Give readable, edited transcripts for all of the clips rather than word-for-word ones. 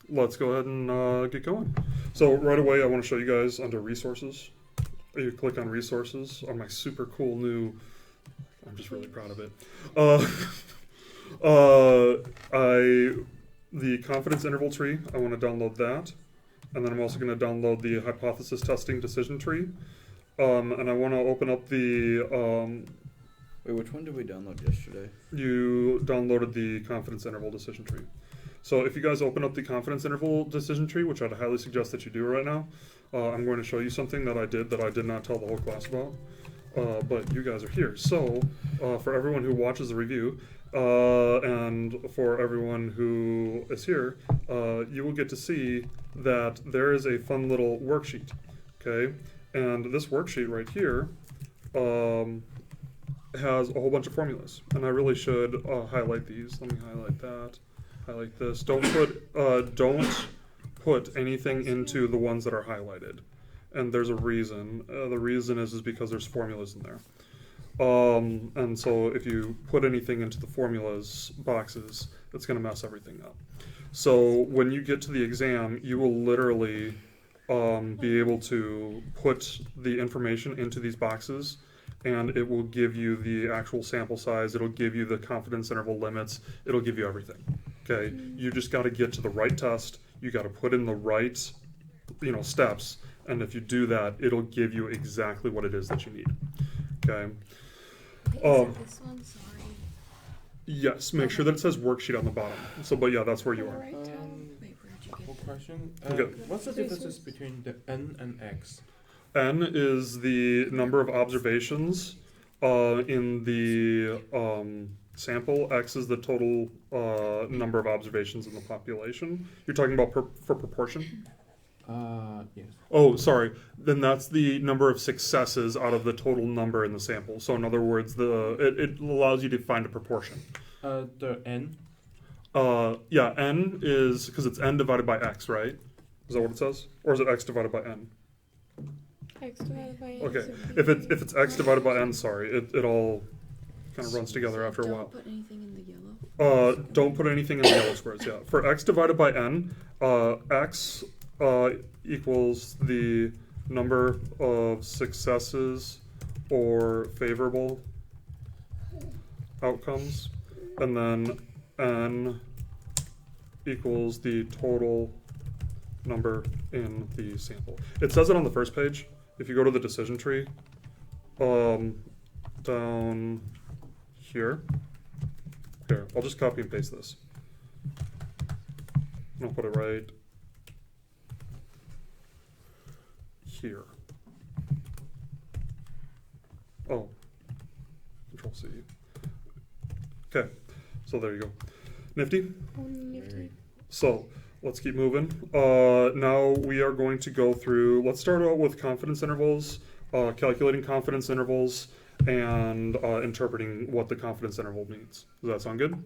let's go ahead and get going. So right away, I want to show you guys under resources. You click on resources on my super cool new. I'm just really proud of it. The confidence interval tree. I want to download that, and then I'm also going to download the hypothesis testing decision tree. And I want to open up the. Wait, which one did we download yesterday? You downloaded the confidence interval decision tree. So if you guys open up the confidence interval decision tree, which I'd highly suggest that you do right now, I'm going to show you something that I did not tell the whole class about. But you guys are here. So for everyone who watches the review, and for everyone who is here, you will get to see that there is a fun little worksheet. Okay, and this worksheet right here has a whole bunch of formulas, and I really should highlight these. Let me highlight that. Highlight this. Don't put anything into the ones that are highlighted, and there's a reason. The reason is because there's formulas in there. And so if you put anything into the formulas boxes, it's going to mess everything up. So when you get to the exam, you will literally be able to put the information into these boxes, and it will give you the actual sample size. It'll give you the confidence interval limits. It'll give you everything. Okay, you just got to get to the right test. You got to put in the right, steps, and if you do that, it'll give you exactly what it is that you need. Okay. Wait, is it this one? Sorry. Yes, make sure that it says worksheet on the bottom. So, but yeah, that's where you are. Wait, where'd you get One that? question. Okay. What's the differences between the n and x? N is the number of observations in the sample. X is the total number of observations in the population. You're talking about for proportion? Yes. Oh, sorry. Then that's the number of successes out of the total number in the sample. So in other words, it allows you to find a proportion. The n. Yeah, N is, because it's N divided by X, right? Is that what it says? Or is it X divided by N? X divided by N. Okay. If it's X divided by N, sorry, it all kind of runs together after a while. Don't put anything in the yellow. Don't put anything in the yellow squares, yeah. For X divided by N, X equals the number of successes or favorable outcomes, and then N equals the total number in the sample. It says it on the first page. If you go to the decision tree, down here, I'll just copy and paste this. I'll put it right here. Oh, Control C. Okay, so there you go. Nifty? Nifty. So let's keep moving. Now we are going to go through, let's start out with confidence intervals, calculating confidence intervals, and interpreting what the confidence interval means. Does that sound good?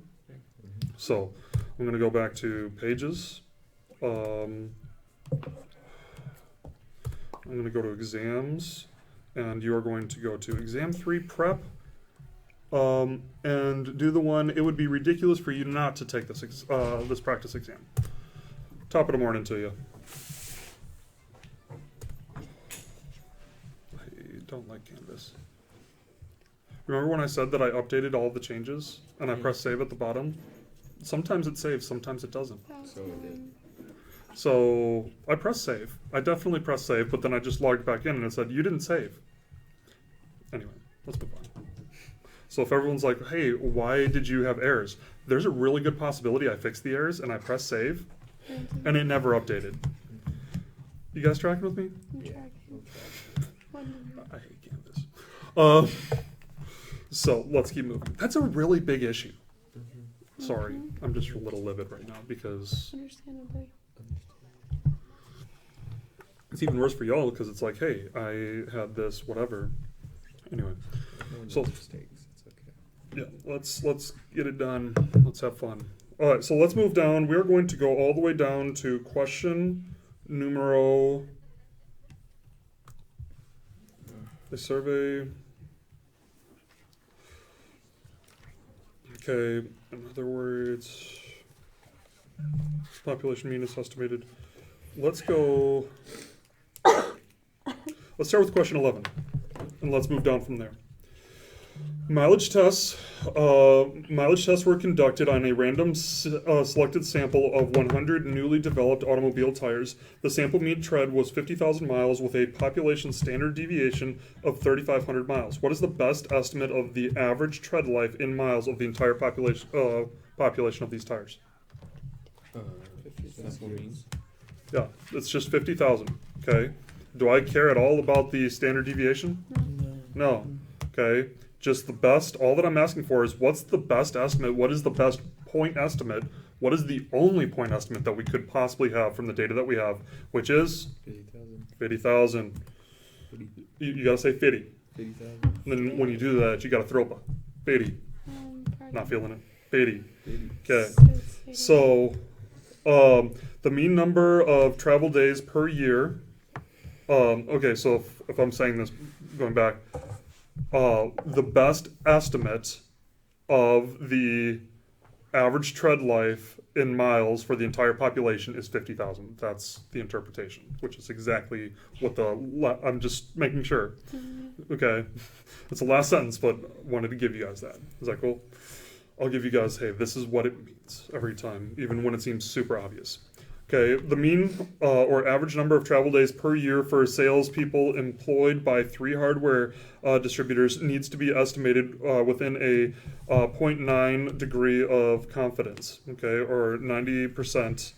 So I'm going to go back to pages. I'm going to go to exams, and you are going to go to exam 3 prep, and do the one. It would be ridiculous for you not to take this this practice exam. Top of the morning to you. I don't like Canvas. Remember when I said that I updated all the changes and I pressed save at the bottom? Sometimes it saves, sometimes it doesn't. So it did. So I pressed save. I definitely pressed save, but then I just logged back in and it said, you didn't save. Anyway, let's move on. So if everyone's like, hey, why did you have errors? There's a really good possibility I fixed the errors and I pressed save and it never updated. You guys tracking with me? I'm tracking. I hate Canvas. So let's keep moving. That's a really big issue. Sorry, I'm just a little livid right now because Understandably. it's even worse for y'all because it's like, hey, I had this, whatever. Anyway, so Mistakes. It's okay. yeah, let's get it done. Let's have fun. All right, so let's move down. We're going to go all the way down to question numero. The survey. Okay, in other words, Population mean is estimated. Let's go. Let's start with question 11, and let's move down from there. Mileage tests were conducted on a random selected sample of 100 newly developed automobile tires. The sample mean tread was 50,000 miles with a population standard deviation of 3,500 miles. What is the best estimate of the average tread life in miles of the entire population of these tires? Sample means. Yeah, it's just 50,000. Okay. Do I care at all about the standard deviation? No. Okay. Just the best. All that I'm asking for is what's the best estimate? What is the best point estimate? What is the only point estimate that we could possibly have from the data that we have, which is 50,000. You gotta say 50. 50,000. And then when you do that, you gotta throw up a 50. Pardon. Not feeling it. 50. 50. Okay. Says So, the mean number of travel days per year. Okay, so if I'm saying this, going back, the best estimate of the average tread life in miles for the entire population is 50,000. That's the interpretation, which is exactly what I'm just making sure. Okay, it's the last sentence, but wanted to give you guys that. Is that cool? I'll give you guys, hey, this is what it means every time, even when it seems super obvious. Okay, the mean or average number of travel days per year for salespeople employed by 3 hardware distributors needs to be estimated within a 0.9 degree of confidence, okay, or 90%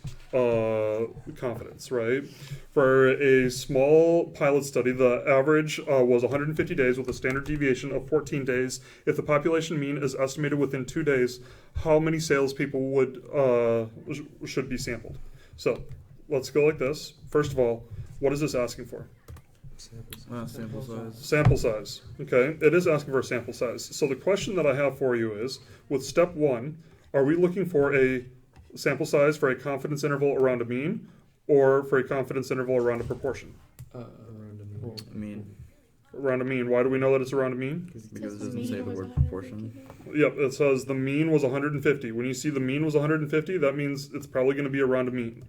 confidence, right? For a small pilot study, the average was 150 days with a standard deviation of 14 days. If the population mean is estimated within 2 days, how many salespeople should be sampled? So, let's go like this. First of all, what is this asking for? Sample size. Sample size. Okay, it is asking for a sample size. So the question that I have for you is, with step 1, are we looking for a sample size for a confidence interval around a mean, or for a confidence interval around a proportion? Mean. Around a mean. Why do we know that it's around a mean? Because it the doesn't mean say the was word 150. proportion. Yep, it says the mean was 150. When you see the mean was 150, that means it's probably going to be around a mean.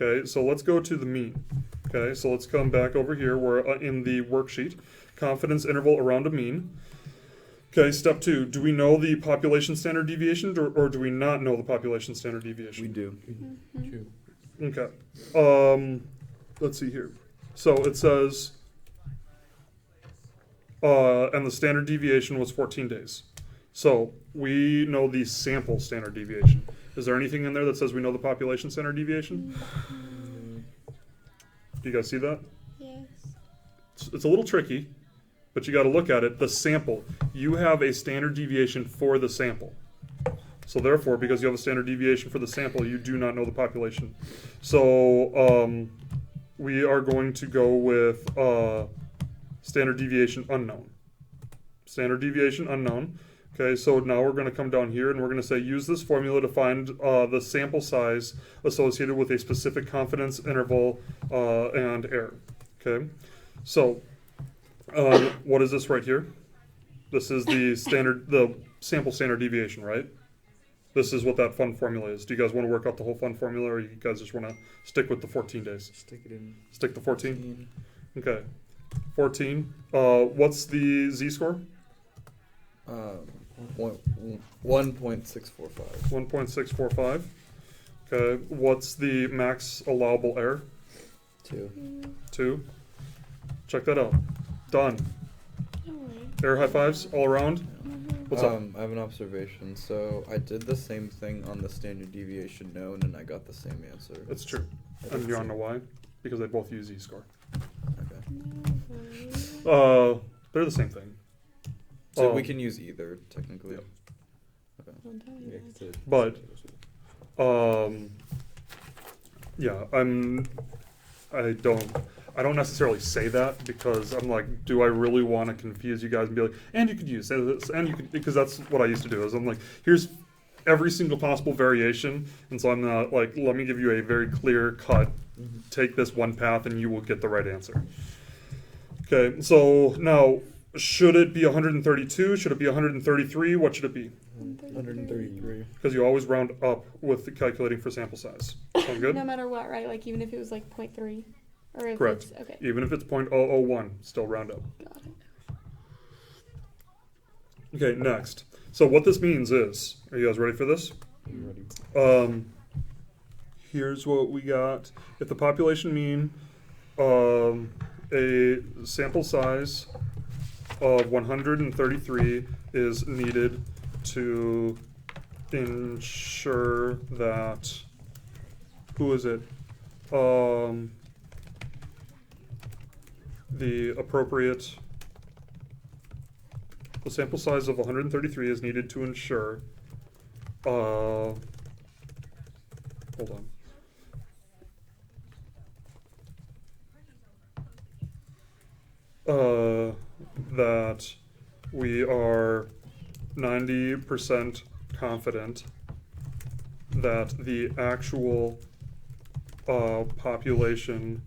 Okay, so let's go to the mean. Okay, so let's come back over here. We're in the worksheet. Confidence interval around a mean. Okay, step 2. Do we know the population standard deviation or do we not know the population standard deviation? We do. Two. Okay. Let's see here. So it says, and the standard deviation was 14 days. So we know the sample standard deviation. Is there anything in there that says we know the population standard deviation? Do you guys see that? Yes. It's a little tricky, but you got to look at it. The sample. You have a standard deviation for the sample. So therefore, because you have a standard deviation for the sample, you do not know the population. So we are going to go with standard deviation unknown. Standard deviation unknown. Okay, so now we're going to come down here and we're going to say use this formula to find the sample size associated with a specific confidence interval and error. Okay, so what is this right here? This is the sample standard deviation, right? This is what that fun formula is. Do you guys want to work out the whole fun formula, or you guys just want to stick with the 14 days? Stick it in. Stick to 14? Okay. 14. What's the z-score? 1.645. 1.645. Okay. What's the max allowable error? 2. 2. Check that out. Done. Alright. Error high fives all around. What's up? I have an observation. So I did the same thing on the standard deviation known, and I got the same answer. It's true. And you wanna know why? Because they both use z-score. Okay. They're the same thing. So we can use either technically. Yep. Don't tell me that. But yeah, I don't necessarily say that because I'm like, do I really want to confuse you guys and be like, and you could use this, and you could, because that's what I used to do. Is I'm like, here's every single possible variation, and so I'm not like, let me give you a very clear cut. Take this one path, and you will get the right answer. Okay, so now, should it be 132? Should it be 133? What should it be? 133. Because you always round up with calculating for sample size. Sound good? No matter what, right? Like even if it was like 0.3, or if Correct. it's okay. Even if it's 0.001, still round up. Got it. Okay, next. So what this means is, are you guys ready for this? You ready? Here's what we got. If the population mean, a sample size of 133 is needed to ensure that, who is it? The sample size of 133 is needed to ensure, hold on. That we are 90% confident that the actual population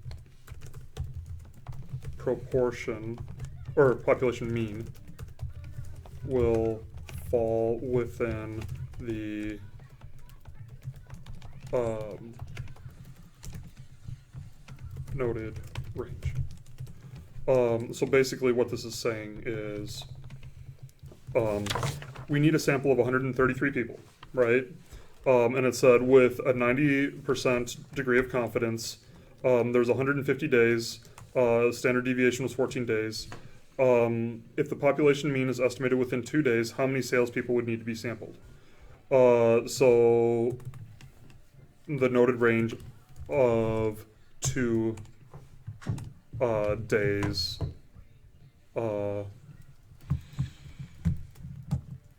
proportion or population mean will fall within the noted range. So basically what this is saying is we need a sample of 133 people, right? And it said with a 90% degree of confidence, there's 150 days, standard deviation was 14 days. If the population mean is estimated within 2 days, how many salespeople would need to be sampled? So the noted range of 2 days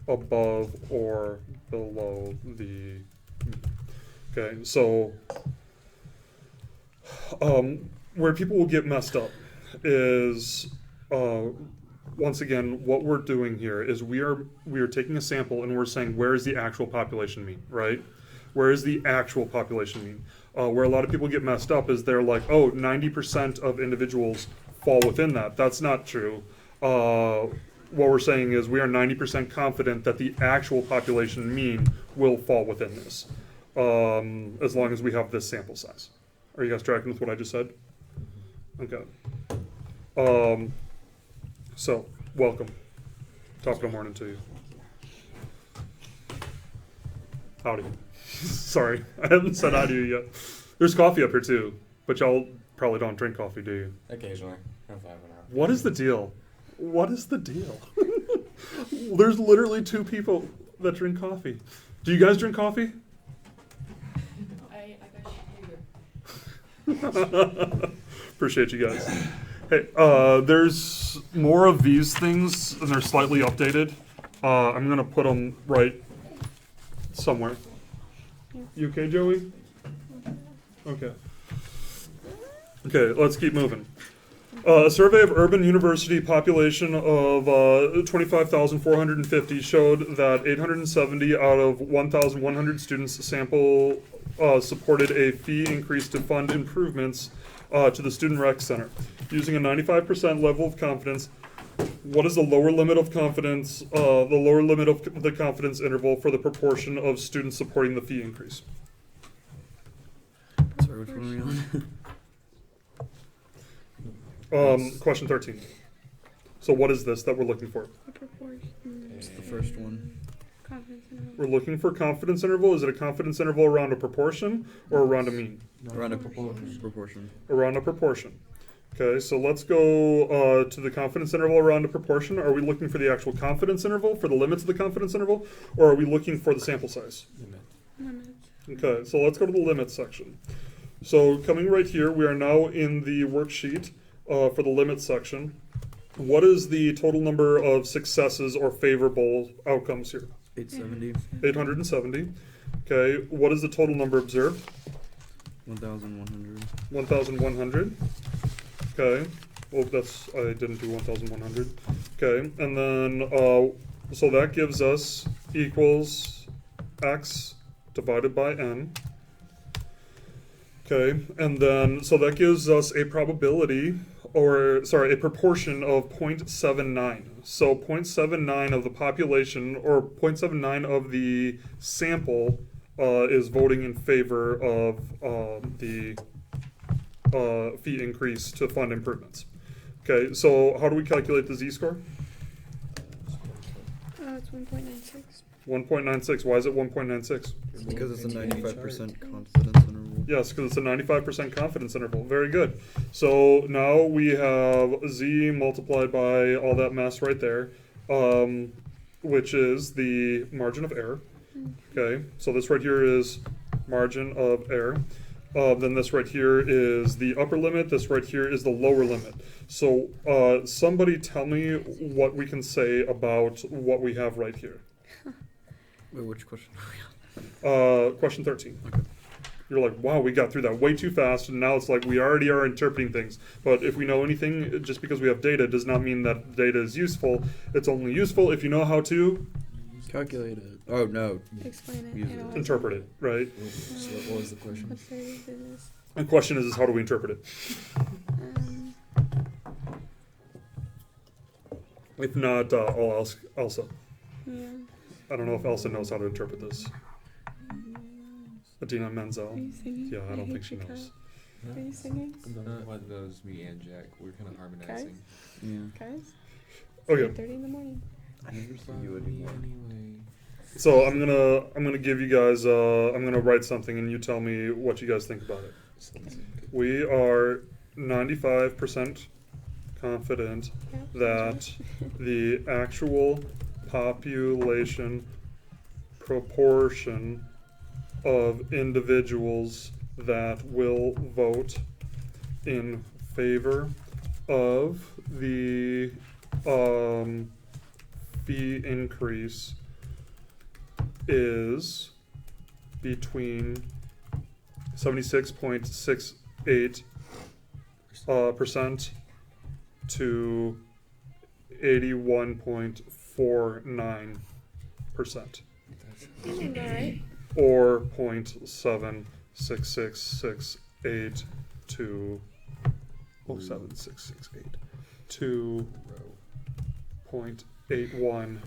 above or below the mean. Okay, so where people will get messed up is once again what we're doing here is we are taking a sample and we're saying where is the actual population mean, right? Where is the actual population mean? Where a lot of people get messed up is they're like, oh, 90% of individuals fall within that. That's not true. What we're saying is we are 90% confident that the actual population mean will fall within this, as long as we have this sample size. Are you guys tracking with what I just said? Okay. So, welcome. Top of the morning to you. Howdy. Sorry, I haven't said hi to you yet. There's coffee up here too, but y'all probably don't drink coffee, do you? Occasionally. I'm 5 and a half. What is the deal? What is the deal? There's literally 2 people that drink coffee. Do you guys drink coffee? I got sugar. Appreciate you guys. Hey, there's more of these things, and they're slightly updated. I'm gonna put them right somewhere. You okay, Joey? Okay. Okay, let's keep moving. A survey of urban university population of 25,450 showed that 870 out of 1,100 students sample supported a fee increase to fund improvements to the Student Rec Center. Using a 95% level of confidence, what is the lower limit of confidence, the lower limit of the confidence interval for the proportion of students supporting the fee increase? Sorry, which one are we on? Question 13. So what is this that we're looking for? A proportion. It's the first one. Confidence interval. We're looking for confidence interval. Is it a confidence interval around a proportion or around a mean? Around a proportion. Around a proportion. Okay, so let's go to the confidence interval around a proportion. Are we looking for the actual confidence interval, for the limits of the confidence interval, or are we looking for the sample size? Limits. Okay, so let's go to the limits section. So coming right here, we are now in the worksheet for the limits section. What is the total number of successes or favorable outcomes here? 870. 870. Okay, what is the total number observed? 1,100. 1,100. Okay. Well, I didn't do 1,100. Okay, and then, so that gives us equals x divided by n. Okay, and then, so that gives us a probability, a proportion of 0.79. So 0.79 of the population, or 0.79 of the sample, is voting in favor of the fee increase to fund improvements. Okay, so how do we calculate the z-score? It's 1.96. 1.96. Why is it 1.96? Because it's a 95% confidence interval. Yes, because it's a 95% confidence interval. Very good. So now we have z multiplied by all that mess right there, which is the margin of error. Okay, so this right here is margin of error. Then this right here is the upper limit. This right here is the lower limit. So somebody tell me what we can say about what we have right here. Wait, which question are we on? Question 13. Okay. You're like, wow, we got through that way too fast, and now it's like we already are interpreting things. But if we know anything, just because we have data does not mean that data is useful. It's only useful if you know how to Calculate it. Oh, no. Explain it. Use it. Analyze interpret it, right? So what was the question? What's their business? The question is how do we interpret it? If not, I'll ask Elsa. Yeah. I don't know if Elsa knows how to interpret this. Adina Are Menzel. you singing? Yeah, I don't think hate she you, knows. Kyle. Are you singing? One of those, me and Jack, we're kind of harmonizing. Yeah. Guys? Okay. 8:30 in the morning. I never see you anymore. Anyway. So I'm gonna give you guys I'm gonna write something and you tell me what you guys think about it. We are 95% confident Yeah. that the actual population proportion of individuals that will vote in favor of the fee increase is between 76.68 percent to 81.49%, Sounds alright. or 0.76668 to 0.7668 to 0.8149.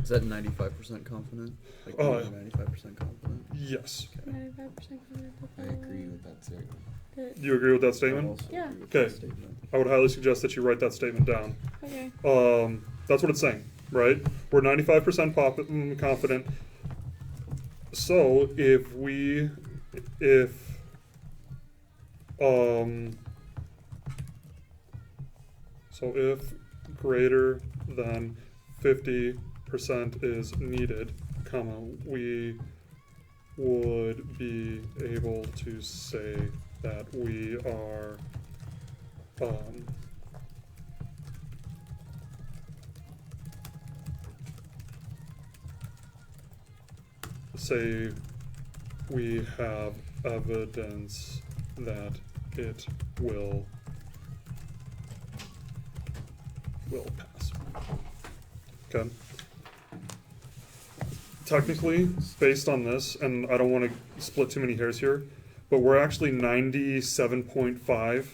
Is that 95% confident? Like 95% confident? Yes. 95% confident. I agree with that statement. You agree with that I statement? also Yeah. agree with Okay. that statement. I would highly suggest that you write that statement down. Okay. That's what it's saying, right? We're 95% confident. So if greater than 50% is needed, comma, we would be able to say that we are say we have evidence that it will pass. Okay. Technically, based on this, and I don't want to split too many hairs here, but we're actually 97.5.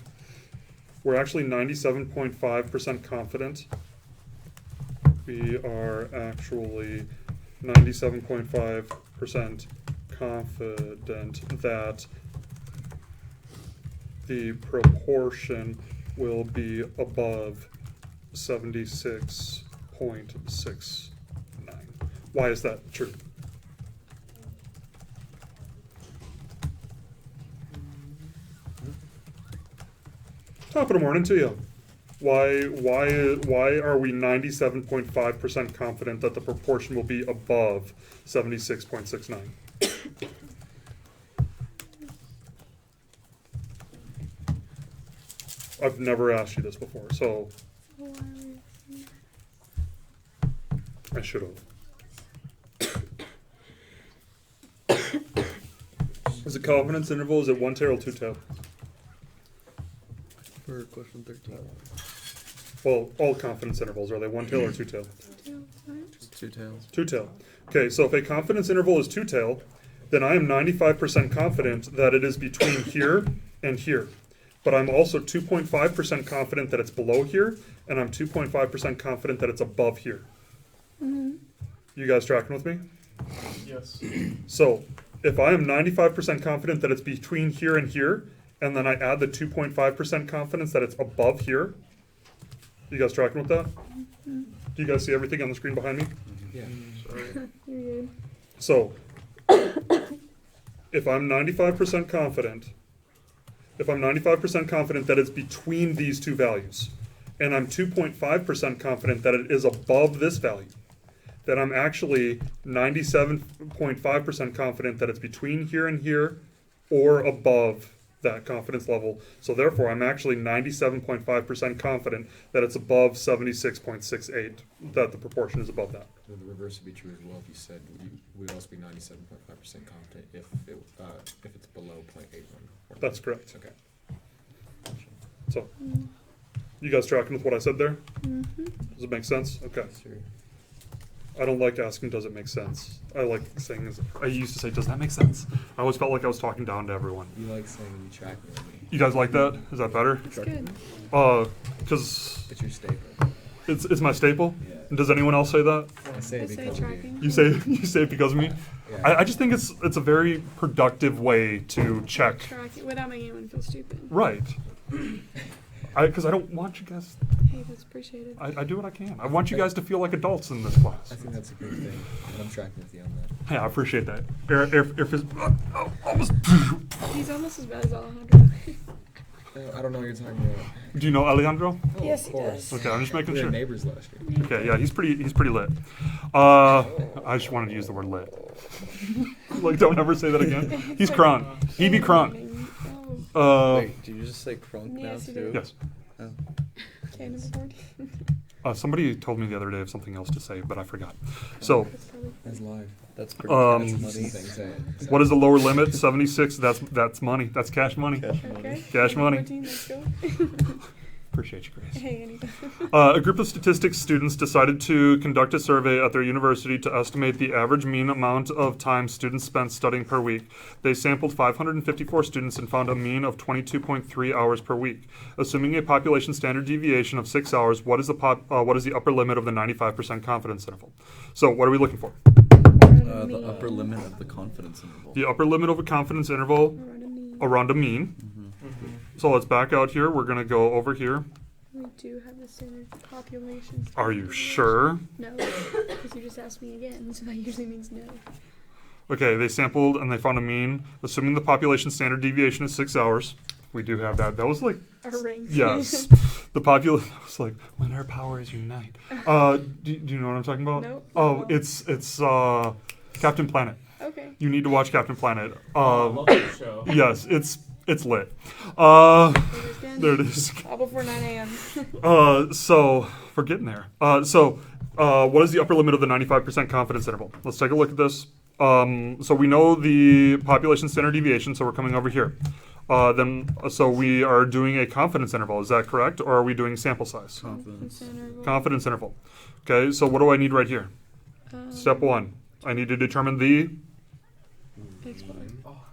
We're actually 97.5% confident. We are actually 97.5% confident that the proportion will be above 76.69. Why is that true? Top of the morning to you. Why are we 97.5% confident that the proportion will be above 76.69? I've never asked you this before, so So why are we listening? I should have. Is it confidence interval? Is it one tail or two tail? For question 13. Well, all confidence intervals, are they one tail or two tail? Just two tails. Two tail. Okay, so if a confidence interval is two tail, then I am 95% confident that it is between here and here. but I'm also 2.5% confident that it's below here, and I'm 2.5% confident that it's above here. Mm-hmm. You guys tracking with me? Yes. So if I am 95% confident that it's between here and here, and then I add the 2.5% confidence that it's above here, you guys tracking with that? Mm-hmm. Do you guys see everything on the screen behind me? Yeah. You're good. So if I'm 95% confident, that it's between these two values, and I'm 2.5% confident that it is above this value, then I'm actually 97.5% confident that it's between here and here or above that confidence level. So therefore, I'm actually 97.5% confident that it's above 76.68, that the proportion is above that. The reverse would be true as well if you said we'd also be 97.5% confident if it's below 0.81. That's correct. Okay. So, you guys tracking with what I said there? Mm-hmm. Does it make sense? Okay. Sure. I don't like asking, does it make sense? I like saying, I used to say, does that make sense? I always felt like I was talking down to everyone. You like saying you track me with me. You guys like that? Is that better? It's good. Because It's your staple. it's my staple. Yeah. Does anyone else say that? I say I it say because of you. tracking. You say it because of me? Yeah. I just think it's a very productive way to check. Tracking without making anyone feel stupid. Right. Because I don't want you guys. Hey, that's appreciated. I do what I can. I want you guys to feel like adults in this class. I think that's a great thing, and I'm tracking with you on that. Yeah, I appreciate that. If it's almost. He's almost as bad as Alejandro. I don't know what you're talking about. Do you know Alejandro? Oh, Yes, of he course. does. Okay, I'm just making We were sure. neighbors last year. Okay, yeah, he's pretty lit. I just wanted to use the word lit. Like, don't ever say that again. He's crunk. He be crunk. Oh, Wait, did you just say crunk now Yes, you too? did. Yes. Oh. okay, number 14. Somebody told me the other day of something else to say, but I forgot. So, That's probably That's live. That's pretty Um, That's cash the money. thing. what is the lower limit? 76. That's money. That's cash money. Cash money. okay. Cash Number money. 14, let's go. Appreciate you, Grace. Hey, anything. A group of statistics students decided to conduct a survey at their university to estimate the average mean amount of time students spent studying per week. They sampled 554 students and found a mean of 22.3 hours per week. Assuming a population standard deviation of 6 hours, what is the upper limit of the 95% confidence interval? So, what are we looking for? The upper limit of the confidence interval. The upper limit of a confidence interval around a mean. Mm-hmm. So let's back out here. We're going to go over here. We do have the standard population. Are you sure? No, because you just asked me again, so that usually means no. Okay, they sampled and they found a mean. Assuming the population standard deviation is 6 hours. We do have that. That was like, Our rank. yes. The population was like, when our powers unite. Do you know what I'm talking about? Nope. Oh, it's Captain Planet. Okay. You need to watch Captain Planet. Love that show. Yes, it's lit. There it is. All before 9 a.m. So we're getting there. What is the upper limit of the 95% confidence interval? Let's take a look at this. So we know the population standard deviation, so we're coming over here. So we are doing a confidence interval. Is that correct, or are we doing sample size? Confidence. Confidence interval. Okay. So what do I need right here? Step 1. I need to determine the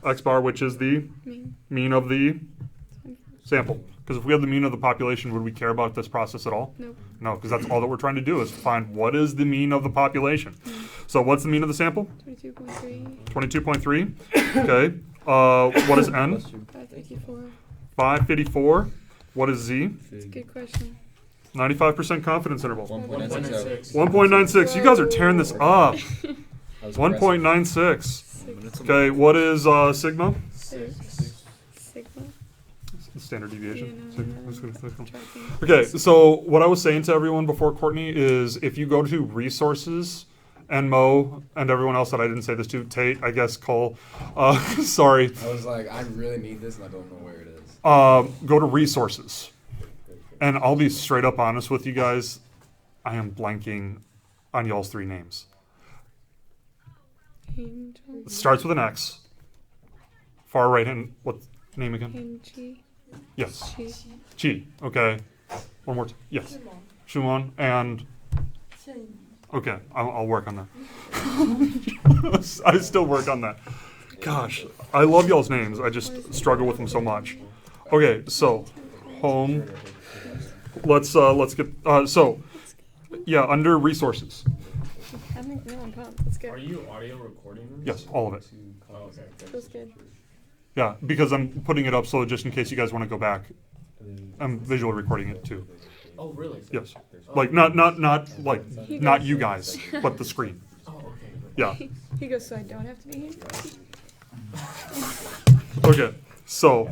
x bar, which is the mean of the sample. Because if we have the mean of the population, would we care about this process at all? Nope. No, because that's all that we're trying to do is find what is the mean of the population. So what's the mean of the sample? 22.3. 22.3. Okay. What is n? 554. 554. What is z? That's a good question. 95% confidence interval. 1.96. 1.96. You guys are tearing this up. That was 1.96. 6. Okay. What is sigma? 6. Sigma. Standard deviation. Yeah, no, Sigma. Tracking. Okay, so what I was saying to everyone before, Courtney, is if you go to resources and Mo and everyone else that I didn't say this to, Tate, I guess, Cole, sorry, I was like, I really need this, and I don't know where it is. go to resources. And I'll be straight up honest with you guys, I am blanking on y'all's 3 names. Angel. It starts with an X. Far right hand, what name again? Angie. Yes. Chi. Chi, okay. One more time, yes. Shumon and... Okay, I'll work on that. I still work on that. Gosh, I love y'all's names. I just struggle with them so much. Okay, so home. Let's get under resources. No, I'm pumped. Let's go. Are you audio recording this? Yes, all of it. Oh, okay. Feels good. Yeah, because I'm putting it up so just in case you guys want to go back, I'm visually recording it too. Oh, really? Yes, Oh. like not you guys, but the screen. Oh, okay. Yeah. He goes, so I don't have to be here? Okay. So,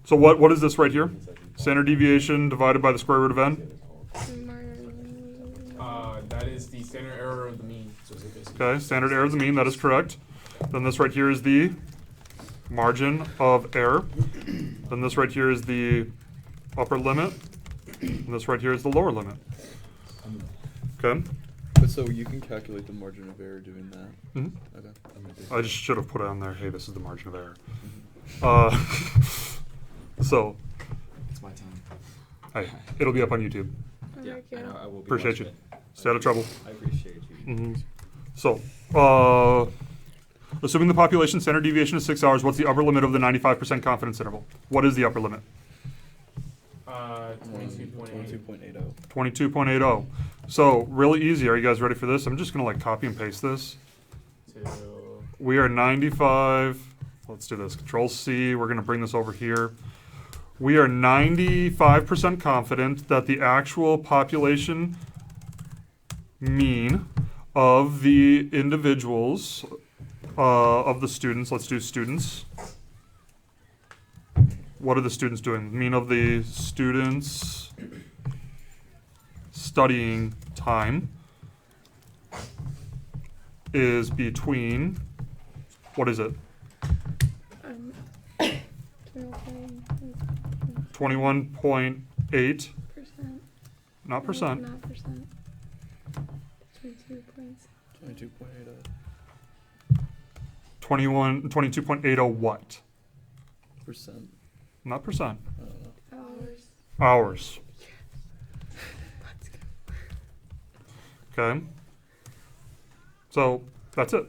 so what is this right here? Standard deviation divided by the square root of n. That is the standard error of the mean. Okay, standard error of the mean. That is correct. Then this right here is the margin of error. Then this right here is the upper limit. And this right here is the lower limit. Okay. But so you can calculate the margin of error doing that. Mhm. Okay. I just should have put it on there. Hey, this is the margin of error. Mm-hmm. So, It's my time. hey, it'll be up on YouTube. Yeah, Okay. I know. I will be Appreciate watching you. it. Stay out of trouble. I appreciate you. hmm So, assuming the population standard deviation is 6 hours, what's the upper limit of the 95% confidence interval? What is the upper limit? 22.8. 22.80. 22.80. So, really easy. Are you guys ready for this? I'm just going to like copy and paste this. We are 95. Let's do this. Control C. We're going to bring this over here. We are 95% confident that the actual population mean of the individuals, of the students, let's do students. What are the students doing? Mean of the students studying time is between, what is it? 21.8, not percent. Not percent. 22 points. 22.80. 22.80 what? Percent. Not percent. I don't know. Hours. Let's go. Okay. So that's it.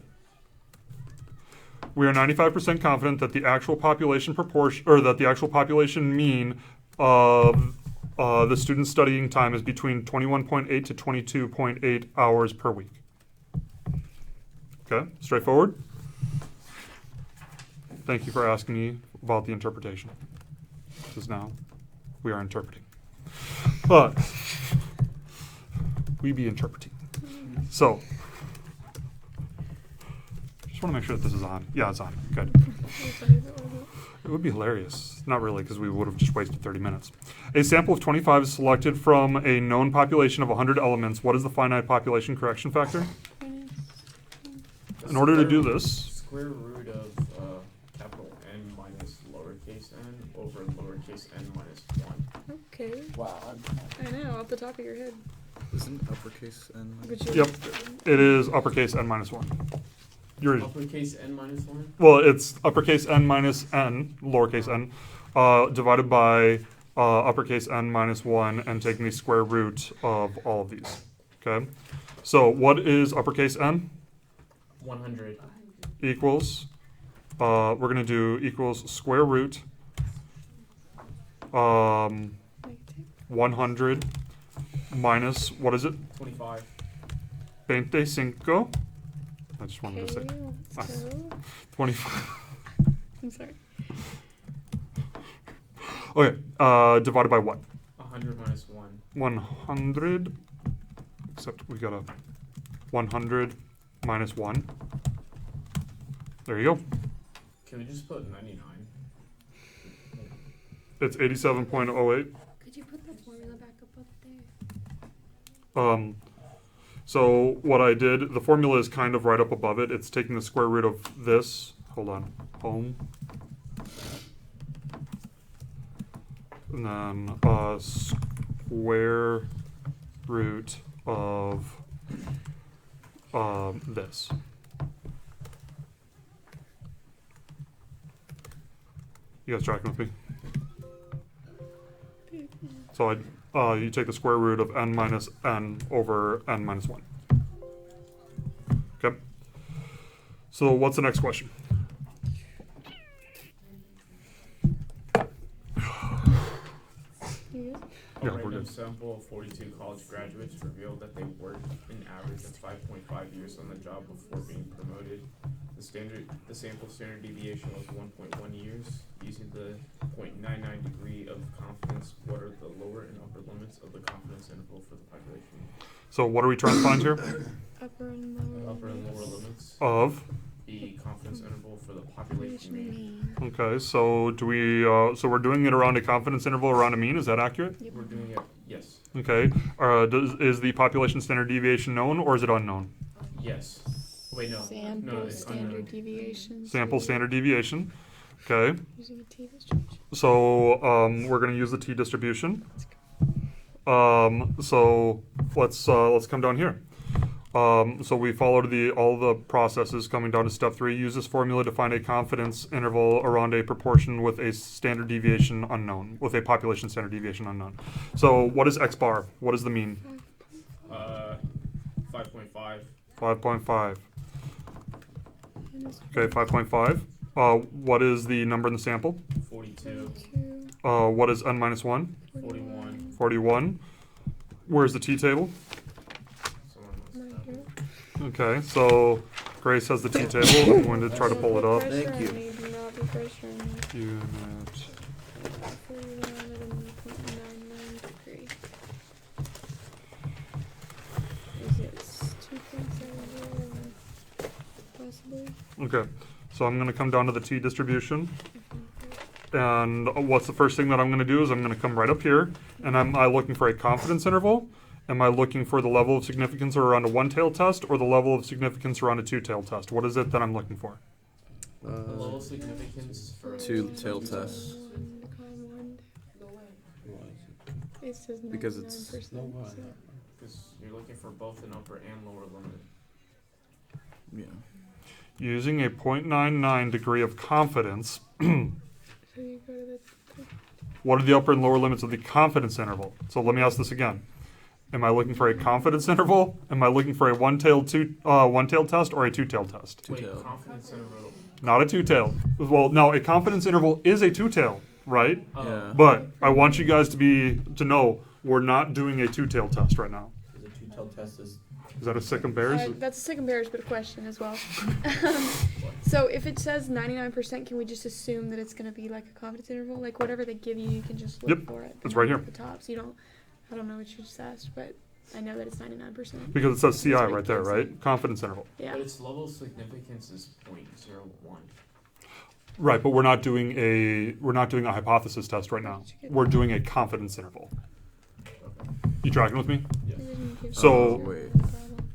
We are 95% confident that the actual population proportion, or that the actual population mean of the student studying time is between 21.8 to 22.8 hours per week. Okay, straightforward. Thank you for asking me about the interpretation. Because now we are interpreting. But we be interpreting. So, just want to make sure that this is on. Yeah, it's on. Good. It would be hilarious. Not really, because we would have just wasted 30 minutes. A sample of 25 is selected from a known population of 100 elements. What is the finite population correction factor? In order to do this, Square root of capital N minus lowercase n over lowercase n minus 1. Okay. Wow. I know, off the top of your head. Isn't uppercase N? But you- yep, it is uppercase n minus 1. You're, Uppercase n minus 1? well, it's uppercase n minus n, lowercase n, divided by uppercase n minus 1 and taking the square root of all of these. Okay? So what is uppercase n? 100. Equals, we're going to do equals square root 100 minus, what is it? 25. 25. I just wanted to say Okay, let's go. 25. I'm sorry. Okay, divided by what? 100 minus 1. 100, except we got a 100 minus 1. There you go. Can we just put 99? It's 87.08. Could you put the formula back up there? So what I did, the formula is kind of right up above it. It's taking the square root of this. Hold on. Home. And then square root of this. You guys tracking with me? So you take the square root of n minus n over n minus 1. Okay. So what's the next question? good? A Yeah, we're random good. sample of 42 college graduates revealed that they worked an average of 5.5 years on the job before being promoted. The sample standard deviation was 1.1 years. Using the 0.99 degree of confidence, what are the lower and upper limits of the confidence interval for the population? So what are we trying to find here? Upper and lower. Upper and lower limits. Of. The confidence interval for the population mean. Okay, so do we, so we're doing it around a confidence interval around a mean, is that accurate? Yep. We're doing it, yes. Okay, is the population standard deviation known or is it unknown? Yes. Wait, no. Sample No, it's standard unknown. deviation. Sample standard deviation. Okay, Using a t distribution. so we're going to use the t distribution. So let's come down here. So we followed all the processes coming down to step 3. Use this formula to find a confidence interval around a proportion with a standard deviation unknown, with a population standard deviation unknown. So what is x bar? What is the mean? 5.5. 5.5. Okay, 5.5. What is the number in the sample? 42. What is n minus 1? 41. 41. Where's the t table? Someone must Right have it. here. Okay, so Grace has the t table. I'm going to try to pull it up. Pressure Thank you. on me, do not be pressuring me. Unit. 41 at a 0.99 degree. Is it 2.701? Possibly. Okay, so I'm going to come down to the t distribution. And what's the first thing that I'm going to do is I'm going to come right up here. And am I looking for a confidence interval? Am I looking for the level of significance around a one-tailed test or the level of significance around a two-tailed test? What is it that I'm looking for? The level of significance for Two-tailed test. It says Because it's- 99%, so because you're looking for both an upper and lower limit. Yeah. Using a 0.99 degree of confidence, so you go to the what are the upper and lower limits of the confidence interval? So let me ask this again. Am I looking for a confidence interval? Am I looking for a one-tailed test or a two-tailed test? Wait, Two-tailed. confidence interval. Not a two-tailed. Well, no, a confidence interval is a two-tailed, right? Yeah. But I want you guys to know we're not doing a two-tailed test right now. The two-tailed test is Is that a sick and bears? that's a second bears, but a question as well. So if it says 99%, can we just assume that it's going to be like a confidence interval? Like whatever they give you, you can just look Yep, for it. it's right here. At the top. So you don't, I don't know what you just asked, but I know that it's 99%. Because it says CI That's what right there, it right? gives Confidence interval. Yeah. But its level of significance is 0.01. Right, but we're not doing a hypothesis test right now. We're doing a confidence interval. Okay. You tracking with me? Yes. It doesn't give So- you wait. the problem.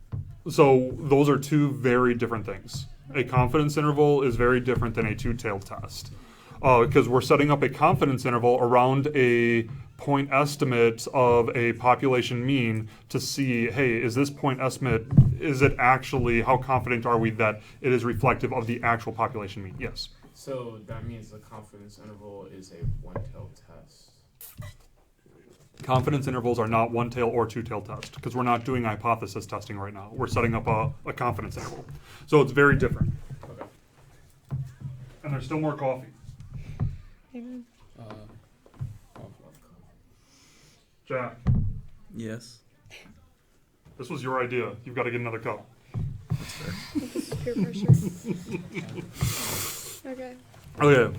So those are two very different things. A confidence interval is very different than a two-tailed test. Because we're setting up a confidence interval around a point estimate of a population mean to see, hey, is this point estimate, is it actually, how confident are we that it is reflective of the actual population mean? Yes. So that means the confidence interval is a one-tailed test. Confidence intervals are not one-tail or two-tail test because we're not doing hypothesis testing right now. We're setting up a confidence interval. So it's very different. Okay. And there's still more coffee. Amen. Jack, Yes. this was your idea. You've got to get another cup. That's fair. This is peer pressure. Okay. Okay,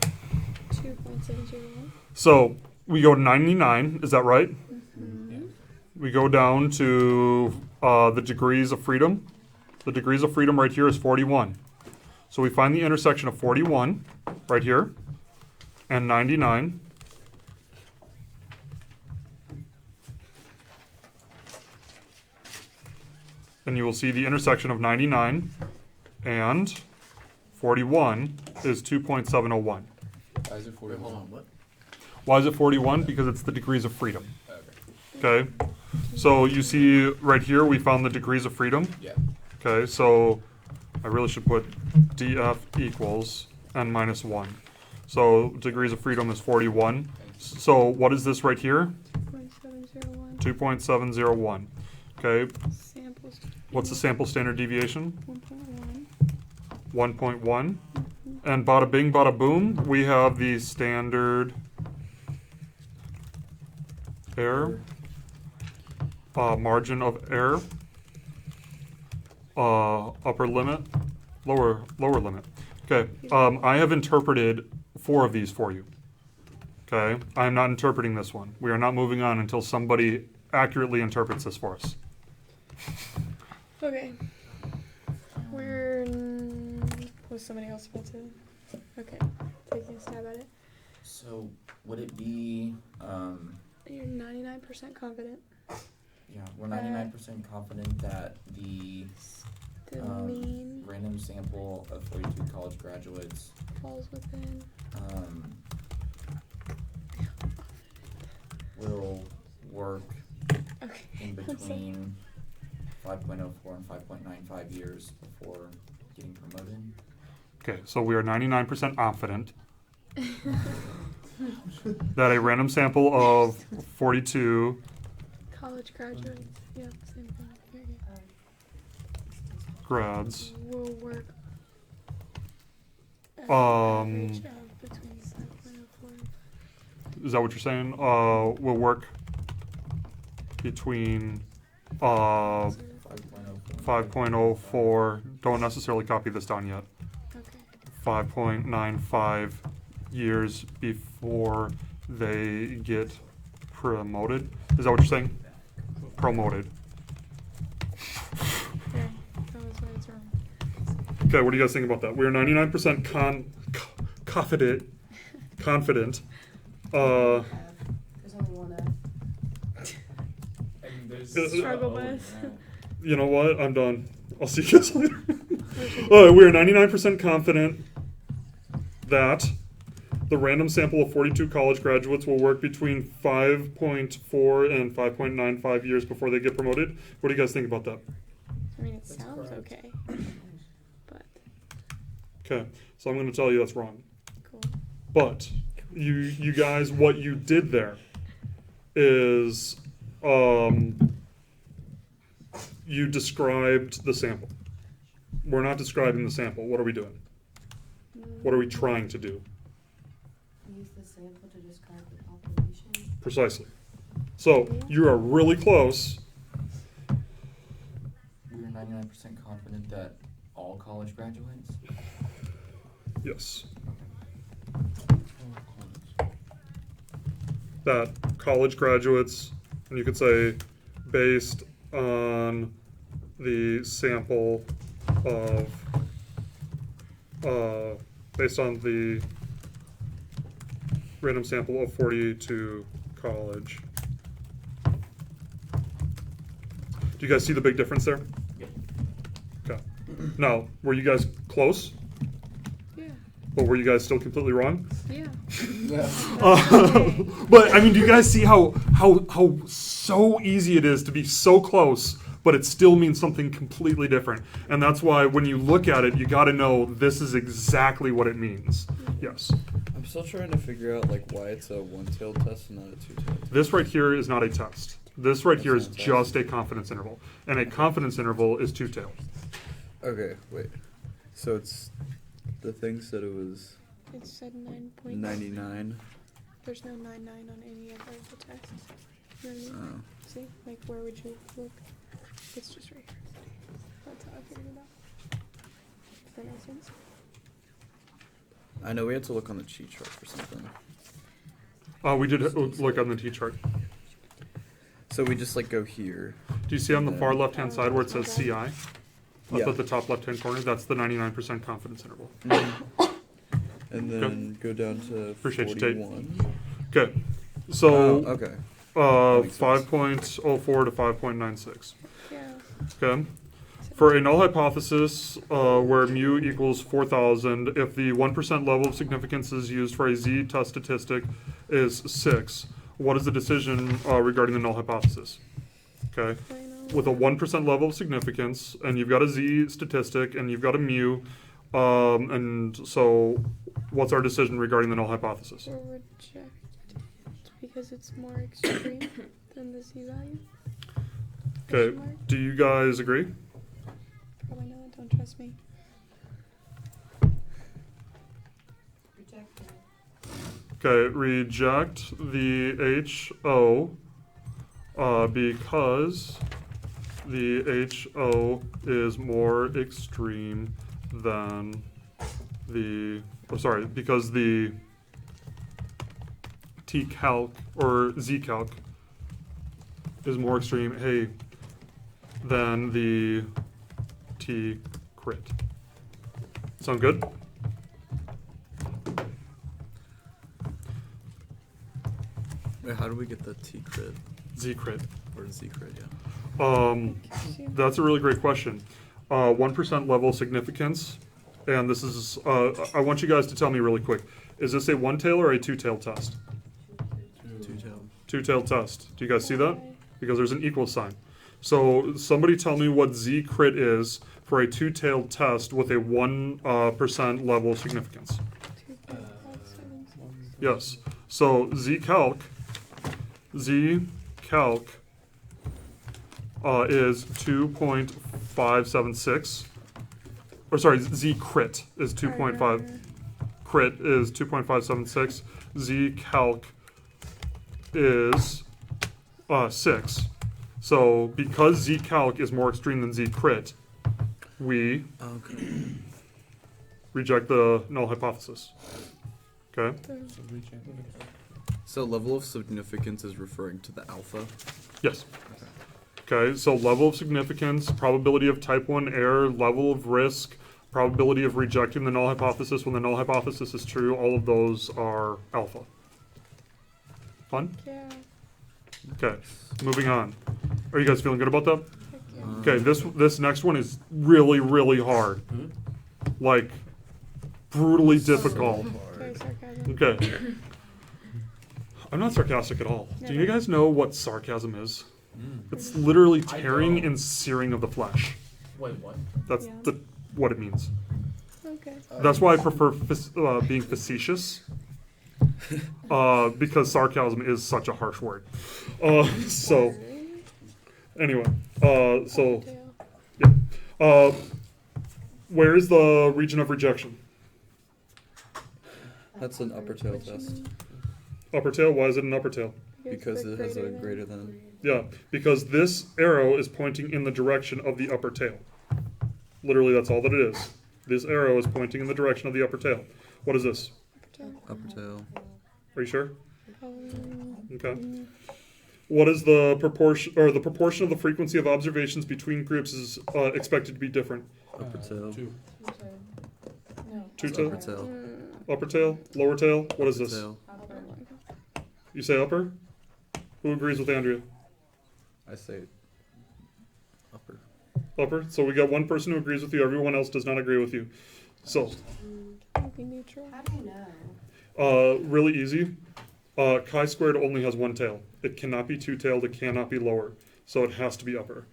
2.701. so we go to 99, is that right? Mm-hmm. We go down to the degrees of freedom. The degrees of freedom right here is 41. So we find the intersection of 41 right here and 99. And you will see the intersection of 99 and 41 is 2.701. Why is it Wait, 41? hold on. What? Why is it 41? Because it's the degrees of freedom. Okay. Okay? So you see right here we found the degrees of freedom. Yeah. Okay, so I really should put df equals n minus 1. So degrees of freedom is 41. So what is this right here? 2.701. 2.701. Okay, Samples. what's the sample standard deviation? 1.1. 1.1. And bada bing, bada boom, we have the standard error, margin of error, upper limit, lower limit. Okay, I have interpreted 4 of these for you. Okay, I am not interpreting this one. We are not moving on until somebody accurately interprets this for us. Okay. Was somebody else about to? Okay, taking a stab at it. So would it be, You're 99% confident. yeah, we're 99% confident that the The mean random sample of 42 college graduates falls within. will work Okay. in That's so- between 5.04 and 5.95 years before getting promoted. Okay, so we are 99% confident that a random sample of 42 College graduates. Yep, same thing. Here you grads go. Will work. Um, Average of between 5.04 and is that what you're saying? Will work between 5.04, don't necessarily copy this down yet, Okay. 5.95 years before they get promoted. Is that what you're saying? Promoted. Okay. That was why it's wrong. Okay, what do you guys think about that? We're 99% confident. There's only one F. And there's Struggle oh, bus. yeah. You know what? I'm done. I'll see you guys later. We are 99% confident that the random sample of 42 college graduates will work between 5.4 and 5.95 years before they get promoted. What do you guys think about that? I mean, it That's sounds correct. okay. But, Okay, so I'm going to tell you that's wrong. cool. But you guys, what you did there is you described the sample. We're not describing the sample. What are we doing? What are we trying to do? Use the sample to describe the population. Precisely. So you are really close. We are 99% confident that all college graduates. Yes. That college graduates, and you could say based on the sample of, based on the random sample of 42 college. Do you guys see the big difference there? Yep. Okay. Now, were you guys close? Yeah. But were you guys still completely wrong? Yeah. But I mean, do you guys see how so easy it is to be so close, but it still means something completely different? And that's why when you look at it, you got to know this is exactly what it means. Yes. I'm still trying to figure out like why it's a one-tailed test and not a two-tailed test. This right here is not a test. This right here is That's just a confidence interval, and a confidence interval is two-tailed. Okay, wait. So it's the thing said it was It said 9.9. 99. There's no 99 on any of the tests. You know what I mean? Oh. See? Like, where would you look? It's just right here. That's how I figured it out. Does that make sense? I know we had to look on the cheat chart for something. We did look on the T-chart. So we just like go here. Do you see on the far left-hand side where it says CI? Up Yeah. at the top left-hand corner, that's the 99% confidence interval. And then go down to Appreciate you, Tate. 41. Okay, so okay. That makes sense. 5.04 to 5.96. Yeah. Okay. For a null hypothesis where mu equals 4,000, if the 1% level of significance is used for a z test statistic is 6, what is the decision regarding the null hypothesis? Okay. With a 1% level of significance, and you've got a z statistic, and you've got a mu, and so what's our decision regarding the null hypothesis? Or reject because it's more extreme than the z value. Okay. Question mark? Do you guys agree? Probably not. Don't trust me. Rejected. Okay, reject the HO Because the HO is more extreme than the, because the T-calc or Z-calc is more extreme, hey, than the T-crit. Sound good? Wait, how do we get the T crit Z-crit. or Z crit? Yeah. That's a really great question. 1% level of significance, and this is, I want you guys to tell me really quick. Is this a one-tail or a two-tail test? Two-tailed. Two-tailed test. Do you guys see that? Because there's an equal sign. So somebody tell me what Z crit is for a two-tailed test with a 1% level of significance. Yes. So Z calc is 2.576. Or sorry, Z crit is 2.5. Crit is 2.576. Z calc is 6. So because Z calc is more extreme than Z crit, we reject the null hypothesis. Okay? So level of significance is referring to the alpha. Yes. Okay, so level of significance, probability of type 1 error, level of risk, probability of rejecting the null hypothesis when the null hypothesis is true, all of those are alpha. Fun? Yeah. Okay, moving on. Are you guys feeling good about that? Heck yeah. Okay, this next one is really, really hard. Like, brutally difficult. Okay, sarcasm. Okay. I'm not sarcastic at all. Do you guys know what sarcasm is? It's literally tearing and searing of the flesh. Wait, what? That's Yeah. what it means. Okay. That's why I prefer being facetious. Because sarcasm is such a harsh word. So, anyway. So, yeah. Where is the region of rejection? That's an upper tail test Upper tail? Why is it an upper tail? because it has a greater than. Yeah, because this arrow is pointing in the direction of the upper tail. Literally, that's all that it is. This arrow is pointing in the direction of the upper tail. What is this? Upper tail. Are you sure? Okay. What is the proportion, or the proportion of the frequency of observations between groups is expected to be different? Upper tail. No. Two It's tail? upper tail. Upper tail? Lower tail? What is Upper this? tail. You say upper? Who agrees with Andrea? I say upper. Upper? So we got one person who agrees with you, everyone else does not agree with you. So, Be neutral. How do you know? really easy. Chi-squared only has one tail. It cannot be two-tailed, it cannot be lower. So it has to be upper.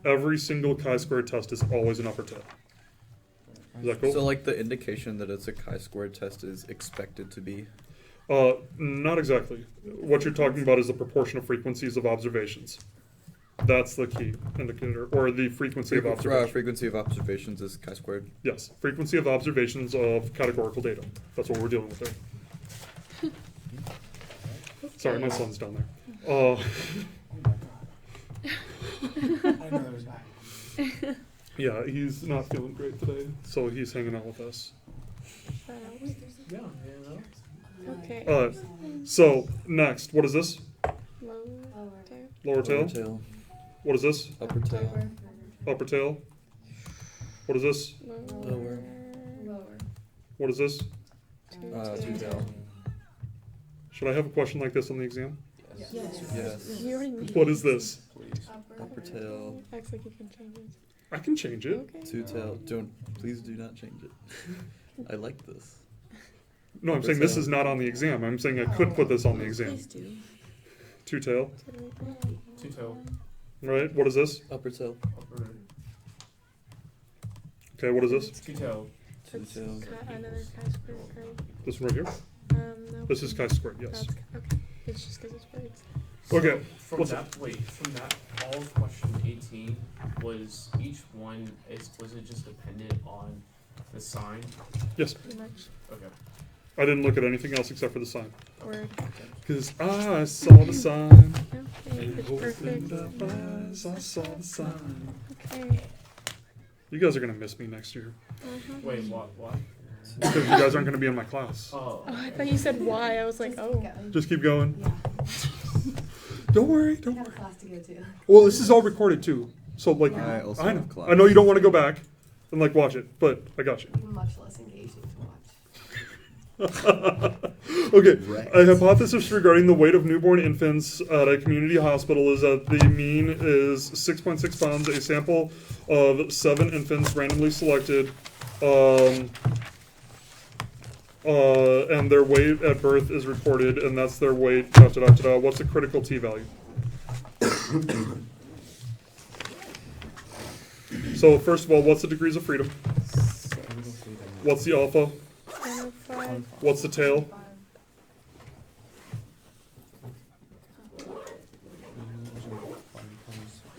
Every single chi-squared test is always an upper tail. Is that cool? So like the indication that it's a chi-squared test is expected to be. Not exactly. What you're talking about is the proportion of frequencies of observations. That's the key indicator, or the frequency of observations. Frequency of observations is chi-squared. Yes, frequency of observations of categorical data. That's what we're dealing with there. Sorry, my son's down there. Yeah, he's not feeling great today, so he's hanging out with us. Okay. So next, what is this? Lower tail. Lower tail. tail. What is this? Upper tail. Upper tail. What is this? Lower. Lower. What is this? Two tail. Should I have a question like this on the exam? Yes. Yes. You already knew. What is this? Upper tail. Acts like you can change it. I can change it. Okay. Two tail. Please do not change it. I like this. No, I'm saying this is not on the exam. I'm saying I could put this on the exam. Please do. Two tail. Two tail. Right? What is this? Upper tail. Upper. Okay, what is this? Two tail. Two That's tail. another chi-squared, right? This one right here? No. This is chi-squared, yes. That's, okay. It's just because it's words. Okay. From What's that, from that, all of question 18 was each one was it just dependent on the sign? Yes. Pretty much. Okay. I didn't look at anything else except for the sign. Word. Because I saw the sign. Yeah. Okay, pitch perfect. I saw the sign. Okay. You guys are gonna miss me next year Wait, what? because you guys aren't gonna be in my class. Oh. Oh, I thought you said why. I was like, Just oh. keep going. Just keep going. Yeah. Don't worry. I Don't. got a class to go to. Well, this is all recorded too, so like I also I know. have class. I know you don't want to go back and like watch it, but I got you. Much less engaging to watch. Okay, Right. a hypothesis regarding the weight of newborn infants at a community hospital is that the mean is 6.6 pounds. A sample of 7 infants randomly selected, and their weight at birth is recorded, and that's their weight. What's the critical T value? So first of all, what's the degrees of freedom? What's the alpha? 105. What's the tail?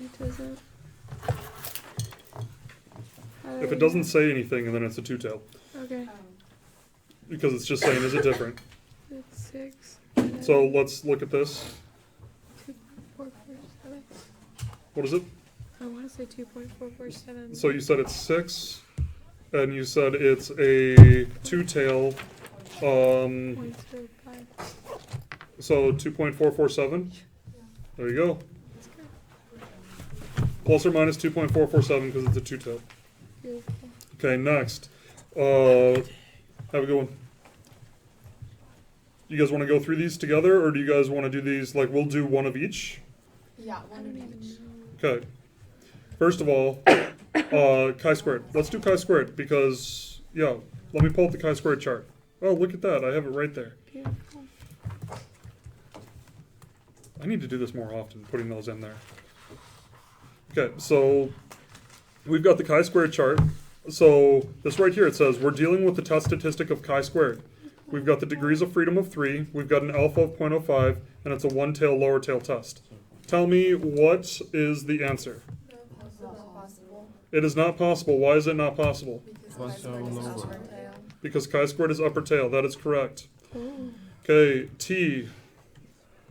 It doesn't. If it doesn't say anything, then it's a two-tail. Okay. Because it's just saying, is it different? It's 6. So let's look at this. 2.447. What is it? I want to say 2.447. So you said it's 6, and you said it's a two-tail. 0.05. So 2.447. There you go. That's good. Plus or minus 2.447 because it's a two-tail. Beautiful. Okay, next. Have a good one. You guys want to go through these together, or do you guys want to do these, like, we'll do one of each? Yeah, I don't even know. Okay. First of all, chi-squared. Let's do chi-squared because, yeah, let me pull up the chi-squared chart. Oh, look at that. I have it right there. Beautiful. I need to do this more often, putting those in there. Okay, so we've got the chi-squared chart. So this right here, it says we're dealing with the test statistic of chi-squared. We've got the degrees of freedom of 3. We've got an alpha of 0.05, and it's a one-tail, lower-tail test. Tell me, what is the answer? It's not possible. It is not possible. Why is it not possible? Because lower. Because chi-squared is upper tail. That is correct. Oh. Okay, T,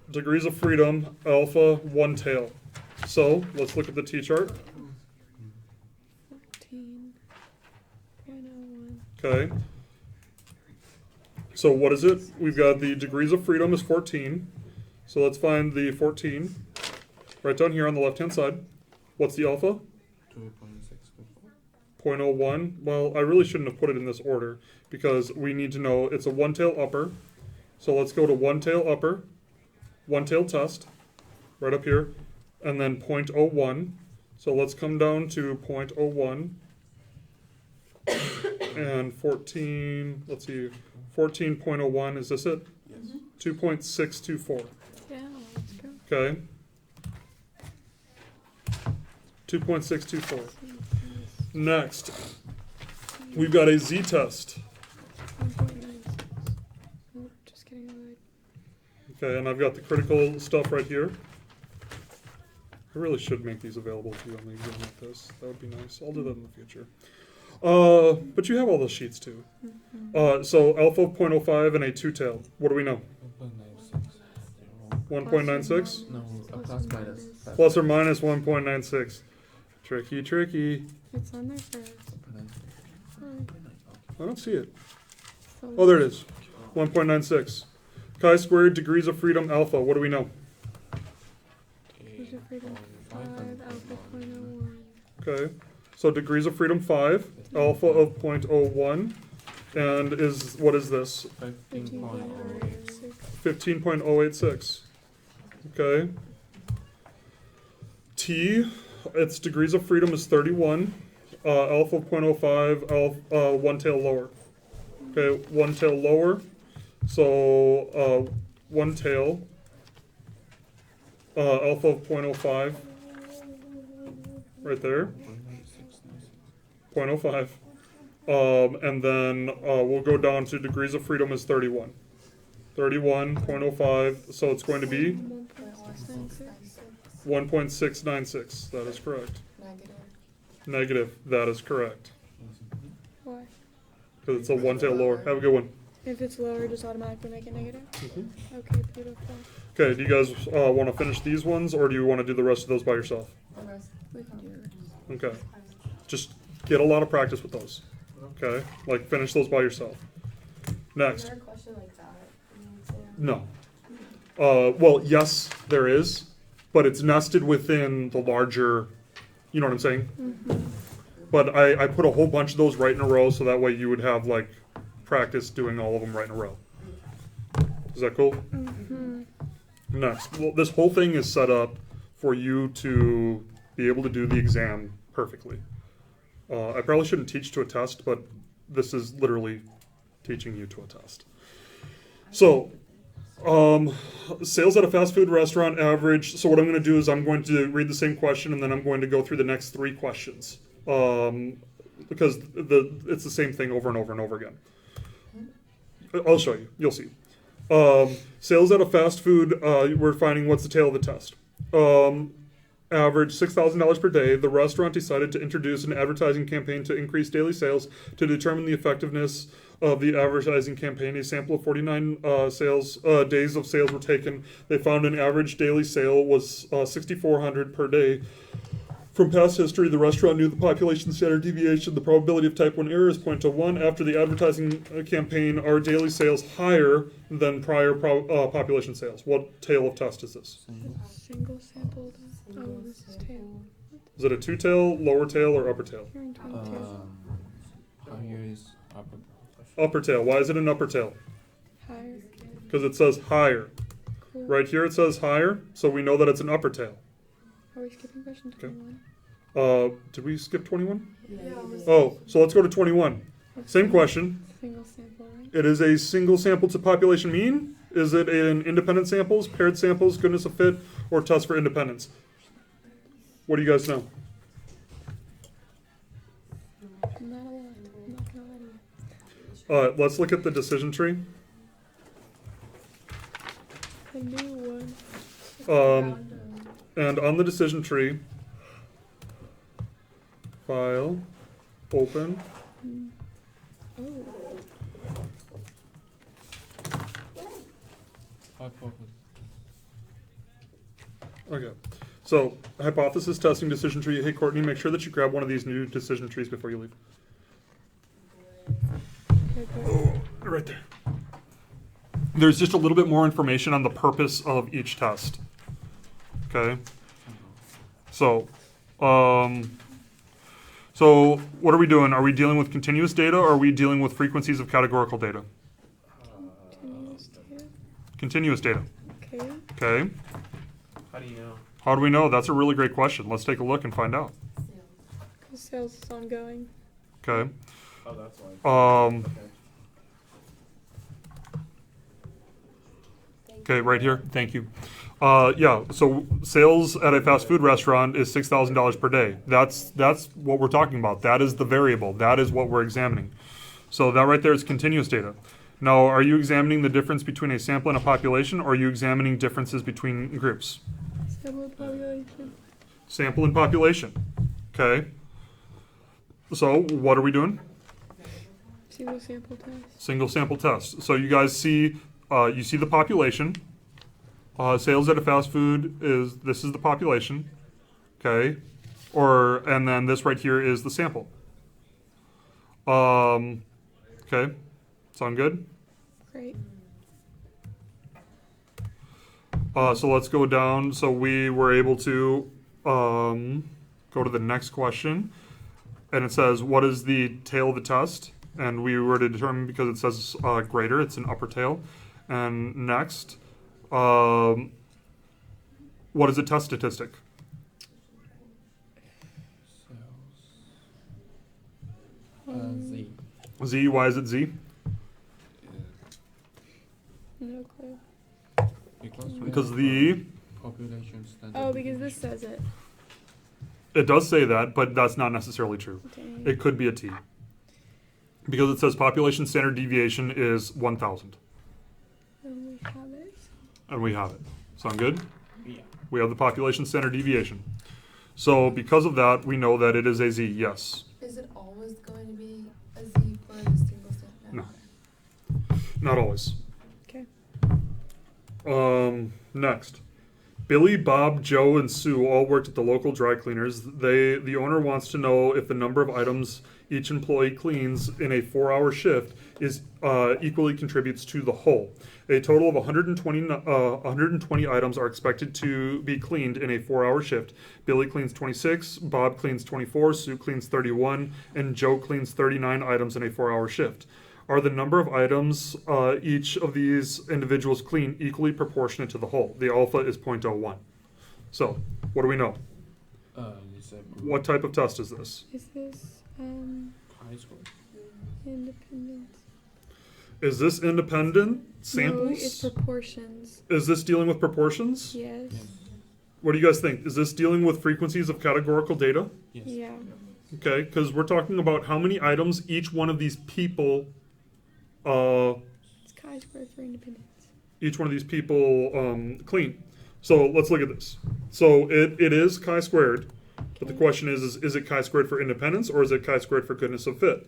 degrees of freedom, alpha, one tail. So let's look at the T chart. 14.01. Okay. So what is it? We've got the degrees of freedom is 14. So let's find the 14. Right down here on the left-hand side. What's the alpha? 0.01. Well, I really shouldn't have put it in this order because we need to know it's a one-tail upper. So let's go to one-tail upper, one-tail test, right up here, and then 0.01. So let's come down to 0.01 and 14. Let's see, 14.01. Is this it? Yes. 2.624. Yeah, let's go. Okay. 2.624. Next, we've got a z-test. 1.96. Nope, just kidding. Okay, and I've got the critical stuff right here. I really should make these available to you on the exam like this. That would be nice. I'll do that in the future. But you have all those sheets too. So alpha of 0.05 and a two-tail. What do we know? 1.96? No, a plus minus. Plus or minus 1.96. Tricky, tricky. It's on there first. I don't see it. So Oh, there it is. 1.96. Chi-squared, degrees of freedom, alpha. What do we know? degrees of freedom 5, alpha 0.01. Okay. So degrees of freedom 5, alpha of 0.01, and what is this? 15.086. 15.086. Okay. T, its degrees of freedom is 31, alpha of 0.05, one tail lower. Okay, one tail lower. So one tail, alpha of 0.05, right there. 0.05. And then we'll go down to degrees of freedom is 31. 31.05, so it's going to be 1.696. That is correct. Negative. That is correct. Why? Because it's a one tail lower. Have a good one. If it's lower, just automatically make it negative? Mhm. Okay, beautiful. Okay, do you guys want to finish these ones, or do you want to do the rest of those by yourself? The rest. We can do it. Okay, just get a lot of practice with those. Okay, like finish those by yourself. Is Next. there a question like that? No. Well, yes, there is, but it's nested within the larger, you know what I'm saying? Mm-hmm. But I put a whole bunch of those right in a row, so that way you would have like practice doing all of them right in a row. Is that cool? Mm-hmm. Next. Well, this whole thing is set up for you to be able to do the exam perfectly. I probably shouldn't teach to a test, but this is literally teaching you to a test. So, sales at a fast food restaurant average. So what I'm going to do is I'm going to read the same question and then I'm going to go through the next 3 questions. Because it's the same thing over and over and over again. I'll show you. You'll see. Sales at a fast food, we're finding what's the tail of the test. Average $6,000 per day. The restaurant decided to introduce an advertising campaign to increase daily sales. To determine the effectiveness of the advertising campaign, a sample of 49 days of sales were taken. They found an average daily sale was 6,400 per day. From past history, the restaurant knew the population standard deviation. The probability of type 1 error is 0.1. After the advertising campaign, are daily sales higher than prior population sales? What tail of test is this? Single sample. Oh, this is tail. Is it a 2-tail, lower tail, or upper tail? You're in 22. Higher is upper. Upper tail. Why is it an upper tail? Higher. Because it says higher. Cool. Right here it says higher, so we know that it's an upper tail. Are we skipping question 21? Did we skip 21? Yeah. Oh, so let's go to 21. Same question. Single sample, right? It is a single sample to population mean. Is it an independent samples, paired samples, goodness of fit, or test for independence? What do you guys know? Not a lot. I'm not gonna lie to you. Let's look at the decision tree. The new one. And on the decision tree, file, open. Oh. Hypothesis. Okay. So, hypothesis testing decision tree. Hey, Courtney, make sure that you grab one of these new decision trees before you leave. Okay, good. Right there. There's just a little bit more information on the purpose of each test. Okay. So what are we doing? Are we dealing with continuous data or are we dealing with frequencies of categorical data? Continuous tail. Continuous data. Okay. Okay. How do you know? How do we know? That's a really great question. Let's take a look and find out. Because sales is ongoing. Okay. Oh, that's why. Um, okay, right here. Thank you. Yeah, so sales at a fast food restaurant is $6,000 per day. That's what we're talking about. That is the variable. That is what we're examining. So that right there is continuous data. Now, are you examining the difference between a sample and a population, or are you examining differences between groups? Sample population. Sample and population. Okay. So what are we doing? Single sample test. Single sample test. So you guys see, you see the population. Sales at a fast food this is the population, okay, and then this right here is the sample. Okay, sound good? Great. So let's go down. So we were able to go to the next question, and it says, what is the tail of the test? And we were to determine, because it says greater, it's an upper tail. And next, what is a test statistic? Z. Z, why is it Z? No clue. Because the, population standard. Oh, because this says it. it does say that, but that's not necessarily true. Dang. It could be a T. Because it says population standard deviation is 1,000. And we have it. And we have it. Sound good? Yeah. We have the population standard deviation. So because of that, we know that it is a Z, yes. Is it always going to be a Z for the single sample? No. Not always. Okay. Next. Billy, Bob, Joe, and Sue all worked at the local dry cleaners. The owner wants to know if the number of items each employee cleans in a 4-hour shift is equally contributes to the whole. A total of 120 items are expected to be cleaned in a 4-hour shift. Billy cleans 26, Bob cleans 24, Sue cleans 31, and Joe cleans 39 items in a 4-hour shift. Are the number of items each of these individuals clean equally proportionate to the whole? The alpha is 0.01. So, what do we know? You said What type of test is this? Is this chi-square. independence? Is this independent No, samples? it's proportions. Is this dealing with proportions? Yes. Yes. What do you guys think? Is this dealing with frequencies of categorical data? Yes. Yeah. Okay, because we're talking about how many items each one of these people, It's chi-squared for independence. clean. So let's look at this. So it is chi-squared, but the Okay. question is it chi-squared for independence or is it chi-squared for goodness of fit?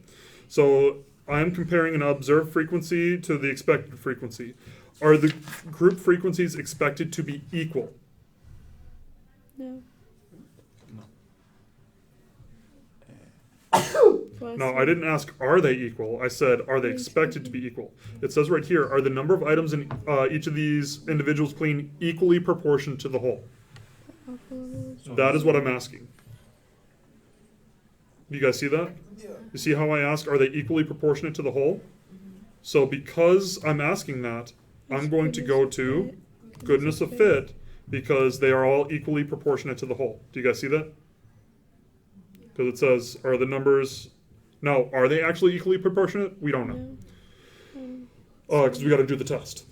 So I'm comparing an observed frequency to the expected frequency. Are the group frequencies expected to be equal? No. No. No, I didn't ask are they equal. I said are they expected to be equal. It says right here, are the number of items in each of these individuals clean equally proportioned to the whole? That is what I'm asking. Do you guys see that? You see how I ask, are they equally proportionate to the whole? So because I'm asking that, I'm going to go to goodness of fit because they are all equally proportionate to the whole. Do you guys see that? Because it says, are the numbers... No, are they actually equally proportionate? We don't know. No. Because we got to do the test.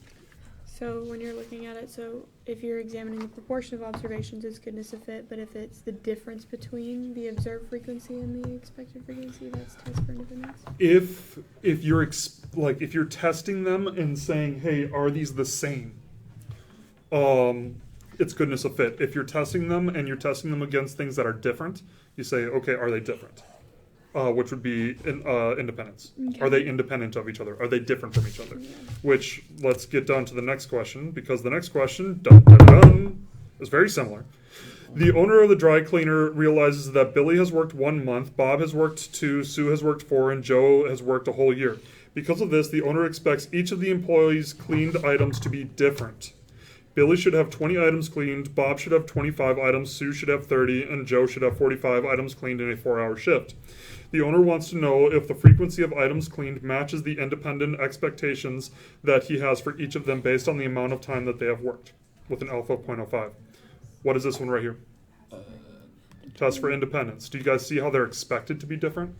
So when you're looking at it, so if you're examining the proportion of observations, it's goodness of fit. But if it's the difference between the observed frequency and the expected frequency, that's test for independence. If you're if you're testing them and saying, hey, are these the same? It's goodness of fit. If you're testing them and you're testing them against things that are different, you say, okay, are they different? Which would be independence. Okay. Are they independent of each other? Are they different from each other? Yeah. Which, let's get down to the next question, because the next question, dun, dun, dun, is very similar. The owner of the dry cleaner realizes that Billy has worked 1 month, Bob has worked 2, Sue has worked 4, and Joe has worked a whole year. Because of this, the owner expects each of the employees' cleaned items to be different. Billy should have 20 items cleaned, Bob should have 25 items, Sue should have 30, and Joe should have 45 items cleaned in a 4-hour shift. The owner wants to know if the frequency of items cleaned matches the independent expectations that he has for each of them based on the amount of time that they have worked, with an alpha of 0.05. What is this one right here? Test for independence. Do you guys see how they're expected to be different?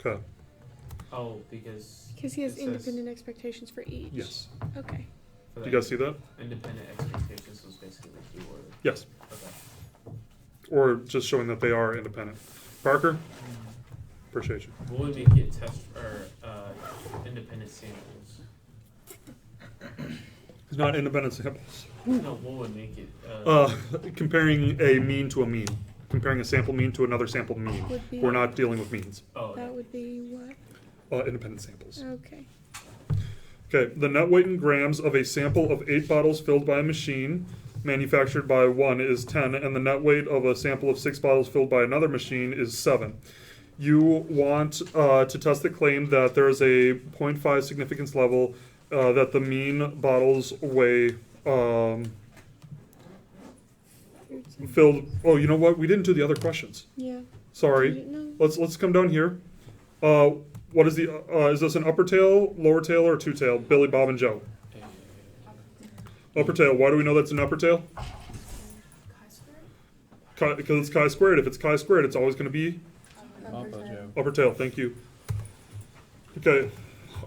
Okay. Oh, because Because he has it says independent expectations for each. Yes. Okay. for Do the you guys see that? independent expectations was basically the key word. Yes. Okay. Or just showing that they are independent. Parker? Appreciate you. What would make it test or independent samples? It's not independent samples. No, what would make it? Comparing a mean to a mean. Comparing a sample mean to another sample mean. Would be, We're not dealing with means. Oh, that would be what? Independent samples. Okay. Okay, the net weight in grams of a sample of 8 bottles filled by a machine manufactured by one is 10, and the net weight of a sample of 6 bottles filled by another machine is 7. You want to test the claim that there is a 0.5 significance level that the mean bottles weigh filled. Oh, you know what? We didn't do the other questions. Yeah. Sorry. No. Let's come down here. What is the is this an upper tail, lower tail, or two tail? Billy, Bob, and Joe. Upper tail. Why do we know that's an upper tail? Because it's chi-squared. If it's chi-squared, it's always going to be upper tail. Thank you. Okay.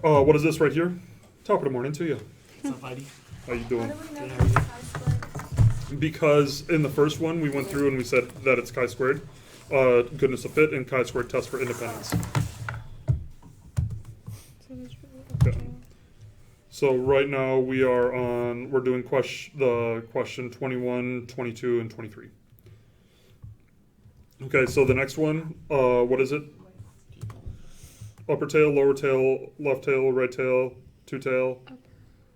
What is this right here? Top of the morning to you. What's up, Eide? How you doing? How do we know that it's chi-squared? Because in the first one, we went through and we said that it's chi-squared. Goodness of fit and chi-squared test for independence. So that's really Okay. So right now we're doing the question 21, 22, and 23. Okay, so the next one, what is it? Upper tail, lower tail, left tail, right tail, two tail.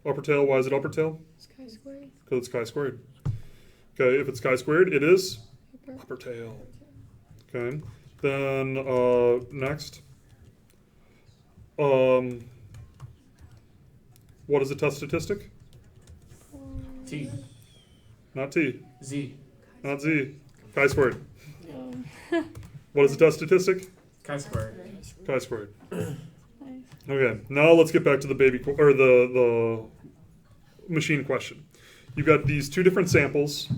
Upper tail, why is it upper tail? It's chi-squared. Because it's chi-squared. Okay, if it's chi-squared, it is upper tail. Okay, then next. What is a test statistic? T. Not T. Z. Not Z. Chi-squared. Um, What is a test statistic? Chi-squared. Chi-squared. nice. Okay, now let's get back to the the machine question. You've got these two different samples.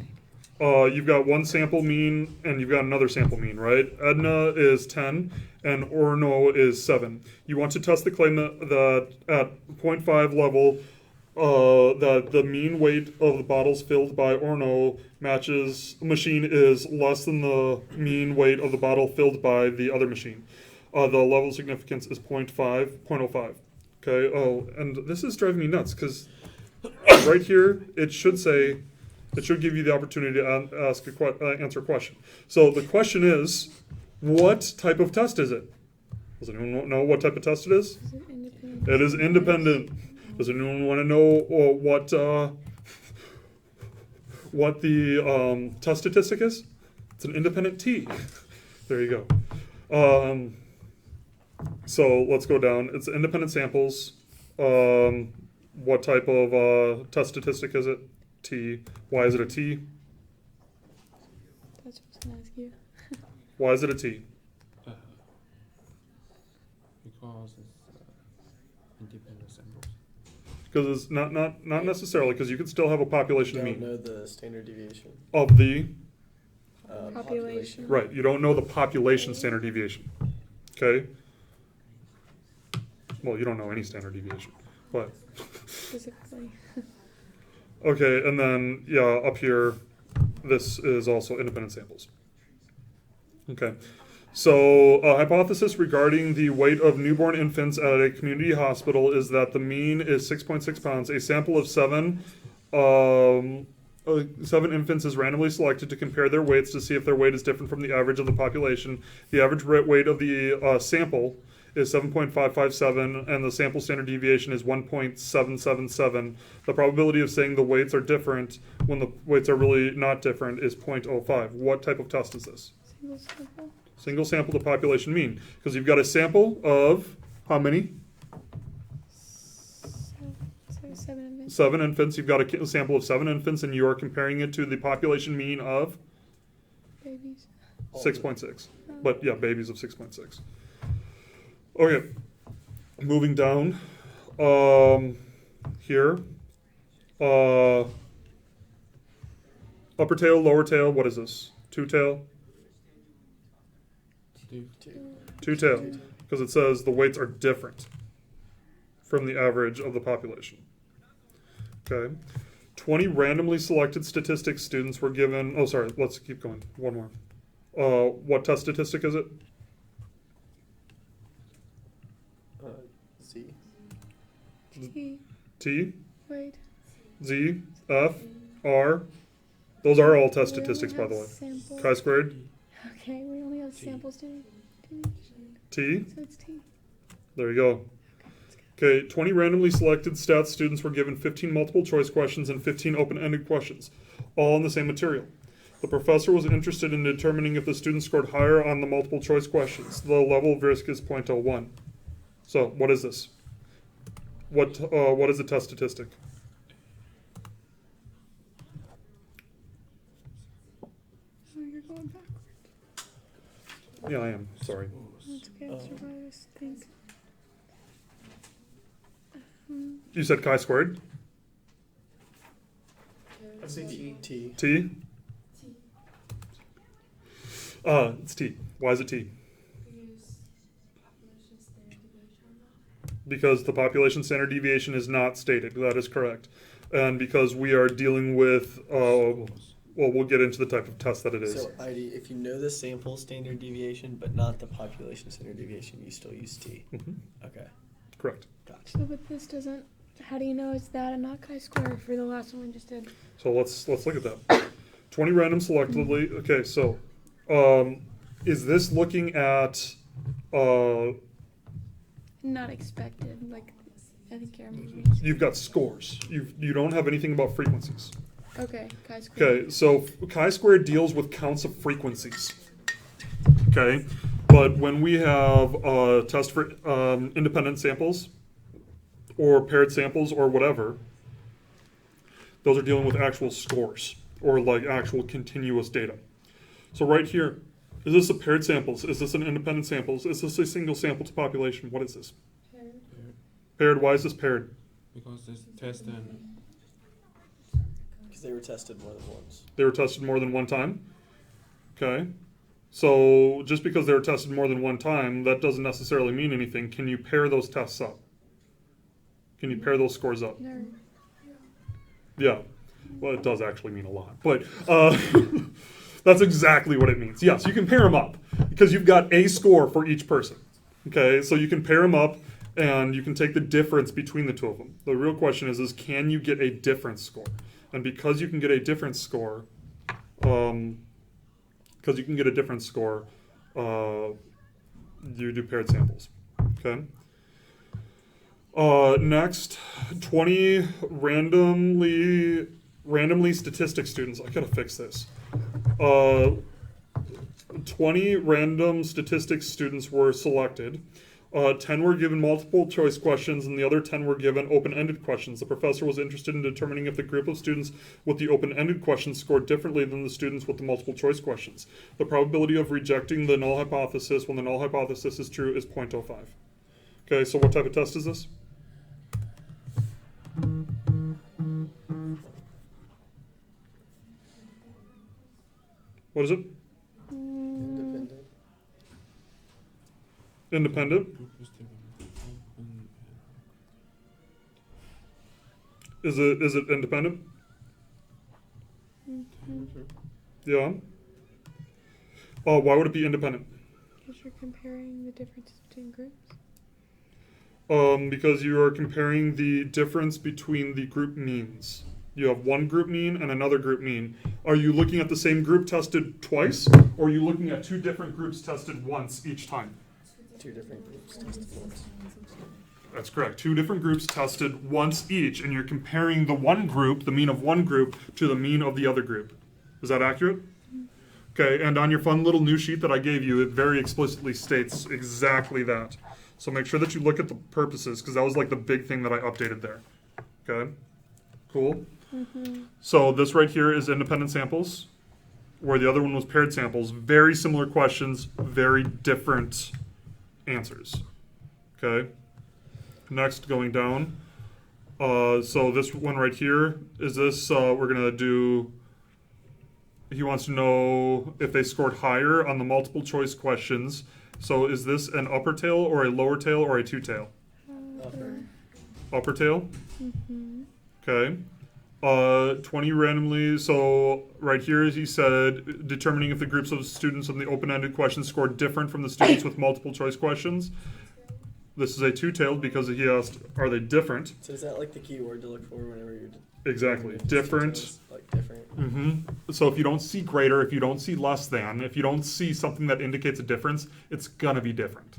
You've got one sample mean and you've got another sample mean, right? Edna is 10 and Orno is 7. You want to test the claim that at 0.5 level, that the mean weight of the bottles filled by Orno machine is less than the mean weight of the bottle filled by the other machine. The level of significance is 0.05. Okay, oh, and this is driving me nuts because right here it should give you the opportunity to answer a question. So the question is, what type of test is it? Does anyone know what type of test it is? Is it independent? It is independent. Does anyone want to know what the test statistic is? It's an independent T. There you go. So let's go down. It's independent samples. What type of test statistic is it? T. Why is it a T? That's what I was gonna ask you. Why is it a T? Because it's independent samples. Because it's not necessarily, because you could still have a population Don't mean know the standard deviation. of the Population. right. You don't know the population standard deviation. Okay. Well, you don't know any standard deviation, but Physically. okay. And then yeah, up here, this is also independent samples. Okay. So, a hypothesis regarding the weight of newborn infants at a community hospital is that the mean is 6.6 pounds. A sample of seven infants is randomly selected to compare their weights to see if their weight is different from the average of the population. The average weight of the sample is 7.557, and the sample standard deviation is 1.777. The probability of saying the weights are different when the weights are really not different is 0.05. What type of test is this? Single sample. Single sample to population mean. Because you've got a sample of how many? So 7 infants. 7 infants. You've got a sample of 7 infants, and you are comparing it to the population mean of Babies. 6.6. But yeah, babies of 6.6. Okay. Moving down. Here. Upper tail, lower tail. What is this? Two tail? Two tail. Because it says the weights are different from the average of the population. Okay. 20 randomly selected statistics students were given. Oh, sorry. Let's keep going. One more. What test statistic is it? Z. T. T, Wait. Z, F, R. Those are all test We statistics, by only the way. have sample- Chi-squared, Okay, we only have samples to T. so it's T. There you go. Okay, 20 randomly selected stats students were given 15 multiple choice questions and 15 open-ended questions, all in the same material. The professor was interested in determining if the students scored higher on the multiple choice questions. The level of risk is 0.01. So, what is this? What is the test statistic? Oh, you're going backwards. Yeah, I am. Sorry. That's okay. I'll survive this thing. You said chi-squared? I'd say T. T. T? It's T. Why is it T? Because the population standard deviation is not stated. That is correct. And because we are dealing with, well, we'll get into the type of test that it is. So, Eide, if you know the sample standard deviation, but not the population standard deviation, you still use T. Mhm. Okay. Correct. Gotcha. So, but this doesn't. How do you know it's that and not chi-square for the last one we just did? So let's look at that. 20 random selectively. Okay, so is this looking at Not expected, like, I think you're You've got scores. You don't have anything about frequencies. Okay, chi-squared. Okay, so chi-squared deals with counts of frequencies. Okay, but when we have a test for independent samples or paired samples or whatever, those are dealing with actual scores or like actual continuous data. So right here, is this a paired samples? Is this an independent samples? Is this a single sample to population? What is this? Paired. Paired, why is this paired? Because this test and Because they were tested more than once. They were tested more than one time? Okay. So just because they were tested more than one time, that doesn't necessarily mean anything. Can you pair those tests up? Can you pair those scores up? No. Yeah. Well, it does actually mean a lot. But that's exactly what it means. Yes, you can pair them up because you've got a score for each person. Okay, so you can pair them up and you can take the difference between the two of them. The real question is can you get a difference score? And because you can get a difference score, you do paired samples. Okay. Next, 20 randomly statistic students. I gotta fix this. 20 random statistics students were selected. 10 were given multiple choice questions and the other 10 were given open-ended questions. The professor was interested in determining if the group of students with the open-ended questions scored differently than the students with the multiple choice questions. The probability of rejecting the null hypothesis when the null hypothesis is true is 0.05. Okay, so what type of test is this? What is it? Independent. Independent? group is different. Open Is it independent? Yeah. Why would it be independent? Because you're comparing the differences between groups. Because you are comparing the difference between the group means. You have one group mean and another group mean. Are you looking at the same group tested twice, or are you looking at two different groups tested once each time? Two different groups tested once. That's correct. Two different groups tested once each, and you're comparing the one group, the mean of one group, to the mean of the other group. Is that accurate? Okay, and on your fun little new sheet that I gave you, it very explicitly states exactly that. So make sure that you look at the purposes, because that was like the big thing that I updated there. Okay? Cool? So this right here is independent samples, where the other one was paired samples. Very similar questions, very different answers. Okay? Next, going down. So this one right here, is this, we're going to do, he wants to know if they scored higher on the multiple choice questions. So is this an upper tail or a lower tail or a two tail? Upper. Upper tail? Okay. 20 randomly, so right here he said, determining if the groups of students in the open-ended questions scored different from the students with multiple choice questions. This is a two-tailed because he asked, are they different? So is that like the key word to look for whenever you're Exactly. Different. like different. So if you don't see greater, if you don't see less than, if you don't see something that indicates a difference, it's gonna be different.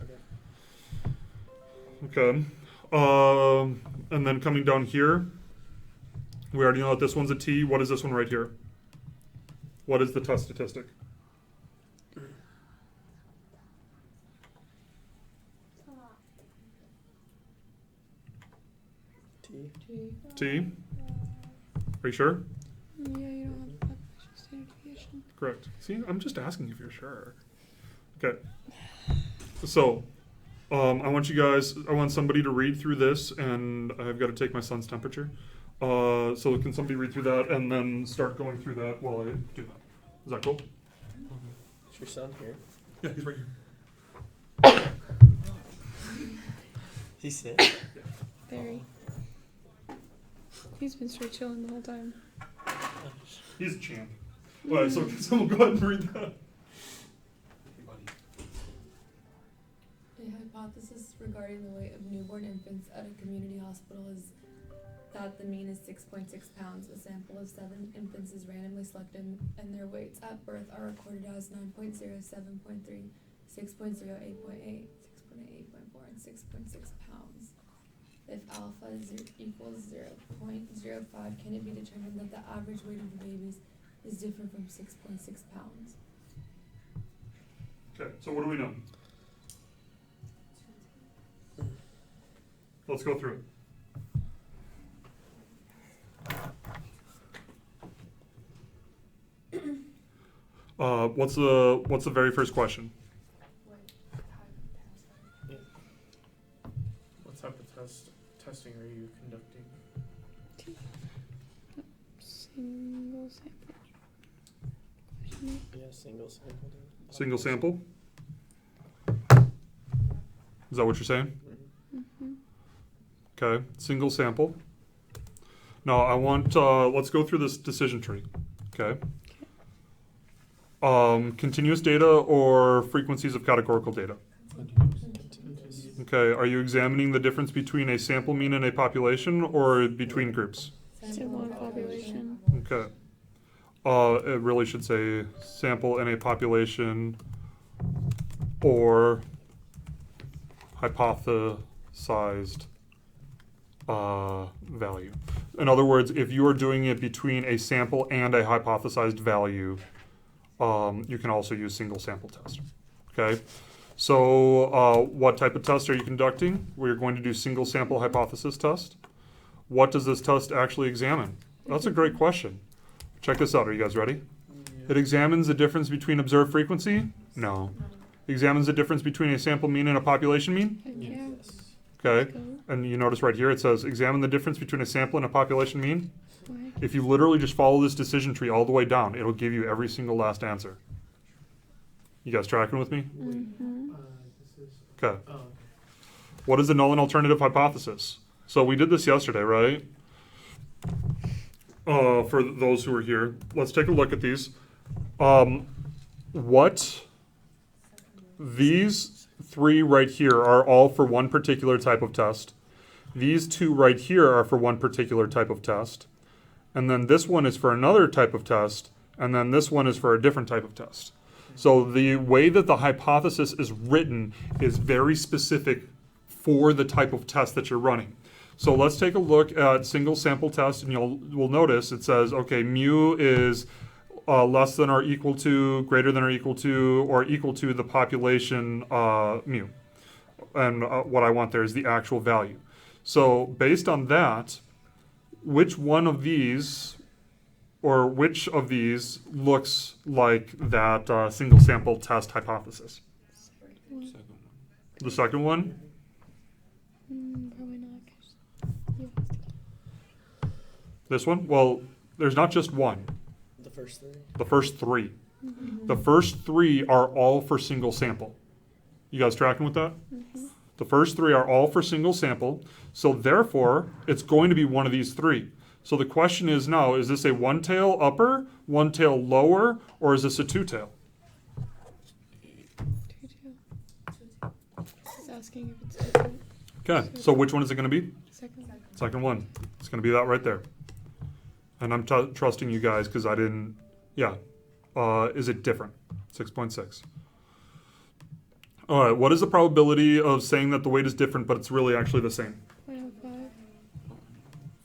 Okay. And then coming down here, we already know that this one's a T. What is this one right here? What is the test statistic? T. T? Are you sure? Yeah, you don't have population standard deviation. Correct. See, I'm just asking if you're sure. Okay. So, I want somebody to read through this, and I've got to take my son's temperature. So can somebody read through that and then start going through that while I do that? Is that cool? Is your son here? Yeah, he's right here. He's sick. Very. He's been straight chilling the whole time. He's a champ. Alright, so can someone go ahead and read that? A hypothesis regarding the weight of newborn infants at a community hospital is that the mean is 6.6 pounds. A sample of 7 infants is randomly selected, and their weights at birth are recorded as 9.0, 7.3, 6.0, 8.8, 6.8, 8.4, and 6.6 pounds. If alpha is equals 0.05, can it be determined that the average weight of the babies is different from 6.6 pounds? Okay, so what do we know? Let's go through it. What's the very first question? What type of testing are you conducting? Single sample. Yeah, single sample. Single sample? Is that what you're saying? Mm-hmm. Okay, single sample. Now I want, let's go through this decision tree. Okay. Continuous data or frequencies of categorical data? Okay, are you examining the difference between a sample mean and a population or between groups? Sample and population. Okay. It really should say sample and a population or hypothesized value. In other words, if you are doing it between a sample and a hypothesized value, you can also use single sample test. Okay, so what type of test are you conducting? We're going to do single sample hypothesis test. What does this test actually examine? That's a great question. Check this out. Are you guys ready? It examines the difference between observed frequency? No. Examines the difference between a sample mean and a population mean? Yeah. Okay. And you notice right here it says examine the difference between a sample and a population mean. Why? If you literally just follow this decision tree all the way down, it'll give you every single last answer. You guys tracking with me? Mm-hmm. Okay. What is the null and alternative hypothesis? So we did this yesterday, right? For those who are here, let's take a look at these. These three right here are all for one particular type of test. These two right here are for one particular type of test. And then this one is for another type of test. And then this one is for a different type of test. So the way that the hypothesis is written is very specific for the type of test that you're running. So let's take a look at single sample test, and you'll notice it says, okay, mu is less than or equal to, greater than or equal to the population mu. And what I want there is the actual value. So based on that, which one of these, or which of these looks like that single sample test hypothesis? Second one. The second one? Probably not. This one? Well, there's not just one. The first three. The first three. Mm-hmm. The first three are all for single sample. You guys tracking with that? Mm-hmm. The first three are all for single sample. So therefore, it's going to be one of these three. So the question is now, is this a one tail upper, one tail lower, or is this a two tail? Two-tail. It's asking if it's different. Okay, so which one is it going to be? Second. Second one. It's going to be that right there. And I'm trusting you guys because I didn't, yeah. Is it different? 6.6. All right, what is the probability of saying that the weight is different, but it's really actually the same? 0.05.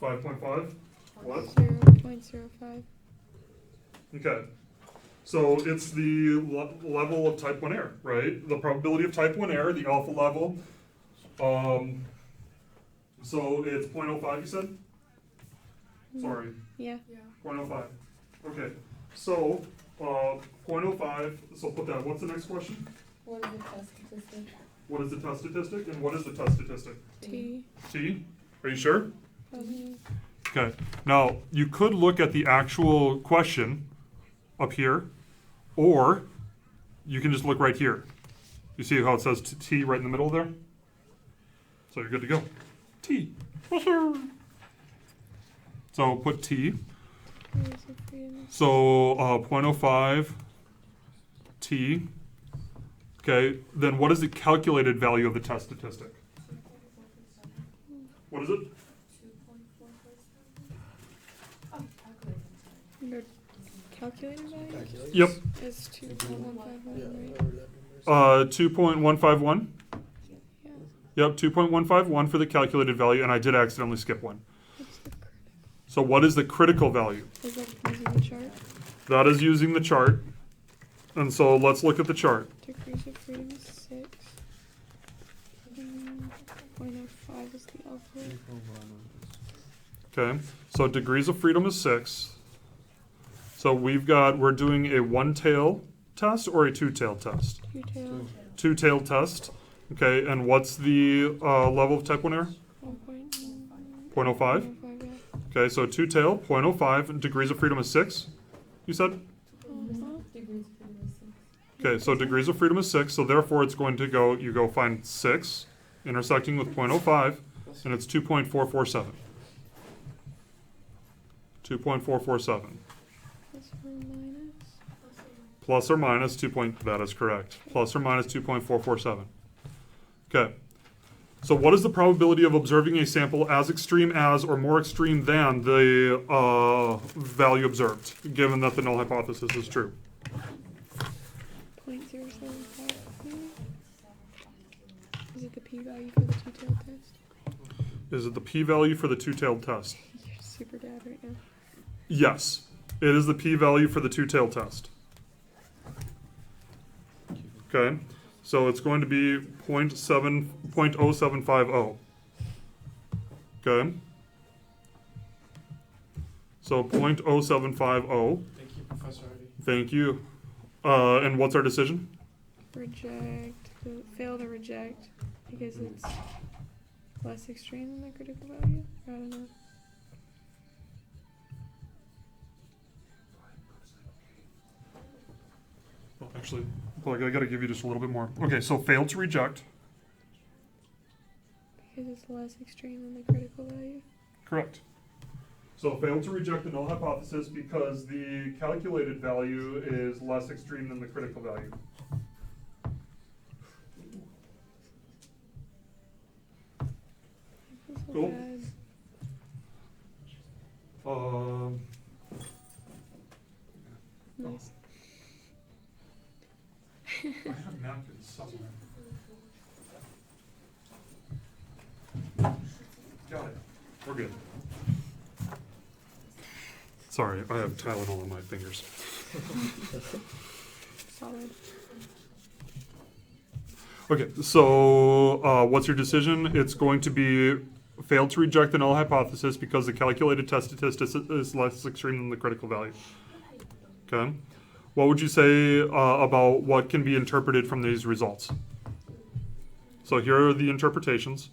5.5? What? 0.05. Okay. So it's the level of type 1 error, right? The probability of type 1 error, the alpha level. So it's 0.05, you said? Sorry, Yeah. 0.05. Okay, so 0.05, so put that, what's the next question? What is the test statistic? What is the test statistic, and what is the test statistic? T. T? Are you sure? Probably. Okay, now you could look at the actual question up here, or you can just look right here. You see how it says T right in the middle there? So you're good to go. T. So put T. So 0.05 T. Okay, then what is the calculated value of the test statistic? What is it? Your calculated value Yep. is 2.151, Yeah, right? whatever that number is. 2.151. Yeah. Yep, 2.151 for the calculated value, and I did accidentally skip one. What's the critical? So what is the critical value? Is that using the chart? That is using the chart. And so let's look at the chart. Degrees of freedom is 6. 0.05 is the alpha. Okay, so degrees of freedom is 6. So we're doing a one-tail test or a two-tail test? Two-tail. Two-tail test. Okay, and what's the level of type 1 error? 1.05. 0.05? Yeah. Okay, so two-tail, 0.05, and degrees of freedom is 6, you said? Degrees of freedom is 6. Okay, so degrees of freedom is 6, so therefore it's going to go, you go find 6, intersecting with 0.05, and it's 2.447. 2.447. Plus or minus? Plus or minus that is correct. Plus or minus 2.447. Okay. So what is the probability of observing a sample as extreme as or more extreme than the value observed, given that the null hypothesis is true? 0.075 maybe? Is it the p-value for the two-tailed test? Is it the p-value for the two-tailed test? You're super dad right now. Yes. It is the p-value for the two-tailed test. Okay. So it's going to be 0.0750. Okay. So 0.0750. Thank you, Professor Eide. Thank you. And what's our decision? Reject. Fail to reject because it's less extreme than the critical value? I don't know. Well, actually, I gotta give you just a little bit more. Okay, so fail to reject. Because it's less extreme than the critical value? Correct. So fail to reject the null hypothesis because the calculated value is less extreme than the critical value. I feel so Cool. bad. Nice. I have napkins somewhere. Got it. We're good. Sorry, I have Tylenol on my fingers. Solid. Okay, so what's your decision? It's going to be fail to reject the null hypothesis because the calculated test statistic is less extreme than the critical value. Okay. What would you say about what can be interpreted from these results? So here are the interpretations.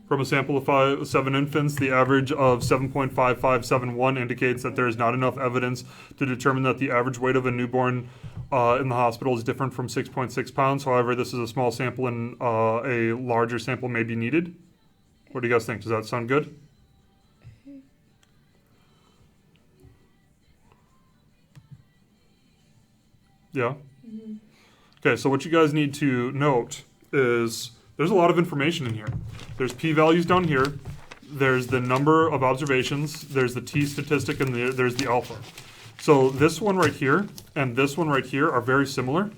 From a sample of 7 infants, the average of 7.5571 indicates that there is not enough evidence to determine that the average weight of a newborn in the hospital is different from 6.6 pounds. However, this is a small sample and a larger sample may be needed. What do you guys think? Does that sound good? Yeah? Mm-hmm. Okay, so what you guys need to note is there's a lot of information in here. There's p-values down here. There's the number of observations. There's the t statistic, and there's the alpha. So this one right here and this one right here are very similar.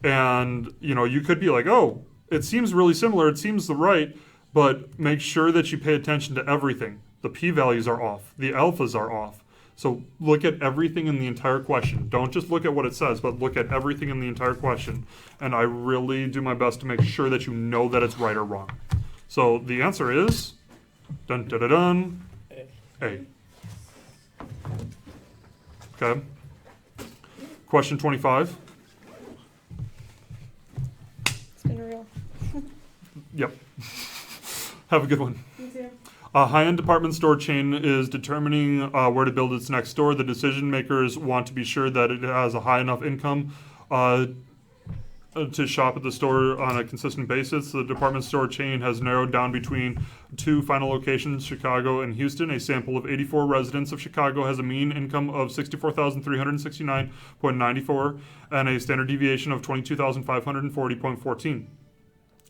And, you know, you could be like, oh, it seems really similar. It seems right. But make sure that you pay attention to everything. The p-values are off. The alphas are off. So look at everything in the entire question. Don't just look at what it says, but look at everything in the entire question. And I really do my best to make sure that you know that it's right or wrong. So the answer is dun dun dun dun A. Okay. Question 25. It's been real. Yep. Have a good one. You too. A high-end department store chain is determining where to build its next store. The decision makers want to be sure that it has a high enough income to shop at the store on a consistent basis. The department store chain has narrowed down between 2 final locations, Chicago and Houston. A sample of 84 residents of Chicago has a mean income of $64,369.94 and a standard deviation of 22,540.14.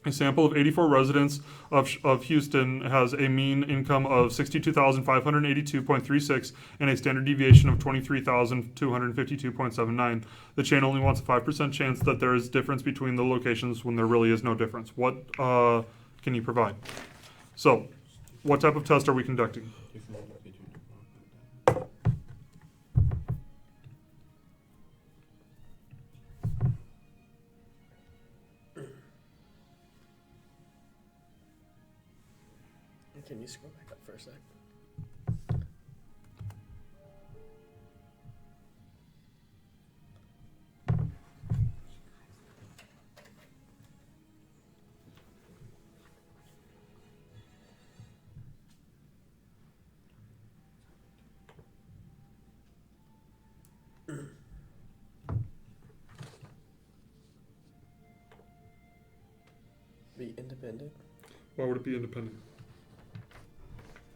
A sample of 84 residents of Houston has a mean income of 62,582.36 and a standard deviation of 23,252.79. The chain only wants a 5% chance that there is difference between the locations when there really is no difference. What can you provide? So, what type of test are we conducting? Difference between the Can you scroll back up for a sec? Be independent. Why would it be independent?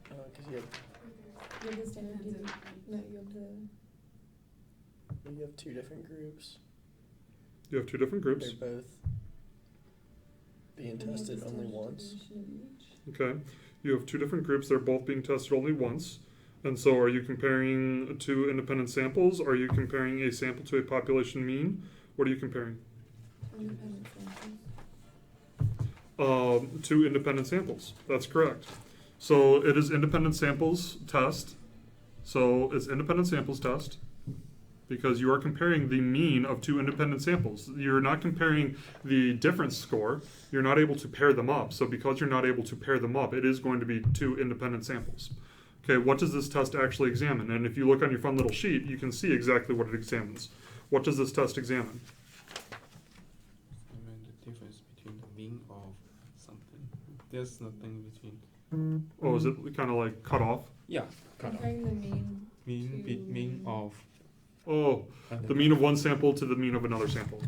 Because you have the standard deviation. No, you have two different groups. You have two different groups. They're both being tested only once. Okay. You have two different groups. They're both being tested only once. And so are you comparing two independent samples? Are you comparing a sample to a population mean? What are you comparing? independent samples. Two independent samples. That's correct. So it is independent samples test. So it's independent samples test because you are comparing the mean of two independent samples. You're not comparing the difference score. You're not able to pair them up. So because you're not able to pair them up, it is going to be two independent samples. Okay, what does this test actually examine? And if you look on your fun little sheet, you can see exactly what it examines. What does this test examine? and the difference between the mean of something. There's nothing between. Oh, is it kind of like cut off? Yeah, cut off. Comparing the mean Mean of. Oh, the mean of one sample to the mean of another sample.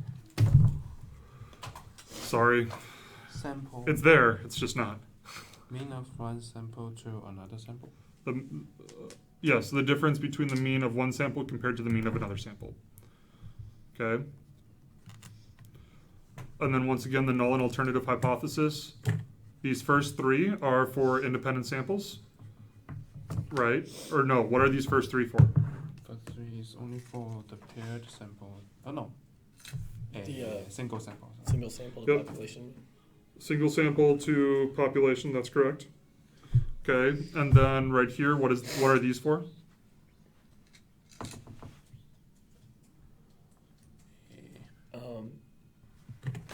Sorry, Sample. it's there, it's just not. Mean of one sample to another sample. Yes, the difference between the mean of one sample compared to the mean of another sample. Okay. And then once again, the null and alternative hypothesis. These first three are for independent samples, right? Or no, what are these first three for? First three is only for the paired sample. Oh no. Single sample. Single sample to Yep. population. Single sample to population, that's correct. Okay, and then right here, what are these for?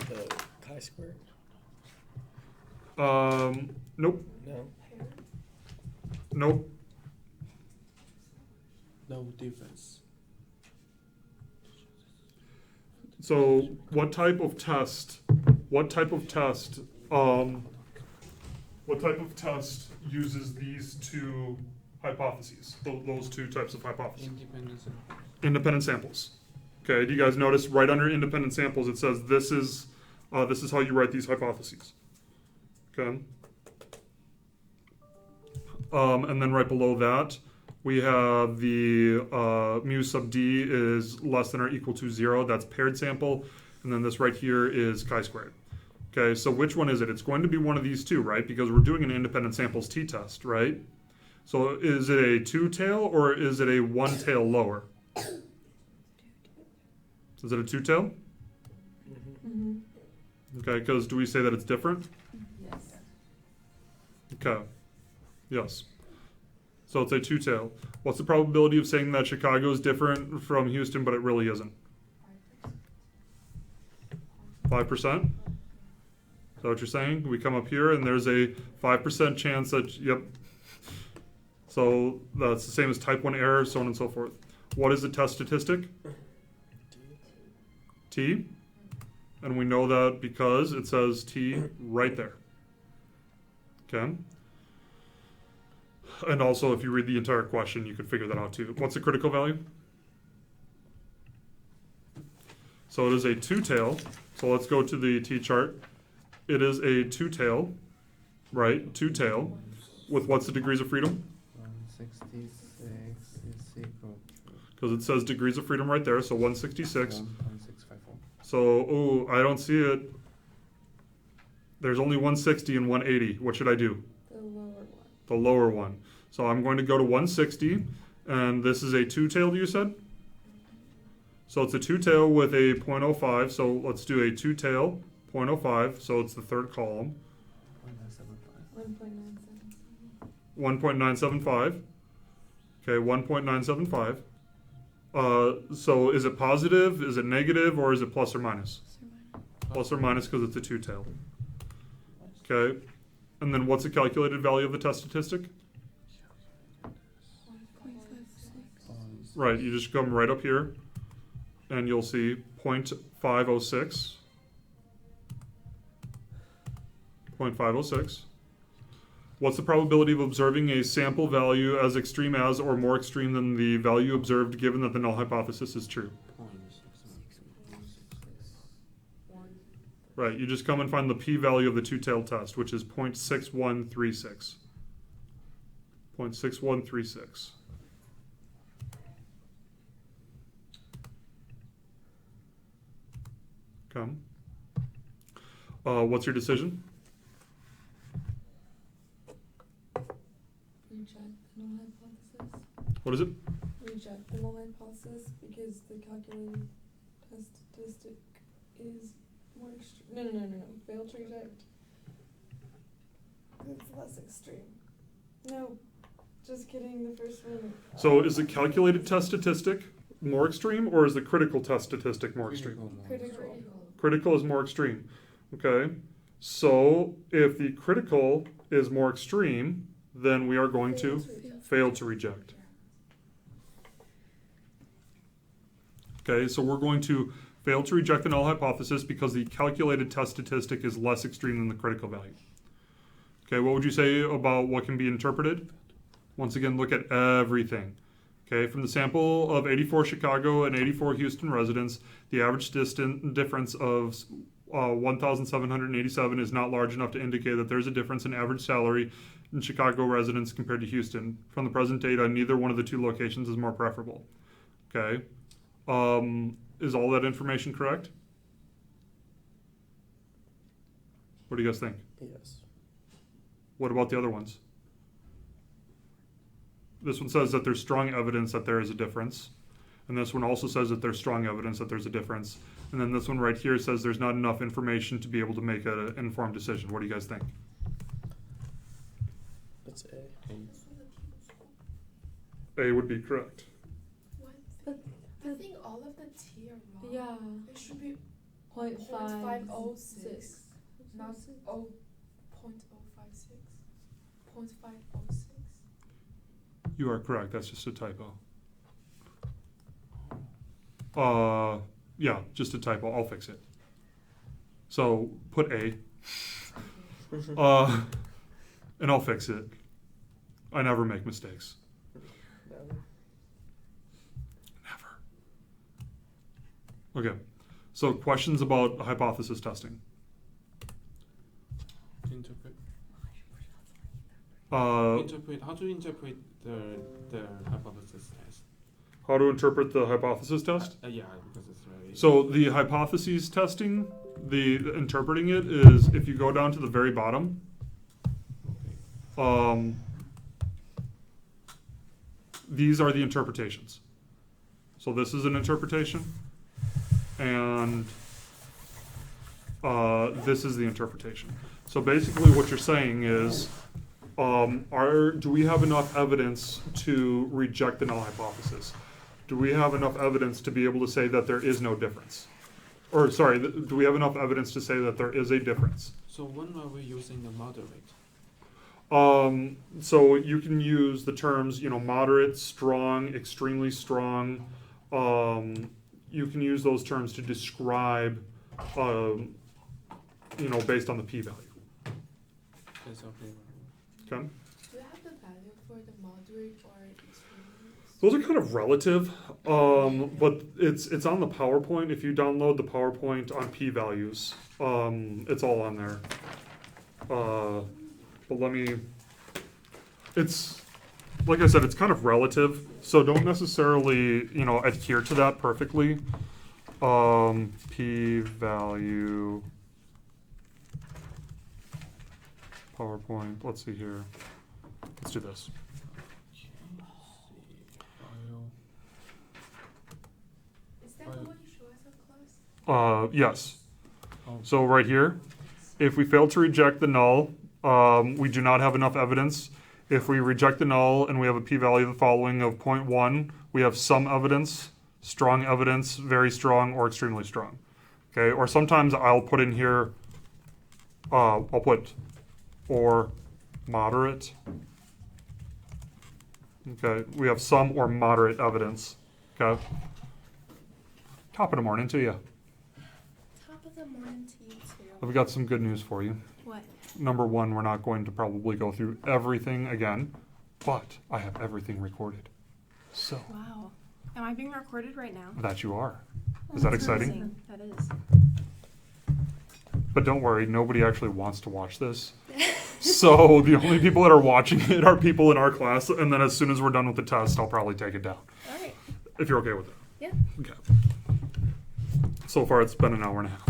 The chi-square. Nope, No. nope. No difference. So what type of test uses these two hypotheses, those two types of hypotheses? Independent sample. Independent samples. Okay, do you guys notice right under independent samples it says this is how you write these hypotheses. Okay. And then right below that we have the mu sub d is less than or equal to 0. That's paired sample. And then this right here is chi-squared. Okay, so which one is it? It's going to be one of these two, right? Because we're doing an independent samples t-test, right? So is it a two-tail or is it a one-tail lower? Is it a two-tail? Mm-hmm. Okay, because do we say that it's different? Yes. Okay. Yes. So it's a two-tail. What's the probability of saying that Chicago is different from Houston, but it really isn't? 5%? Is that what you're saying? We come up here and there's a 5% chance that, yep. So that's the same as type 1 error, so on and so forth. What is the test statistic? T. And we know that because it says T right there. Okay. And also, if you read the entire question, you could figure that out too. What's the critical value? So it is a two-tail. So let's go to the T-chart. It is a two-tail, right? Two-tail. With what's the degrees of freedom? 166 is equal to Because it says degrees of freedom right there, so 166. 1.654. So, oh, I don't see it. There's only 160 and 180. What should I do? The lower one. The lower one. So I'm going to go to 160, and this is a two-tailed, you said? So it's a two-tail with a 0.05, so let's do a two-tail, 0.05, so it's the third column. 1.975. Okay, 1.975. So is it positive, is it negative, or is it plus or minus? Plus or minus because it's a two-tail. Okay, and then what's the calculated value of the test statistic? Right, you just come right up here, and you'll see 0.506. 0.506. What's the probability of observing a sample value as extreme as or more extreme than the value observed given that the null hypothesis is true? Right, you just come and find the p-value of the two-tailed test, which is 0.6136. 0.6136. Come. What's your decision? Reject the null hypothesis. What is it? Reject the null hypothesis because the calculated test statistic is more extreme. No. Fail to reject. It's less extreme. No. Just kidding, the first one. So is the calculated test statistic more extreme, or is the critical test statistic more extreme? Critical. Critical is more extreme. Okay. So if the critical is more extreme, then we are going to fail to reject. Okay, so we're going to fail to reject the null hypothesis because the calculated test statistic is less extreme than the critical value. Okay, what would you say about what can be interpreted? Once again, look at everything. Okay, from the sample of 84 Chicago and 84 Houston residents, the average difference of 1,787 is not large enough to indicate that there's a difference in average salary in Chicago residents compared to Houston. From the present data, neither one of the two locations is more preferable. Okay, is all that information correct? What do you guys think? Yes. What about the other ones? This one says that there's strong evidence that there is a difference. And this one also says that there's strong evidence that there's a difference. And then this one right here says there's not enough information to be able to make an informed decision. What do you guys think? That's A. A would be correct. But I think all of the T are wrong. yeah. It should be 0.506. not 0.056. 0.506. You are correct. That's just a typo. Yeah, just a typo. I'll fix it. So put A. And I'll fix it. I never make mistakes. Never. Okay. So questions about hypothesis testing. Interpret. How How to interpret the hypothesis test? to interpret the hypothesis test? Yeah, because it's very. So the hypotheses testing, the interpreting it is if you go down to the very bottom. These are the interpretations. So this is an interpretation, and this is the interpretation. So basically, what you're saying is, do we have enough evidence to reject the null hypothesis? Do we have enough evidence to be able to say that there is no difference? Or sorry, do we have enough evidence to say that there is a difference? So when are we using the moderate? So you can use the terms, moderate, strong, extremely strong. You can use those terms to describe, based on the p-value. That's okay. Okay. Do you have the value for the moderate or extreme? Those are kind of relative, but it's on the PowerPoint. If you download the PowerPoint on p-values, it's all on there. But it's, like I said, it's kind of relative, so don't necessarily, adhere to that perfectly. P-value PowerPoint. Let's see here. Let's do this. File. Is that the one you show us in class? Yes. Oh. So right here, if we fail to reject the null, we do not have enough evidence. If we reject the null and we have a p-value of the following of 0.1, we have some evidence, strong evidence, very strong, or extremely strong. Okay, or sometimes I'll put in here, I'll put or moderate. Okay, we have some or moderate evidence. Okay. Top of the morning to you. Top of the morning to you too. I've got some good news for you. What? Number one, we're not going to probably go through everything again, but I have everything recorded. So, Wow. Am I being recorded right now? that you are. Is that exciting? That is. But don't worry, nobody actually wants to watch this. So the only people that are watching it are people in our class, and then as soon as we're done with the test, I'll probably take it down. All right. If you're okay with it. Yeah. Okay. So far it's been an hour and a half.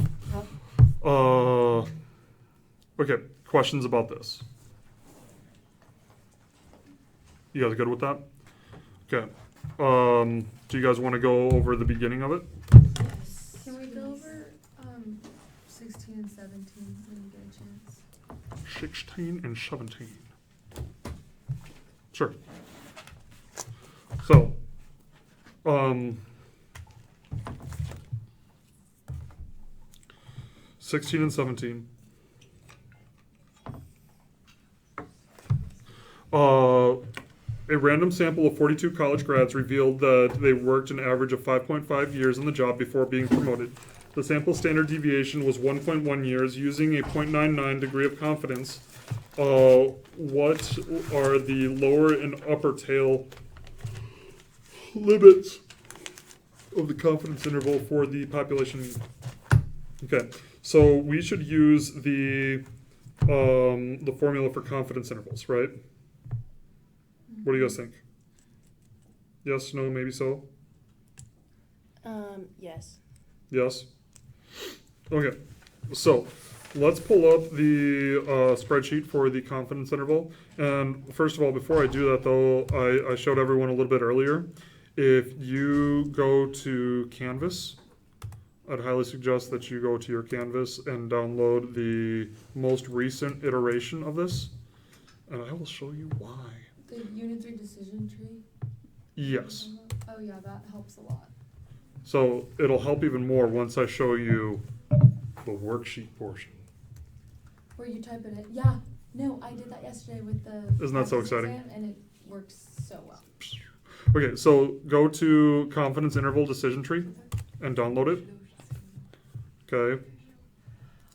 Okay, questions about this? You guys good with that? Okay. Do you guys want to go over the beginning of it? Yes. Can we go over 16 and 17 when you get a chance? 16 and 17. Sure. So, 16 and 17. A random sample of 42 college grads revealed that they worked an average of 5.5 years on the job before being promoted. The sample standard deviation was 1.1 years, using a 0.99 degree of confidence. What are the lower and upper tail limits of the confidence interval for the population mean? Okay, so we should use the formula for confidence intervals, right? What do you guys think? Yes, no, maybe so? Yes. Yes? Okay, so let's pull up the spreadsheet for the confidence interval. And first of all, before I do that though, I showed everyone a little bit earlier. If you go to Canvas, I'd highly suggest that you go to your Canvas and download the most recent iteration of this. And I will show you why. The Unit 3 decision tree? Yes. Oh yeah, that helps a lot. So it'll help even more once I show you the worksheet portion. Where you type it in. Yeah. No, I did that yesterday with the Isn't that so practice exciting? exam, and it works so well. Okay, so go to confidence interval decision tree and download it. Okay.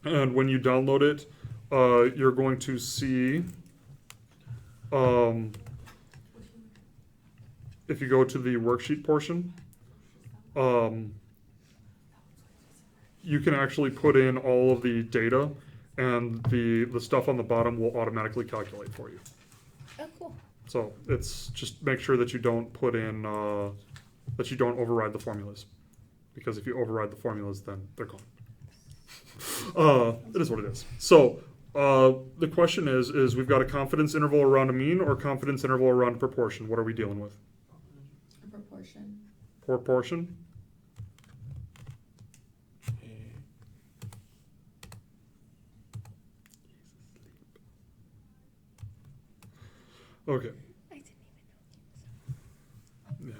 And when you download it, you're going to see, if you go to the worksheet portion, you can actually put in all of the data, and the stuff on the bottom will automatically calculate for you. Oh, cool. So it's just make sure that you don't put in, that you don't override the formulas. Because if you override the formulas, then they're gone. It is what it is. So the question is we've got a confidence interval around a mean or confidence interval around a proportion. What are we dealing with? A proportion. Proportion? Okay. I didn't even know.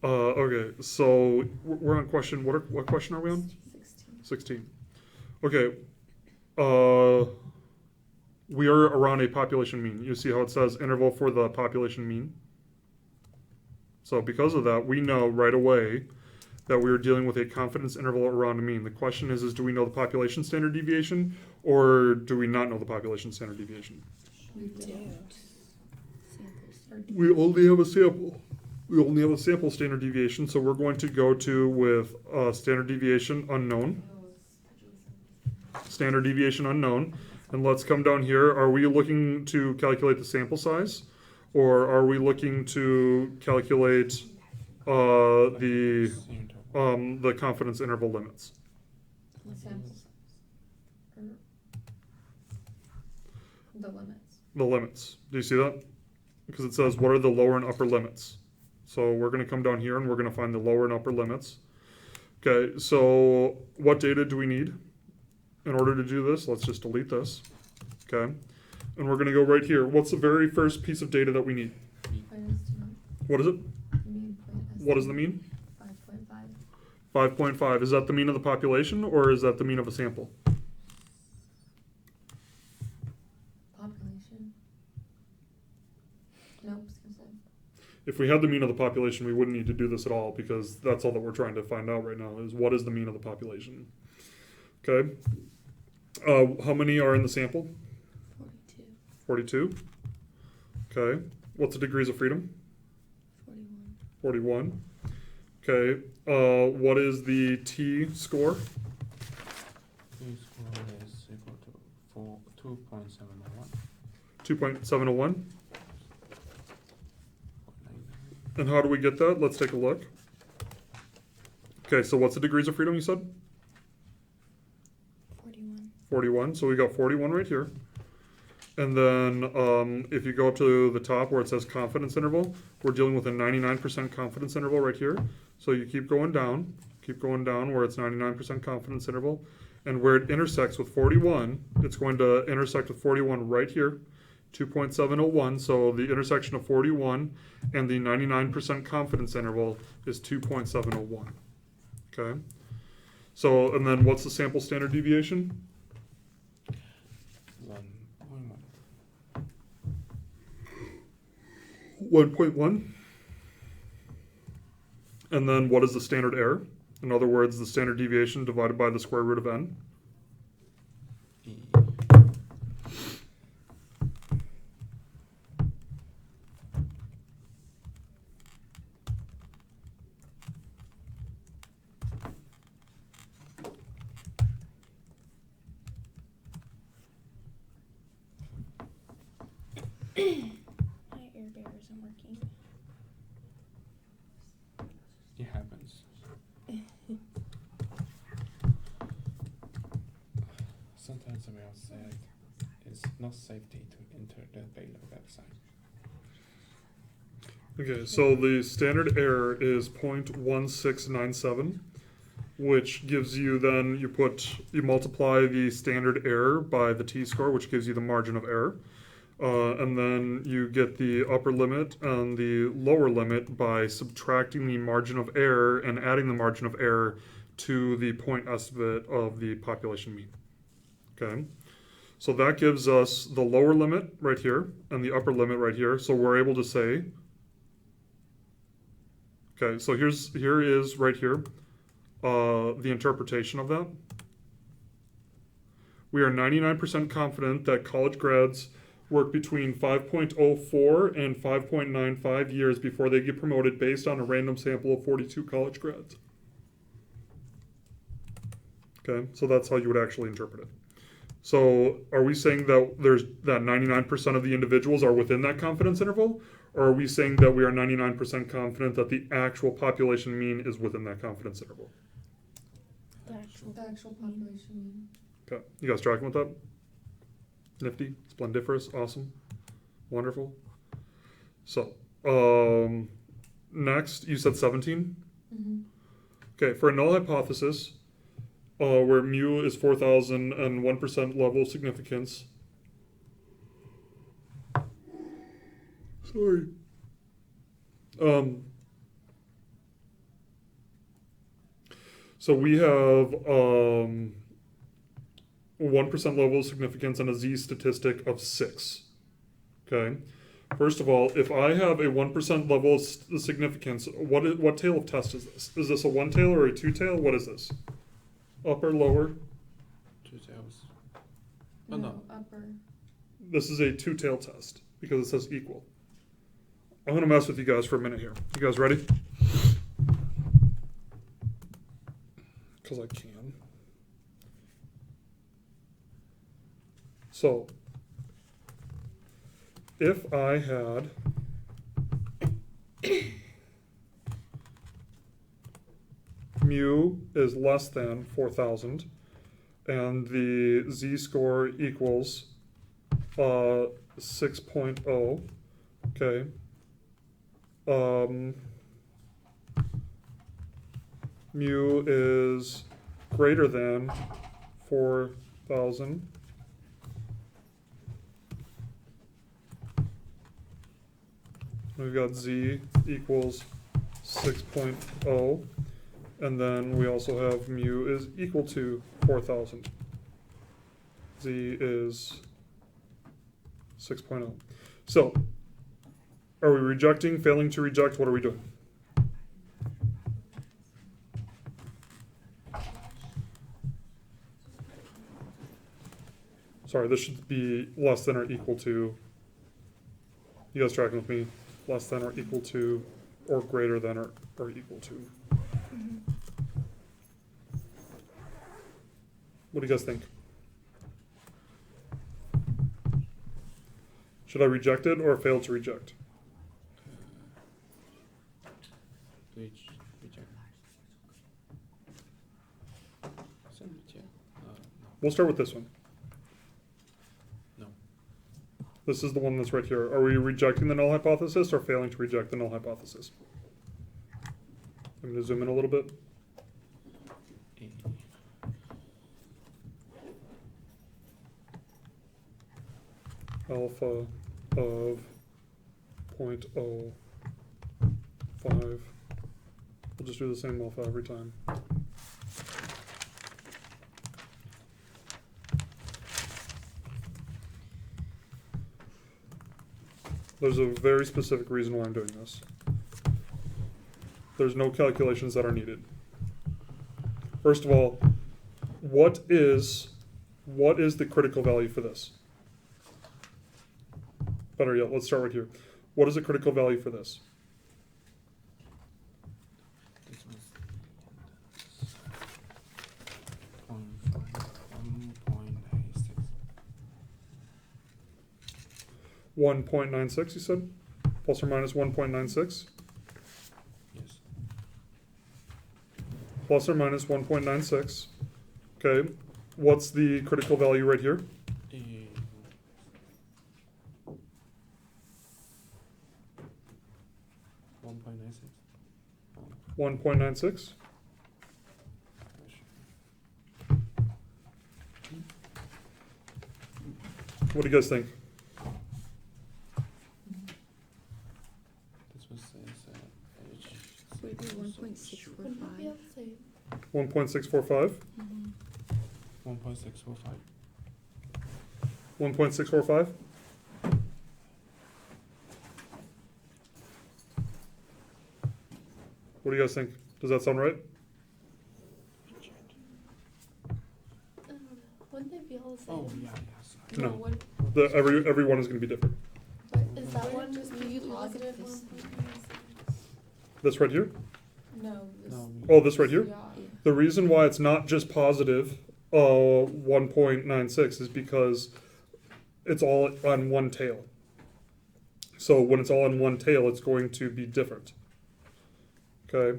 Yeah. Okay, so we're on question, what question are we on? 16. Okay. We are around a population mean. You see how it says interval for the population mean? So because of that, we know right away that we are dealing with a confidence interval around a mean. The question is do we know the population standard deviation, or do we not know the population standard deviation? We do. We only have a sample. We only have a sample standard deviation, so we're going to go to with standard deviation unknown. Standard deviation unknown. And let's come down here. Are we looking to calculate the sample size? Or are we looking to calculate the confidence interval limits? The sample size. The limits. The limits. Do you see that? Because it says what are the lower and upper limits. So we're going to come down here and we're going to find the lower and upper limits. Okay, so what data do we need in order to do this? Let's just delete this. Okay, and we're going to go right here. What's the very first piece of data that we need? Point estimate. What is it? Mean point estimate. What is the mean? 5.5. 5.5. Is that the mean of the population or is that the mean of a sample? Population. Nope, skip that. If we had the mean of the population, we wouldn't need to do this at all because that's all that we're trying to find out right now is what is the mean of the population. Okay. How many are in the sample? 42. 42. Okay. What's the degrees of freedom? 41. 41. Okay. What is the T score? T score is equal to 2.701. 2.701. And how do we get that? Let's take a look. Okay, so what's the degrees of freedom you said? 41. 41. So we got 41 right here. And then if you go up to the top where it says confidence interval, we're dealing with a 99% confidence interval right here. So you keep going down where it's 99% confidence interval. And where it intersects with 41, it's going to intersect with 41 right here, 2.701. So the intersection of 41 and the 99% confidence interval is 2.701. Okay. So, and then what's the sample standard deviation? 1.1. And then what is the standard error? In other words, the standard deviation divided by the square root of n. E. My air bear isn't working. It happens. Sometimes I'm outside. It's not safety to enter the Baylor website. Okay, so the standard error is 0.1697, which gives you then, you multiply the standard error by the t-score, which gives you the margin of error. And then you get the upper limit and the lower limit by subtracting the margin of error and adding the margin of error to the point estimate of the population mean. Okay, so that gives us the lower limit right here and the upper limit right here. So we're able to say, okay, so here is right here the interpretation of that. We are 99% confident that college grads work between 5.04 and 5.95 years before they get promoted based on a random sample of 42 college grads. Okay, so that's how you would actually interpret it. So are we saying that that 99% of the individuals are within that confidence interval? Or are we saying that we are 99% confident that the actual population mean is within that confidence interval? The actual population mean. Okay, you guys tracking with that? Nifty, splendiferous, awesome, wonderful. So, next, you said 17? Mm-hmm. Okay, for a null hypothesis, where mu is 4,001% level of significance. Sorry. 1% level of significance and a z statistic of 6. Okay. First of all, if I have a 1% level of significance, what tail of test is this? Is this a one tail or a two tail? What is this? Upper, lower? Two tails. No, no. upper. This is a two tail test because it says equal. I'm going to mess with you guys for a minute here. You guys ready? Because I can. So, if I had mu is less than 4,000 and the z-score equals 6.0. Okay. Mu is greater than 4,000. We've got z equals 6.0, and then we also have mu is equal to 4,000. Z is 6.0. So, are we rejecting, failing to reject? What are we doing? Sorry, this should be less than or equal to, you guys tracking with me? Less than or equal to, or greater than or equal to. What do you guys think? Should I reject it or fail to reject? Reject. We'll start with this one. No. This is the one that's right here. Are we rejecting the null hypothesis or failing to reject the null hypothesis? I'm going to zoom in a little bit. Alpha of 0.05. We'll just do the same alpha every time. There's a very specific reason why I'm doing this. There's no calculations that are needed. First of all, what is the critical value for this? Better yet, let's start right here. What is the critical value for this? This was 1.96. 1.96, you said? Plus or minus 1.96? Yes. Plus or minus 1.96. Okay. What's the critical value right here? 1.96. What do you guys think? This was Would it be 1.645? Wouldn't it be the same? 1.645? 1.645. 1.645? What do you guys think? Does that sound right? Wouldn't they be all the same? Oh yeah, yes. No. What, Every one is going to be different. but is that Wouldn't one it just just be be positive this? 1.96? This right here? No, this. No. Oh, this right here? Yeah. The reason why it's not just positive 1.96 is because it's all on one tail. So when it's all on one tail, it's going to be different. Okay,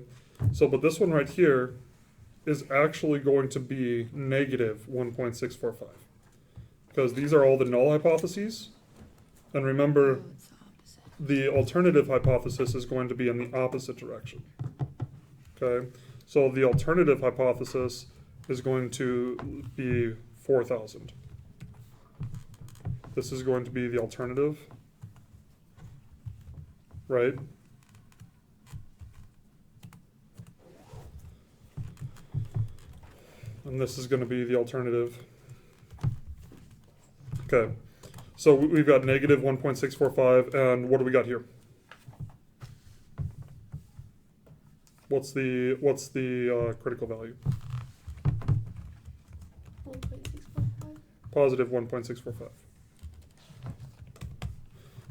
so but this one right here is actually going to be negative 1.645 because these are all the null hypotheses. And remember, the alternative hypothesis is going to be in the opposite direction. Okay, so the alternative hypothesis is going to be 4,000. This is going to be the alternative, right? And this is going to be the alternative. Okay, so we've got negative 1.645, and what do we got here? What's the critical value? 1.645? Positive 1.645.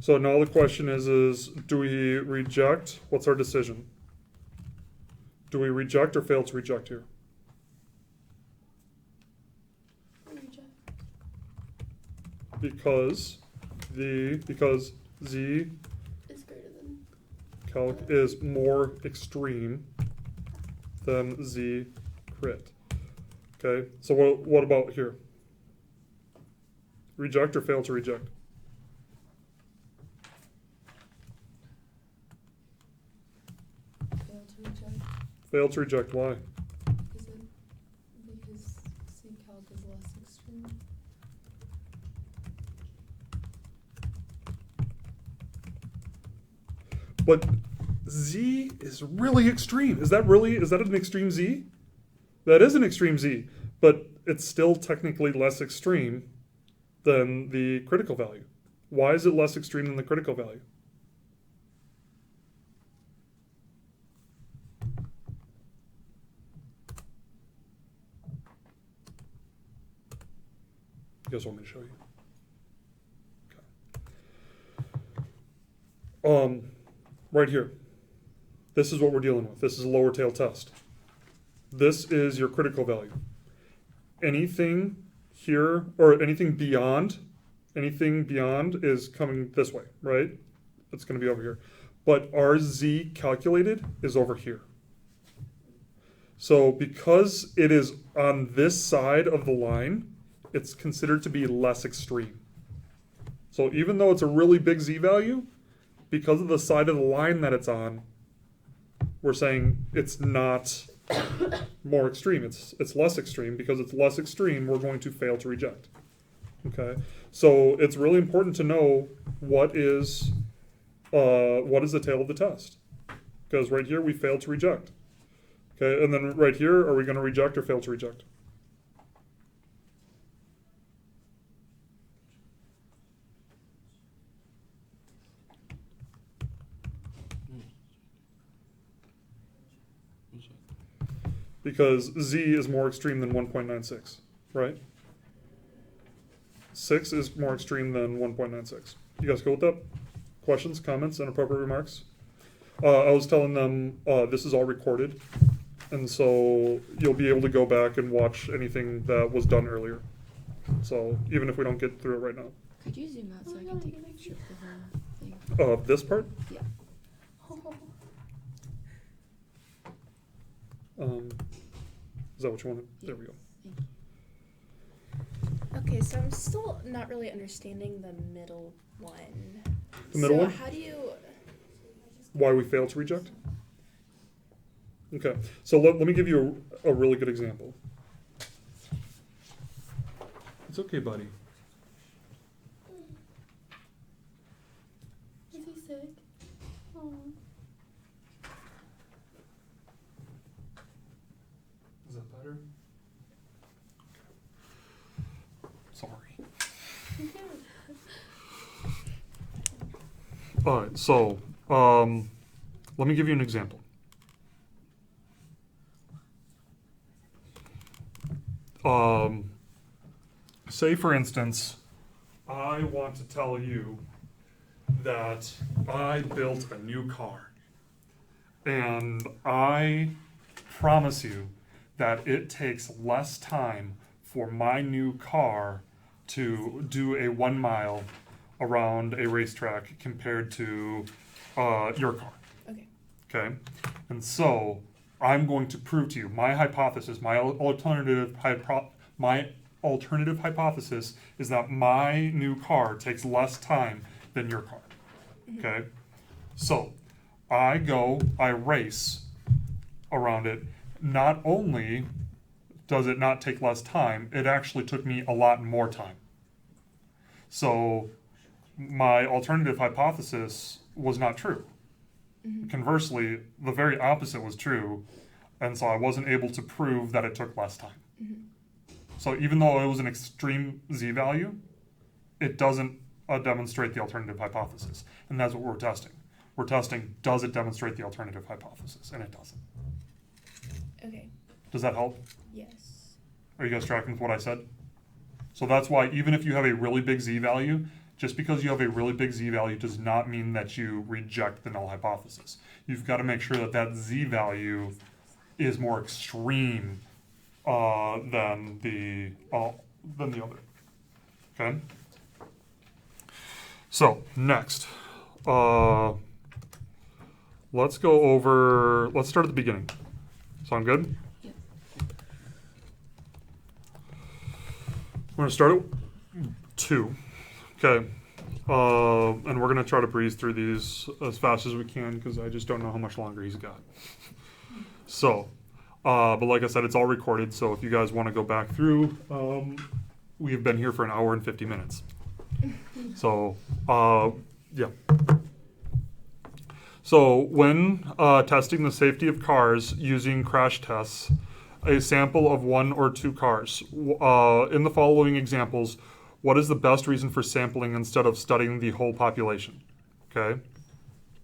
So now the question is do we reject? What's our decision? Do we reject or fail to reject here? Reject. Because Z Is greater than. calc is more extreme than Z crit. Okay, so what about here? Reject or fail to reject? reject? Fail to reject, why? Is it because C calc is less extreme? But Z is really extreme. Is that an extreme Z? That is an extreme Z, but it's still technically less extreme than the critical value. Why is it less extreme than the critical value? You guys want me to show you? Okay. Right here. This is what we're dealing with. This is a lower tail test. This is your critical value. Anything here, or anything beyond is coming this way, right? It's going to be over here. But our Z calculated is over here. So because it is on this side of the line, it's considered to be less extreme. So even though it's a really big Z value, because of the side of the line that it's on, we're saying it's not more extreme. It's less extreme. Because it's less extreme, we're going to fail to reject. Okay, so it's really important to know what is the tail of the test. Because right here we failed to reject. Okay, and then right here, are we going to reject or fail to reject? Because Z is more extreme than 1.96, right? 6 is more extreme than 1.96. You guys go with that? Questions, comments, and appropriate remarks? I was telling them this is all recorded, and so you'll be able to go back and watch anything that was done earlier. So even if we don't get through it right now. Could you zoom out so I can take a picture of the whole thing? This part? Yeah. Is that what you wanted? There we go. Okay, so I'm still not really understanding the middle one. The middle one? How do you... Why we fail to reject? Okay, so let me give you a really good example. It's okay, buddy. Is he sick? Oh. Is that better? Sorry. All right, so let me give you an example. Say, for instance, I want to tell you that I built a new car, and I promise you that it takes less time for my new car to do a 1 mile around a racetrack compared to your car. Okay. Okay? And so I'm going to prove to you my hypothesis, my alternative hypothesis is that my new car takes less time than your car. Okay? So I race around it. Not only does it not take less time, it actually took me a lot more time. So my alternative hypothesis was not true. Conversely, the very opposite was true, and so I wasn't able to prove that it took less time. So even though it was an extreme Z value, it doesn't demonstrate the alternative hypothesis. And that's what we're testing. We're testing, does it demonstrate the alternative hypothesis? And it doesn't. Okay. Does that help? Yes. Are you guys tracking with what I said? So that's why even if you have a really big Z value, just because you have a really big Z value does not mean that you reject the null hypothesis. You've got to make sure that that Z value is more extreme than the other. Okay? So, next. Let's start at the beginning. Sound good? Yeah. We're going to start at 2. Okay. And we're going to try to breeze through these as fast as we can because I just don't know how much longer he's got. So, but like I said, it's all recorded, so if you guys want to go back through, we've been here for an hour and 50 minutes. So, yeah. So, when testing the safety of cars using crash tests, a sample of 1 or 2 cars. In the following examples, what is the best reason for sampling instead of studying the whole population? Okay.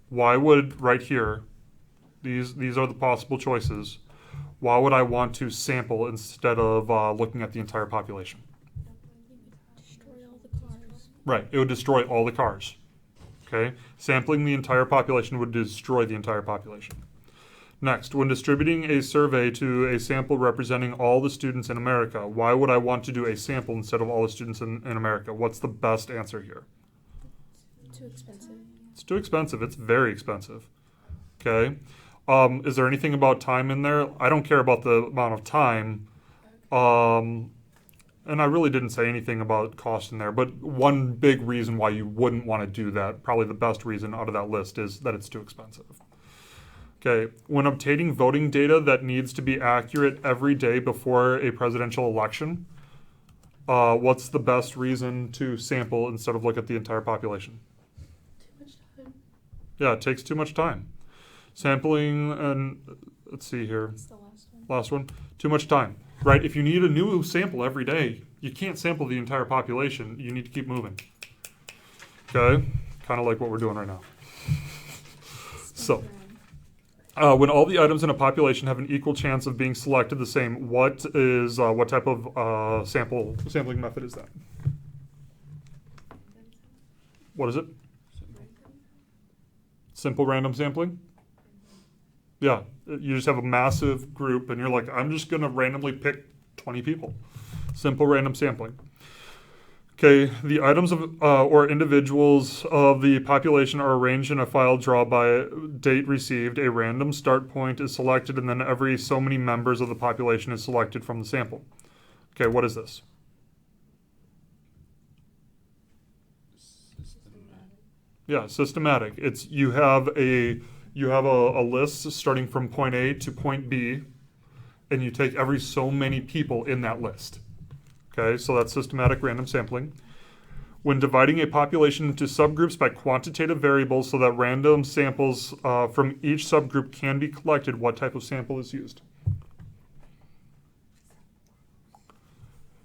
Why would, right here, these are the possible choices. Why would I want to sample instead of looking at the entire population? Destroy all the cars. Right, it would destroy all the cars. Okay, sampling the entire population would destroy the entire population. Next, when distributing a survey to a sample representing all the students in America, why would I want to do a sample instead of all the students in America? What's the best answer here? Too expensive. It's too expensive. It's very expensive. Okay. Is there anything about time in there? I don't care about the amount of time. And I really didn't say anything about cost in there, but one big reason why you wouldn't want to do that, probably the best reason out of that list, is that it's too expensive. Okay, when obtaining voting data that needs to be accurate every day before a presidential election, what's the best reason to sample instead of look at the entire population? Too much time. Yeah, it takes too much time. Sampling, and let's see here. That's the last one. Last one, too much time, right? If you need a new sample every day, you can't sample the entire population. You need to keep moving. Okay, kind of like what we're doing right now. So, when all the items in a population have an equal chance of being selected the same, what type of sampling method is that? What is it? Simple random sampling? Yeah, you just have a massive group and you're like, I'm just going to randomly pick 20 people. Simple random sampling. Okay, the items of or individuals of the population are arranged in a file draw by date received. A random start point is selected, and then every so many members of the population is selected from the sample. Okay, what is this? Systematic. Yeah, systematic. It's you have a list starting from point A to point B, and you take every so many people in that list. Okay, so that's systematic random sampling. When dividing a population into subgroups by quantitative variables so that random samples from each subgroup can be collected, what type of sample is used?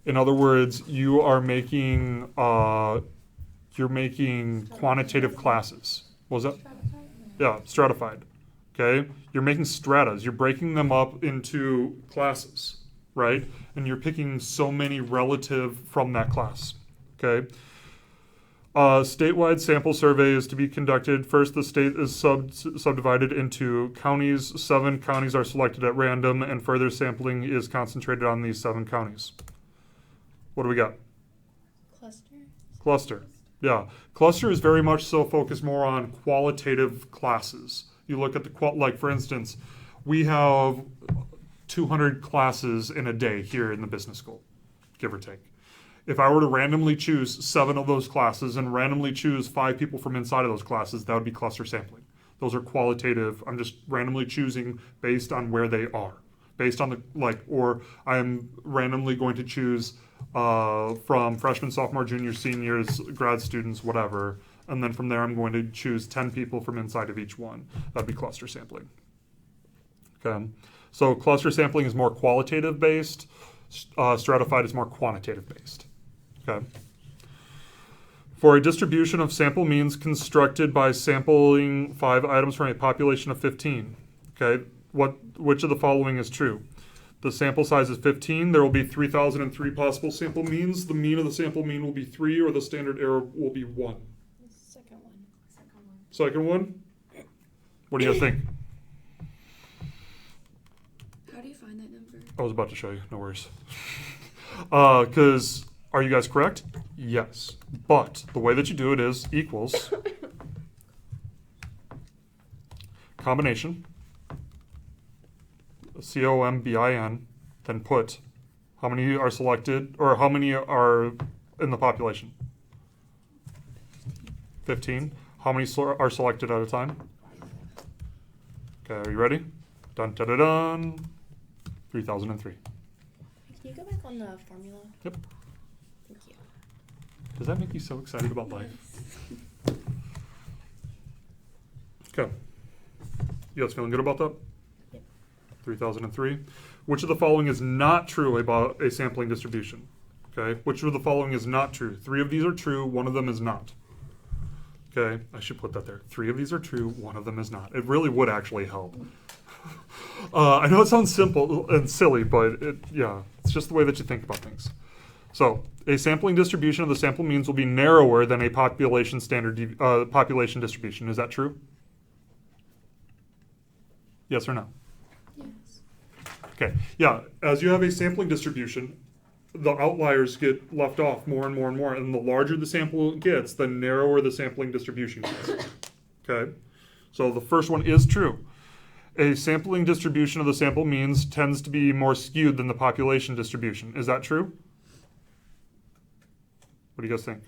In other words, you are making quantitative classes. What was that? Yeah, stratified. Okay, you're making stratas. You're breaking them up into classes, right? And you're picking so many relative from that class. Okay. Statewide sample survey is to be conducted. First, the state is subdivided into counties. 7 counties are selected at random, and further sampling is concentrated on these 7 counties. What do we got? Cluster. Cluster. Yeah. Cluster is very much so focused more on qualitative classes. You look at like for instance, we have 200 classes in a day here in the business school, give or take. If I were to randomly choose 7 of those classes and randomly choose 5 people from inside of those classes, that would be cluster sampling. Those are qualitative. I'm just randomly choosing based on where they are. Based on or I'm randomly going to choose from freshmen, sophomore, junior, seniors, grad students, whatever. And then from there, I'm going to choose 10 people from inside of each one. That'd be cluster sampling. Okay. So cluster sampling is more qualitative based. Stratified is more quantitative based. Okay. For a distribution of sample means constructed by sampling 5 items from a population of 15. Okay. Which of the following is true? The sample size is 15. There will be 3,003 possible sample means. The mean of the sample mean will be 3, or the standard error will be 1. Second one. Second one? What do you guys think? How do you find that number? I was about to show you. No worries. Because are you guys correct? Yes. But the way that you do it is equals combination, COMBIN, then put how many are selected, or how many are in the population? 15. How many are selected at a time? Okay, are you ready? Dun dun dun dun. 3003. Can you go back on the formula? Yep. Thank you. Does that make you so excited about life? Yes. Okay. You guys feeling good about that? Yep. 3003. Which of the following is not true about a sampling distribution? Okay. Which of the following is not true? 3 of these are true, 1 of them is not. Okay. I should put that there. 3 of these are true, 1 of them is not. It really would actually help. I know it sounds simple and silly, but it's just the way that you think about things. So, a sampling distribution of the sample means will be narrower than a population population distribution. Is that true? Yes or no? Yes. Okay. Yeah. As you have a sampling distribution, the outliers get left off more and more and more, and the larger the sample gets, the narrower the sampling distribution gets. Okay. So the first one is true. A sampling distribution of the sample means tends to be more skewed than the population distribution. Is that true? What do you guys think?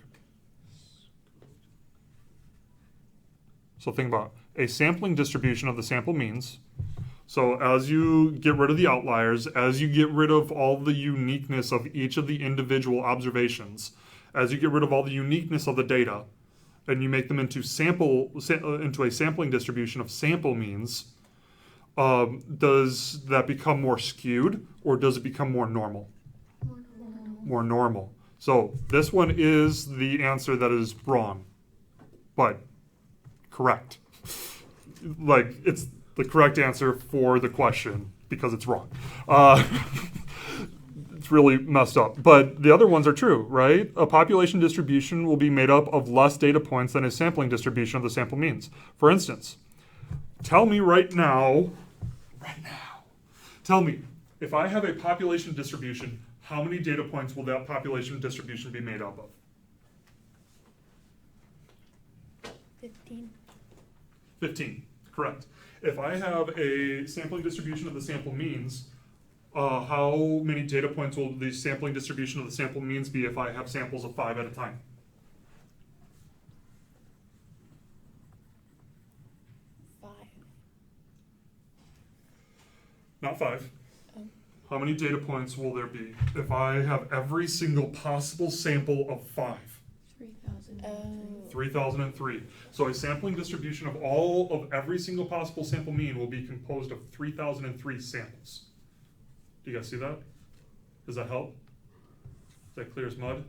So think about it. A sampling distribution of the sample means, so as you get rid of the outliers, as you get rid of all the uniqueness of each of the individual observations, as you get rid of all the uniqueness of the data, and you make them into into a sampling distribution of sample means, does that become more skewed, or does it become more normal? More normal. So this one is the answer that is wrong, but correct. Like, it's the correct answer for the question because it's wrong. It's really messed up. But the other ones are true, right? A population distribution will be made up of less data points than a sampling distribution of the sample means. For instance, tell me right now, tell me, if I have a population distribution, how many data points will that population distribution be made up of? 15. 15, correct. If I have a sampling distribution of the sample means, how many data points will the sampling distribution of the sample means be if I have samples of 5 at a time? 5. Not 5. Oh. How many data points will there be if I have every single possible sample of 5? 3,000. Oh. 3003. So a sampling distribution of all of every single possible sample mean will be composed of 3003 samples. Do you guys see that? Does that help? Is that clear as mud?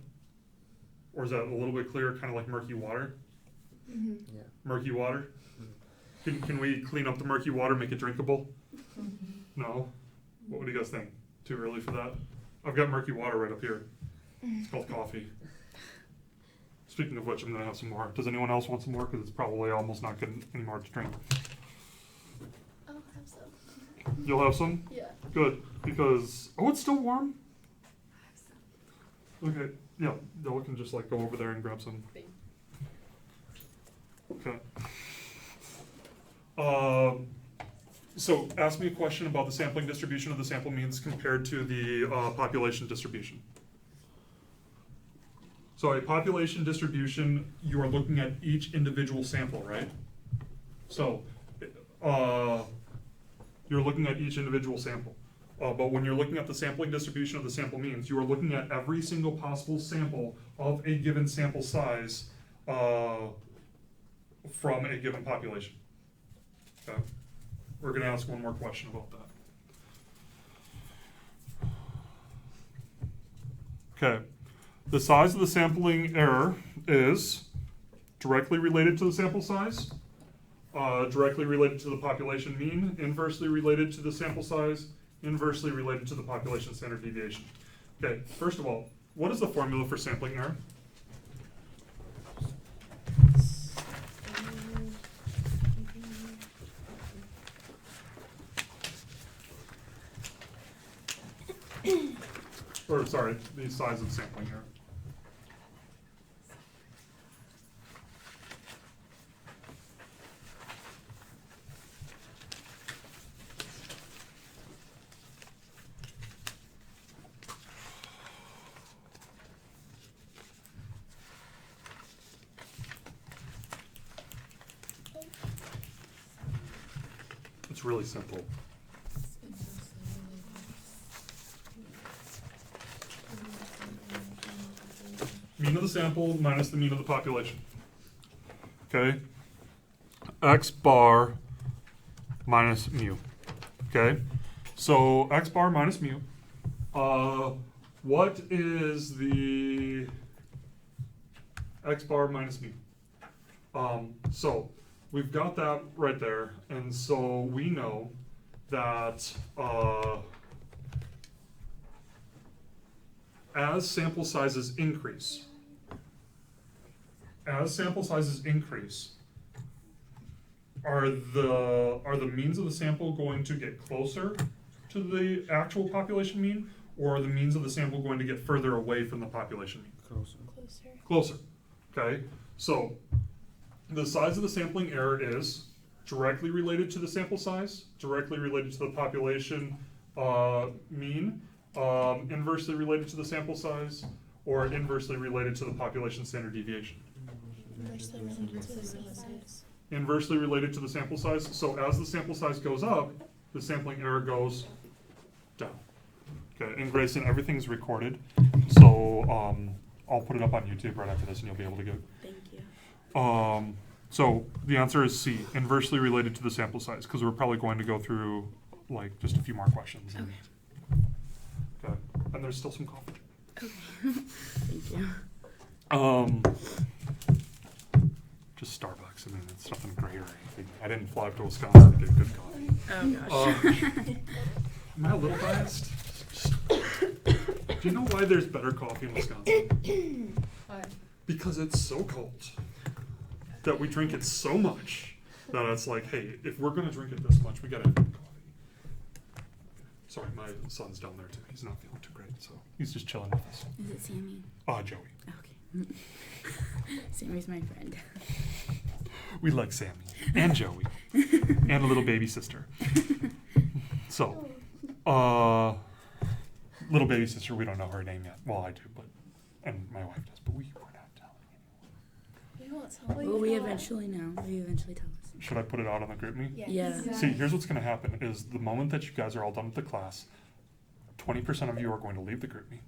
Or is that a little bit clearer, kind of like murky water? Mm-hmm. Yeah. Murky water? Can we clean up the murky water, make it drinkable? No? What do you guys think? Too early for that? I've got murky water right up here. It's called coffee. Speaking of which, I'm going to have some more. Does anyone else want some more? Because it's probably almost not good anymore to drink. I'll have some. You'll have some? Yeah. Good. Because, oh, it's still warm? Okay. Yeah, Noah can just like go over there and grab some. Okay. So ask me a question about the sampling distribution of the sample means compared to the population distribution. So a population distribution, you are looking at each individual sample, right? So you're looking at each individual sample. But when you're looking at the sampling distribution of the sample means, you are looking at every single possible sample of a given sample size from a given population. Okay. We're going to ask one more question about that. Okay. The size of the sampling error is directly related to the sample size, directly related to the population mean, inversely related to the sample size, inversely related to the population standard deviation. Okay, first of all, what is the formula for sampling error? Or sorry, the size of sampling error. It's really simple. of the sample minus the mean of the population. Okay? X bar minus mu. Okay? So X bar minus mu. What is the X bar minus mu? So we've got that right there, and so we know that as sample sizes increase, are the means of the sample going to get closer to the actual population mean, or are the means of the sample going to get further away from the population mean? Closer. Okay, so the size of the sampling error is directly related to the sample size, directly related to the population mean, inversely related to the sample size, or inversely related to the population standard deviation. Inversely related to the sample size. So as the sample size goes up, the sampling error goes down. Okay, and Grayson, everything's recorded, so I'll put it up on YouTube right after this, and you'll be able to go. Thank you. So the answer is C, inversely related to the sample size, because we're probably going to go through like just a few more questions. And, okay, and there's still some coffee. Okay. Thank you. Just Starbucks. I mean, it's nothing great or anything. I didn't fly up to Wisconsin to get good coffee. Oh gosh. Am I a little biased? Do you know why there's better coffee in Wisconsin? Why? Because it's so cold that we drink it so much that it's like, hey, if we're gonna drink it this much, we gotta have good coffee. Sorry, my son's down there too. He's not feeling too great, so he's just chilling with us. Is it Sammy? Joey. Okay. Sammy's my friend. We like Sammy and Joey and a little baby sister. So, little baby sister, we don't know her name yet. Well, I do, and my wife does, but we're not telling anyone. We won't tell you. Will we eventually know? Will you eventually tell us? Should I put it out on the group me? Yes. Yeah. See, here's what's going to happen is the moment that you guys are all done with the class, 20% of you are going to leave the group me.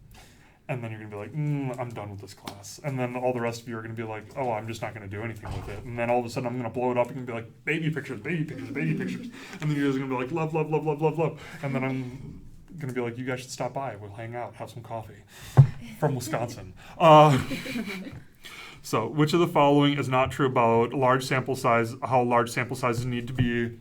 And then you're going to be like, I'm done with this class. And then all the rest of you are going to be like, oh, I'm just not going to do anything with it. And then all of a sudden I'm going to blow it up and be like, baby pictures, baby pictures, baby pictures. And then you guys are going to be like, love, love, love, love, love, love. And then I'm going to be like, you guys should stop by. We'll hang out, have some coffee from Wisconsin. So which of the following is not true about large sample size, how large sample sizes need to be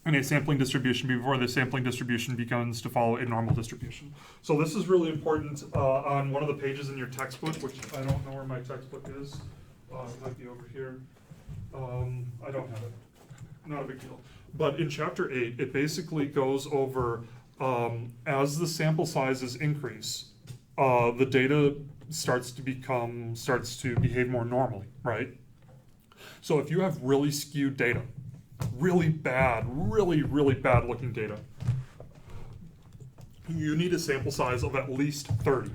in a sampling distribution before the sampling distribution begins to follow a normal distribution? So this is really important on one of the pages in your textbook, which I don't know where my textbook is. It might be over here. I don't have it. Not a big deal. But in chapter 8, it basically goes over as the sample sizes increase, the data starts to behave more normally, right? So if you have really skewed data, really bad looking data, you need a sample size of at least 30.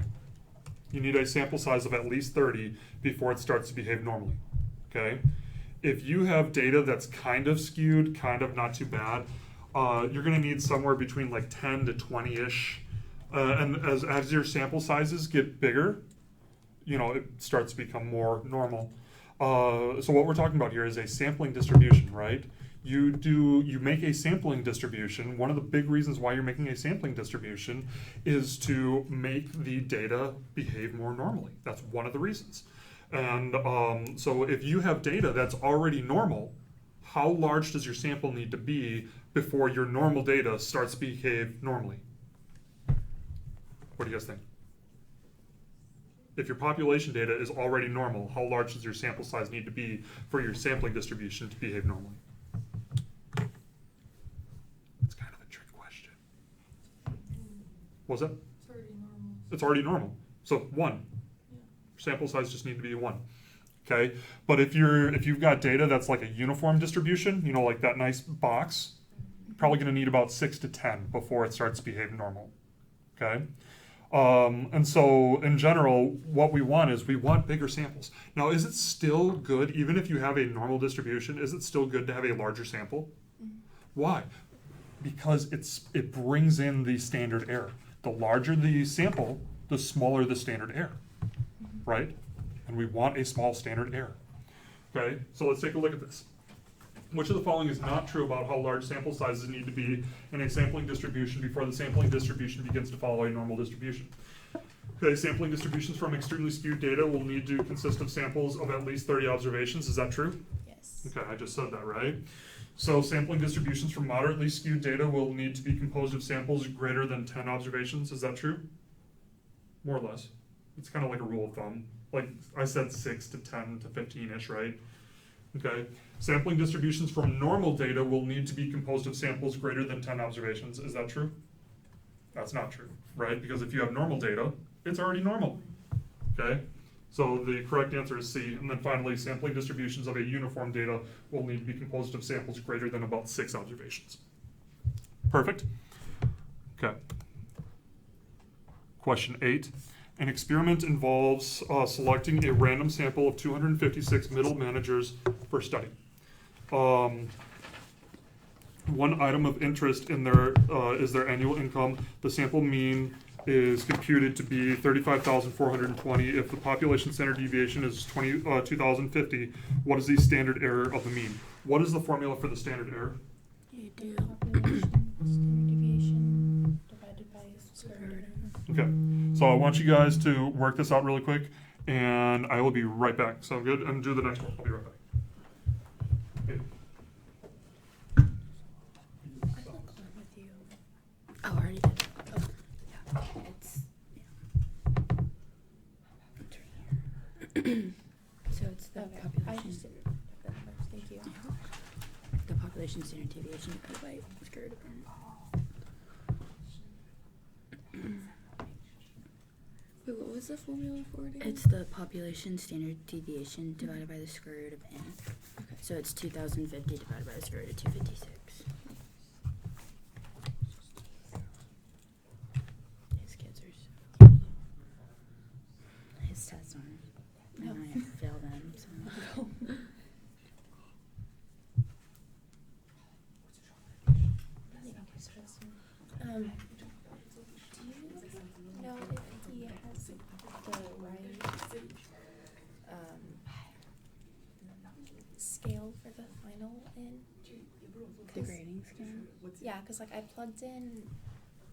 You need a sample size of at least 30 before it starts to behave normally, okay? If you have data that's kind of skewed, kind of not too bad, you're gonna need somewhere between like 10 to 20-ish. And as your sample sizes get bigger, it starts to become more normal. So what we're talking about here is a sampling distribution, right? You make a sampling distribution. One of the big reasons why you're making a sampling distribution is to make the data behave more normally. That's one of the reasons. And so if you have data that's already normal, how large does your sample need to be before your normal data starts to behave normally? What do you guys think? If your population data is already normal, how large does your sample size need to be for your sampling distribution to behave normally? It's kind of a trick question. What was that? It's already normal. It's already normal. So 1. Yeah. Sample size just need to be 1. Okay? But if you've got data that's like a uniform distribution, like that nice box, you're probably going to need about 6 to 10 before it starts to behave normal. Okay? And so in general, what we want is we want bigger samples. Now, is it still good, even if you have a normal distribution, is it still good to have a larger sample? Mm-hmm. Why? Because it brings in the standard error. The larger the sample, the smaller the standard error, right? and we want a small standard error. Okay, so let's take a look at this. Which of the following is not true about how large sample sizes need to be in a sampling distribution before the sampling distribution begins to follow a normal distribution? Okay, sampling distributions from extremely skewed data will need to consist of samples of at least 30 observations. Is that true? Yes. Okay, I just said that, right? So sampling distributions from moderately skewed data will need to be composed of samples greater than 10 observations. Is that true? More or less. It's kind of like a rule of thumb. Like I said, 6 to 10 to 15-ish, right? Okay. Sampling distributions from normal data will need to be composed of samples greater than 10 observations. Is that true? That's not true, right? Because if you have normal data, it's already normal. Okay? So the correct answer is C. And then finally, sampling distributions of a uniform data will need to be composed of samples greater than about 6 observations. Perfect? Okay. Question 8. An experiment involves selecting a random sample of 256 middle managers for study. One item of interest in their is their annual income. The sample mean is computed to be 35,420. If the population standard deviation is 2,050, what is the standard error of the mean? What is the formula for the standard error? You do population standard deviation divided by square root. Okay, so I want you guys to work this out really quick, and I will be right back. Sound good? And do the next one. I'll be right back. Okay. I will climb with you. Oh, I already did. Oh, yeah. It's, yeah. So it's the Okay, I population. just did that first, thank you. The population standard deviation divided by square root of n. Wait, what was the formula for it again? It's the population standard deviation divided by the square root of n. Okay. So it's 2,050 divided by the square root of 256. His kids are so cute. His tests aren't. I might fail them. So. Do you know if he has the right scale for the final in? The grading scale? Yeah, because like I plugged in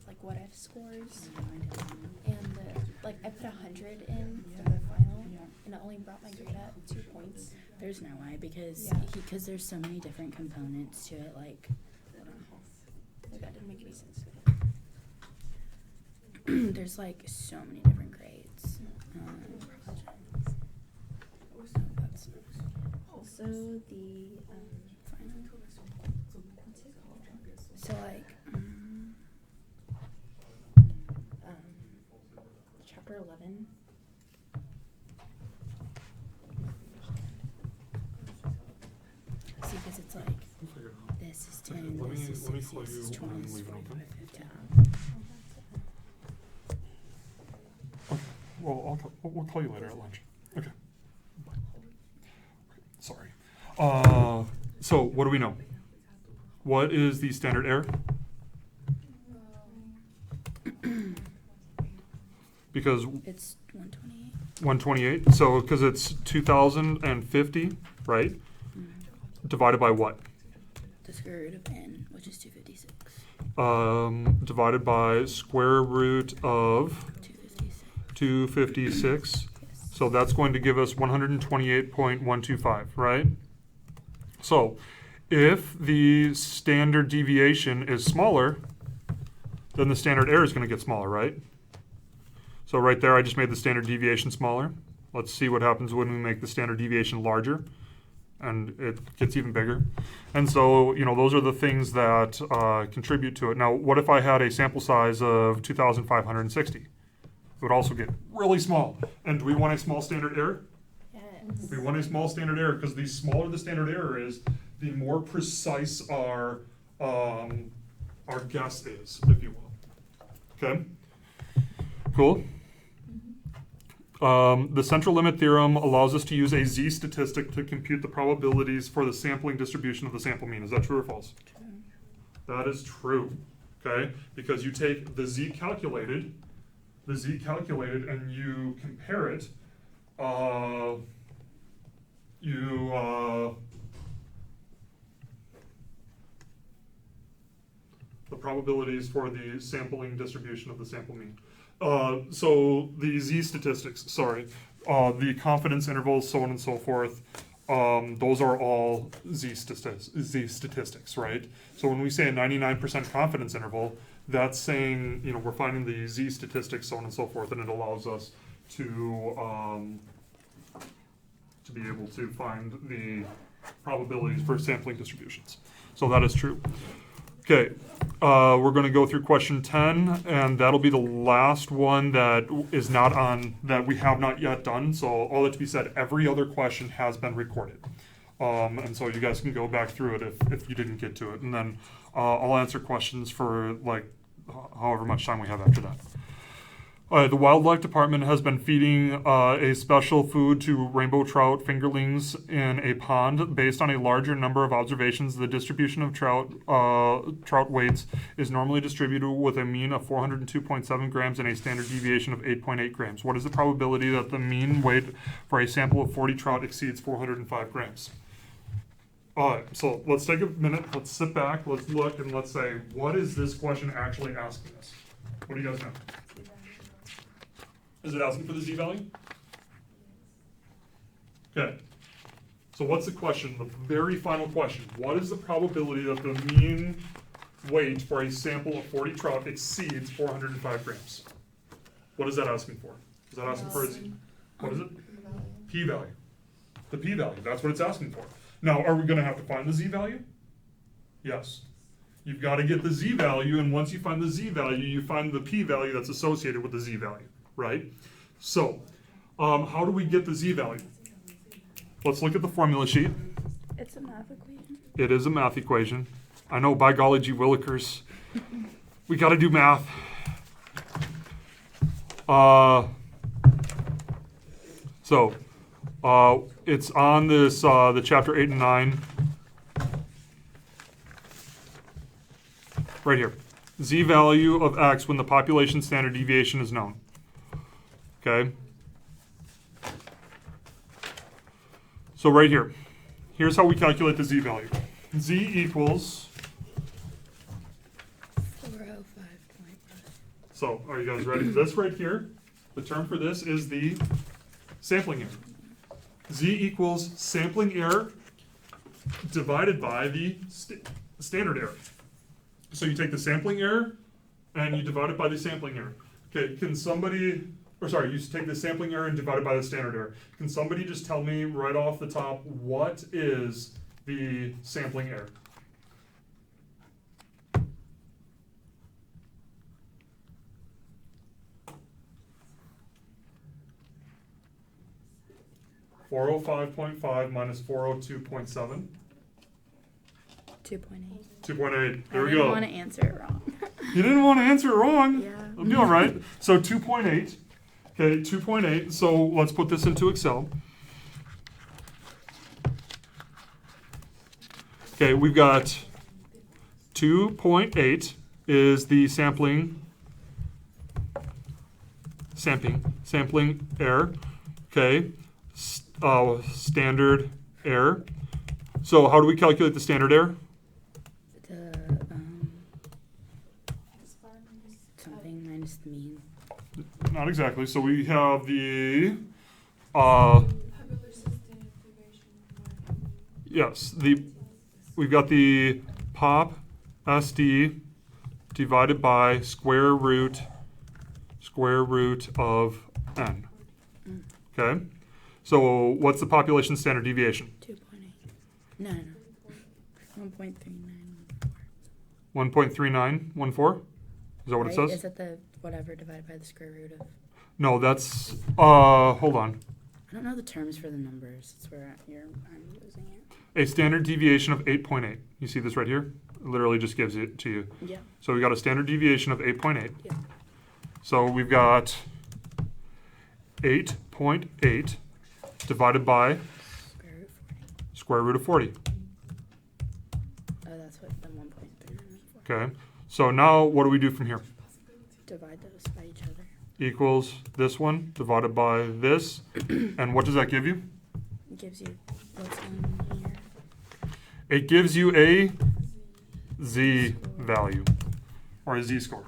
like what if scores No, I don't know. and like I put 100 in for the final and it only brought my grade up 2 points. There's no way because Yeah. because there's so many different components to it. Like, Like that didn't make any sense. there's like so many different grades. So that's Also the final. So like, chapter 11. see, because it's like this is 10, Let this me- is let me 6, call this is you 20, and this is leave it open. 45, 50. Well, we'll call you later at lunch. Okay. Bye. Okay, sorry. So what do we know? What is the standard error? Because It's 128. 128, so because it's 2,050, right? Divided by what? The square root of n, which is 256. Divided by square root of 256. 256. Yes. So that's going to give us 128.125, right? So if the standard deviation is smaller, then the standard error is going to get smaller, right? So right there, I just made the standard deviation smaller. Let's see what happens when we make the standard deviation larger. And it gets even bigger. And so, you know, those are the things that contribute to it. Now, what if I had a sample size of 2,560? It would also get really small. And do we want a small standard error? Yes. We want a small standard error because the smaller the standard error is, the more precise our guess is, if you will. Okay? Cool? The central limit theorem allows us to use a z statistic to compute the probabilities for the sampling distribution of the sample mean. Is that true or false? True. That is true, okay? Because you take the z calculated, and you compare it the probabilities for the sampling distribution of the sample mean. So the Z statistics, the confidence intervals, so on and so forth, those are all Z statistics, right? So when we say a 99% confidence interval, that's saying, we're finding the Z statistics, so on and so forth, and it allows us to be able to find the probabilities for sampling distributions. So that is true. Okay, we're going to go through question 10, and that'll be the last one that is not on, that we have not yet done. So all that to be said, every other question has been recorded. And so you guys can go back through it if you didn't get to it. And then I'll answer questions for however much time we have after that. The wildlife department has been feeding a special food to rainbow trout fingerlings in a pond. Based on a larger number of observations, the distribution of trout weights is normally distributed with a mean of 402.7 grams and a standard deviation of 8.8 grams. What is the probability that the mean weight for a sample of 40 trout exceeds 405 grams? All right, so let's take a minute, let's sit back, let's look, and let's say, what is this question actually asking us? What do you guys know? Is it asking for the Z-value? Okay. So what's the question? The very final question. What is the probability that the mean weight for a sample of 40 trout exceeds 405 grams? What is that asking for? Is that asking for a Z? What is it? P-value. The P-value. That's what it's asking for. Now, are we going to have to find the Z-value? Yes. You've got to get the Z-value, and once you find the Z-value, you find the P-value that's associated with the Z-value. Right? So, how do we get the Z-value? Let's look at the formula sheet. It's a math equation. It is a math equation. I know, by golly gee willikers. We got to do math. It's on this, the chapter 8 and 9. Right here. Z-value of X when the population standard deviation is known. Okay. So right here, here's how we calculate the Z-value. Z equals. 405.5. So are you guys ready for this right here? The term for this is the sampling error. Z equals sampling error divided by the standard error. So you take the sampling error and you divide it by the sampling error. Okay, you take the sampling error and divide it by the standard error. Can somebody just tell me right off the top, what is the sampling error? (405.5 minus 402.7). 2.8. 2.8. There we I go. didn't want to answer it wrong. You didn't want to answer it wrong. Yeah. I'm doing all right. So 2.8. Okay, 2.8. So let's put this into Excel. Okay, we've got 2.8 is the sampling error. Okay, standard error. So how do we calculate the standard error? Something minus the mean. Not exactly. So we have the yes, we've got the pop SD divided by square root of n. Okay. So what's the population standard deviation? 2.8. No. 1.3914. 1.3914? Is that what it says? Is it the whatever divided by the square root of? No, that's hold on. I don't know the terms for the numbers. That's where I'm losing it. A standard deviation of 8.8. You see this right here? It literally just gives it to you. Yeah. So we got a standard deviation of 8.8. Yeah. So we've got 8.8 divided by square root of 40. Oh, that's what the 1.3. Okay. So now what do we do from here? Divide those by each other. equals this one divided by this. And what does that give you? It gives you what's in here. It gives you a z value, or a z-score.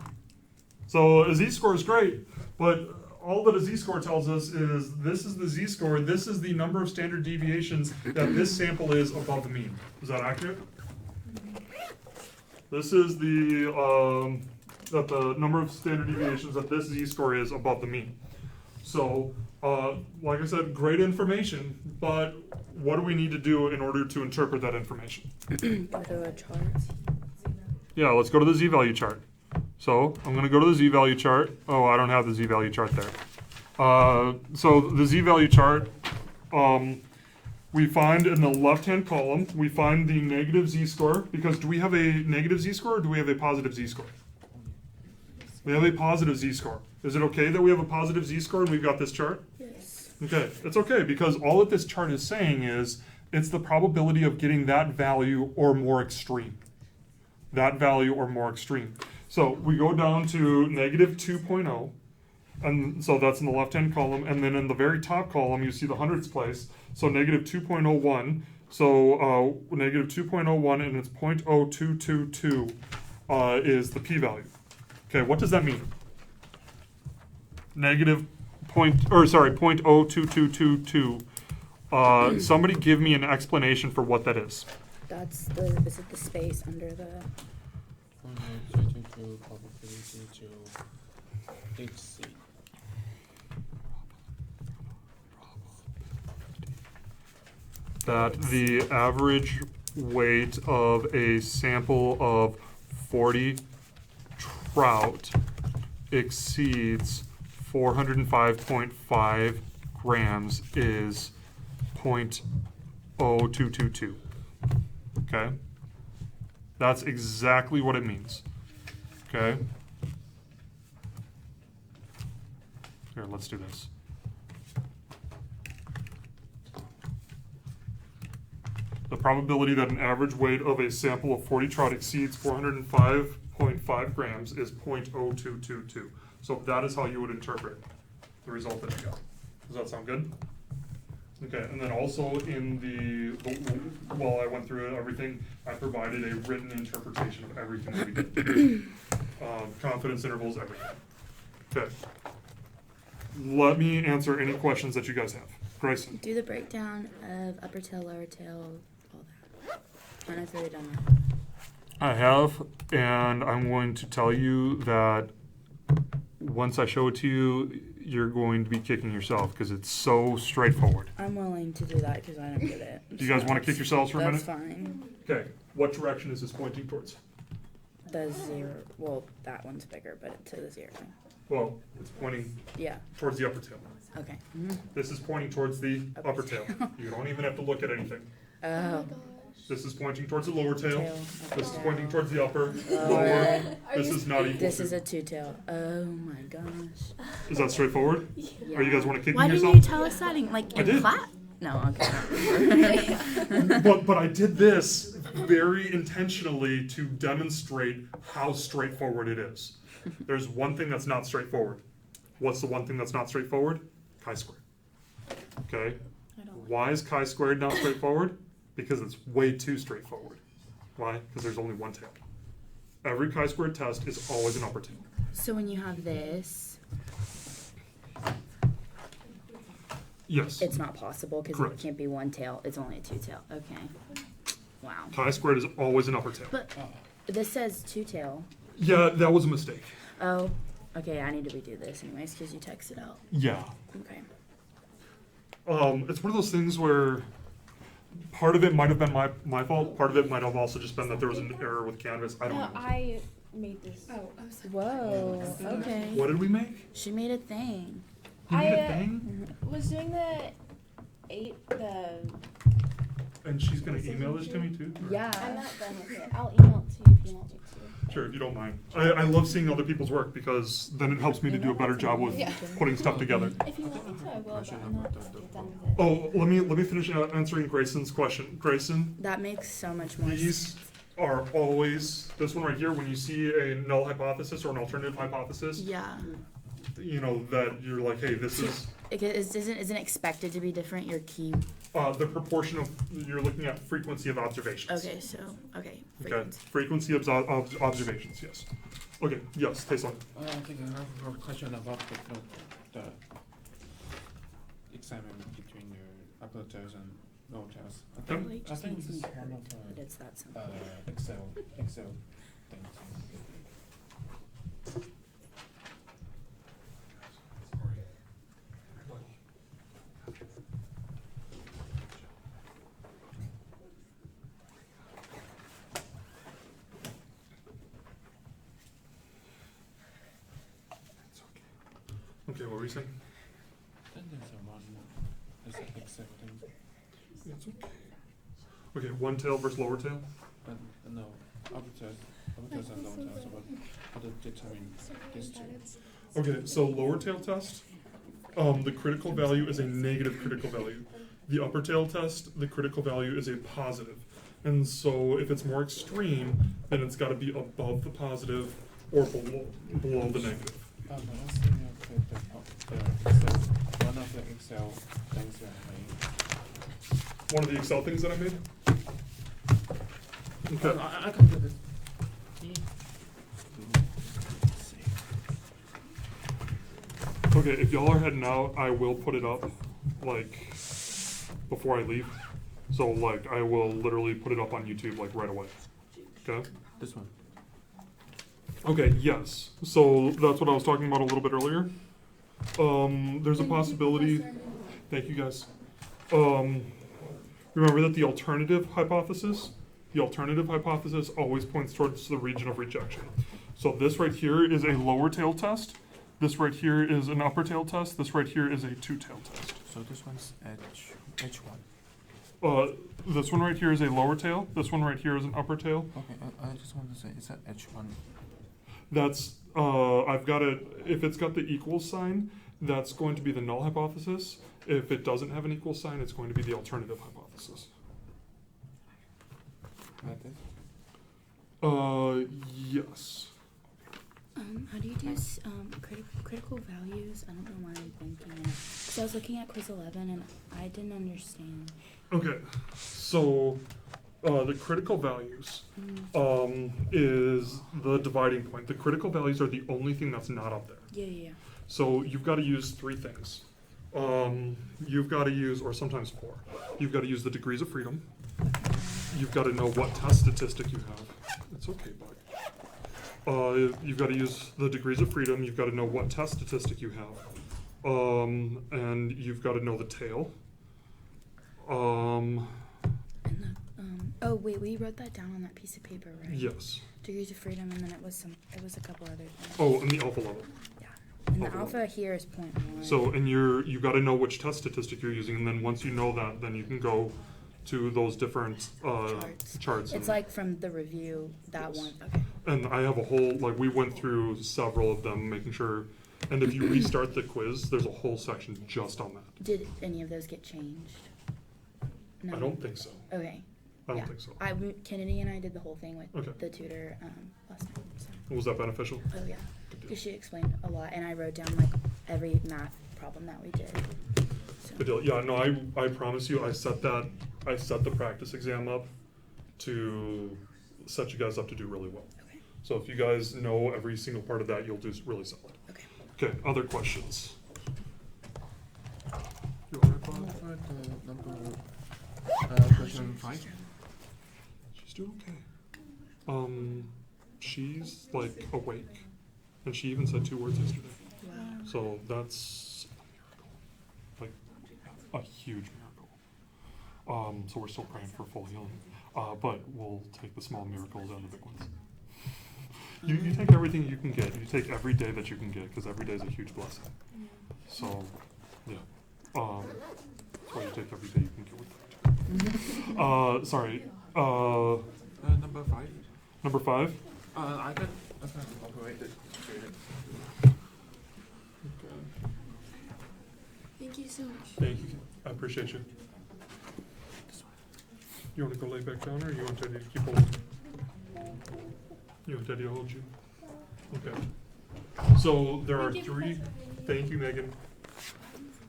So a z-score is great, but all that a z-score tells us is this is the z-score, this is the number of standard deviations that this sample is above the mean. Is that accurate? This is the that the number of standard deviations that this z-score is above the mean. So, like I said, great information, but what do we need to do in order to interpret that information? Go to a chart. Yeah, let's go to the z-value chart. So I'm going to go to the z-value chart. Oh, I don't have the z-value chart there. So the z-value chart, we find in the left-hand column, we find the negative z-score, because do we have a negative z-score or do we have a positive z-score? We have a positive z-score. Is it okay that we have a positive z-score and we've got this chart? Yes. Okay, it's okay, because all that this chart is saying is it's the probability of getting that value or more extreme. That value or more extreme. So we go down to negative 2.0, and so that's in the left-hand column, and then in the very top column you see the hundredths place, so negative 2.01, so negative 2.01 and it's 0.0222 is the p-value. Okay, what does that mean? Negative 0.0222. Somebody give me an explanation for what that is. That's is it the space under the? Probability to exceed. That the average weight of a sample of 40 trout exceeds 405.5 grams is 0.0222. Okay? That's exactly what it means. Okay? Here, let's do this. The probability that an average weight of a sample of 40 trout exceeds 405.5 grams is 0.0222. So that is how you would interpret the result that you got. Does that sound good? Okay, and then also in while I went through everything, I provided a written interpretation of everything that we did. Confidence intervals, everything. Okay. Let me answer any questions that you guys have. Grayson. Do the breakdown of upper tail, lower tail, all that. And I've already done that. I have, and I'm going to tell you that once I show it to you, you're going to be kicking yourself because it's so straightforward. I'm willing to do that because I don't get it. Do you guys want to kick yourselves for a minute? That's fine. Okay. What direction is this pointing towards? The zero. Well, that one's bigger, but to the zero. Well, it's pointing towards the upper tail. Okay. This is pointing towards the upper tail. You don't even have to look at anything. Oh. This is pointing towards the lower tail. This is tail. pointing towards the upper, lower. This is not equal. This is a two-tail. Oh my gosh. Is that straightforward? Yeah. Are you guys want to kick Why yourself? didn't you tell us that in class? No, okay. but I did this very intentionally to demonstrate how straightforward it is. There's one thing that's not straightforward. What's the one thing that's not straightforward? Chi-squared. Okay? Why is chi-squared not straightforward? Because it's way too straightforward. Why? Because there's only one tail. Every chi-squared test is always an upper tail. So when you have this, yes, it's not possible because Correct. it can't be one tail. It's only a two-tail. Okay. Wow. Chi-squared is always an upper tail. But this says two-tail. Yeah, that was a mistake. Oh, okay. I need to redo this anyways because you texted out. Yeah. Okay. It's one of those things where part of it might have been my fault. Part of it might have also just been that there was an error with Canvas. I don't know. I made this. Oh, I'm sorry. Whoa. Okay. What did we make? She made a thing. You made a thing? Was doing the And she's gonna email this to me too? Or- Yeah. I'm not done with it. I'll email it to you if you want me to. Sure, if you don't mind. I love seeing other people's work because then it helps me to do a better job with putting stuff together. If you want me to, I will, but I'm not done with it. Oh, let me finish answering Grayson's question. Grayson, That makes so much more these sense. are always, this one right here, when you see a null hypothesis or an alternative hypothesis, Yeah. you know, that you're like, hey, this is Isn't expected to be different your key? the proportion of, you're looking at frequency of observations. Okay, so, okay. Okay, frequency of observations, yes. Okay, yes, Tayson. I think I have a question about the examine between the upper tails and lower tails. I think this is one of But it's that simple. Excel things. Okay, what were you saying? Then there's a one more. There's an Excel thing. It's okay. Okay, one tail versus lower tail? No, upper tails and lower tails. How to determine these two? Okay, so lower tail test, the critical value is a negative critical value. The upper tail test, the critical value is a positive. And so if it's more extreme, then it's got to be above the positive or below the negative. The last thing the Excel, one of the Excel things that I made. One of the Excel things that I made? Okay. I can do this. Okay, if y'all are heading out, I will put it up, like, before I leave. So, like, I will literally put it up on YouTube, like, right away. Okay? This one. Okay, yes. So, that's what I was talking about a little bit earlier. There's a possibility... Thank you, guys. Remember that the alternative hypothesis always points towards the region of rejection. So this right here is a lower tail test. This right here is an upper tail test. This right here is a two-tail test. So this one's H1. This one right here is a lower tail. This one right here is an upper tail. Okay, I just want to say, is that H1? That's, I've got it, if it's got the equal sign, that's going to be the null hypothesis. If it doesn't have an equal sign, it's going to be the alternative hypothesis. Like this? Yes. How do you do critical values? I don't know why I'm thinking it. So I was looking at quiz 11 and I didn't understand. Okay, so the critical values is the dividing point. The critical values are the only thing that's not up there. Yeah. So you've got to use three things. You've got to use, or sometimes four. You've got to use the degrees of freedom. You've got to know what test statistic you have. It's okay, bud. You've got to use the degrees of freedom. You've got to know what test statistic you have. And you've got to know the tail. Oh wait, we wrote that down on that piece of paper, right? Yes. Degrees of freedom, and then it was a couple other things. Oh, and the alpha level. Yeah. And the Alpha alpha here is 0.1. So, and you got to know which test statistic you're using, and then once you know that, then you can go to those different charts. It's like from the review, that Yes. one. Okay. And I have a whole, like, we went through several of them, making sure, and if you restart the quiz, there's a whole section just on that. Did any of those get changed? No. I don't think so. Okay. I don't think so. Kennedy and I did the whole thing with Okay. the tutor last night. So. Was that beneficial? Oh yeah, Good deal. because she explained a lot, and I wrote down like every math problem that we did. So. Good deal. Yeah, no, I promise you, I set the practice exam up to set you guys up to do really well. Okay. So if you guys know every single part of that, you'll do really solid. Okay. Okay, other questions? You all right, Bob? Question 5. She's doing okay. She's like awake, and she even said 2 words yesterday. Wow. So that's like a huge miracle. So we're still praying for full healing, but we'll take the small miracles and the big ones. You take everything you can get. You take every day that you can get, because every day is a huge blessing. So, yeah. That's why you take every day you can get with that. Sorry. Number 5. Number 5? I can operate it. Thank you so much. Thank you. I appreciate you. You want to go lay back down, or you want Teddy to keep holding? You want Teddy to hold you? Okay. So there are three. Thank you, Megan.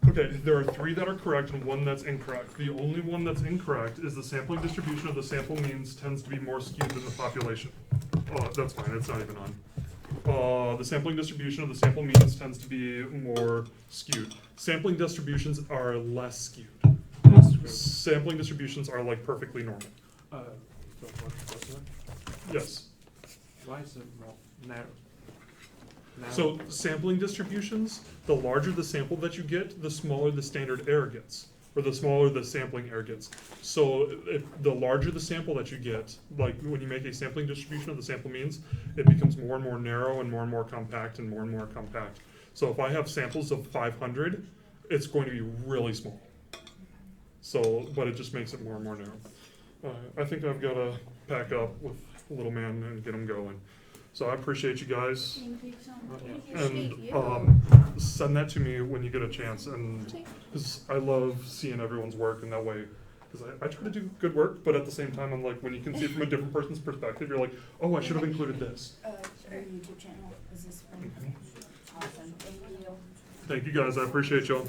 Okay, there are three that are correct and one that's incorrect. The only one that's incorrect is the sampling distribution of the sample means tends to be more skewed than the population. Oh, that's fine, it's not even on. The sampling distribution of the sample means tends to be more skewed. Sampling distributions are less skewed. Sampling distributions are like perfectly normal. So what's that? Yes. Why is it more narrow? So sampling distributions, the larger the sample that you get, the smaller the standard error gets, or the smaller the sampling error gets. So the larger the sample that you get, like when you make a sampling distribution of the sample means, it becomes more and more narrow and more compact and more compact. So if I have samples of 500, it's going to be really small. So, but it just makes it more and more narrow. I think I've got to pack up with little man and get him going. So I appreciate you guys. And send that to me when you get a chance. And because I love seeing everyone's work in that way. Because I try to do good work, but at the same time, I'm like, when you can see it from a different person's perspective, you're like, oh, I should have included this. Your YouTube channel, is this one? Awesome, thank you. Thank you guys. I appreciate y'all.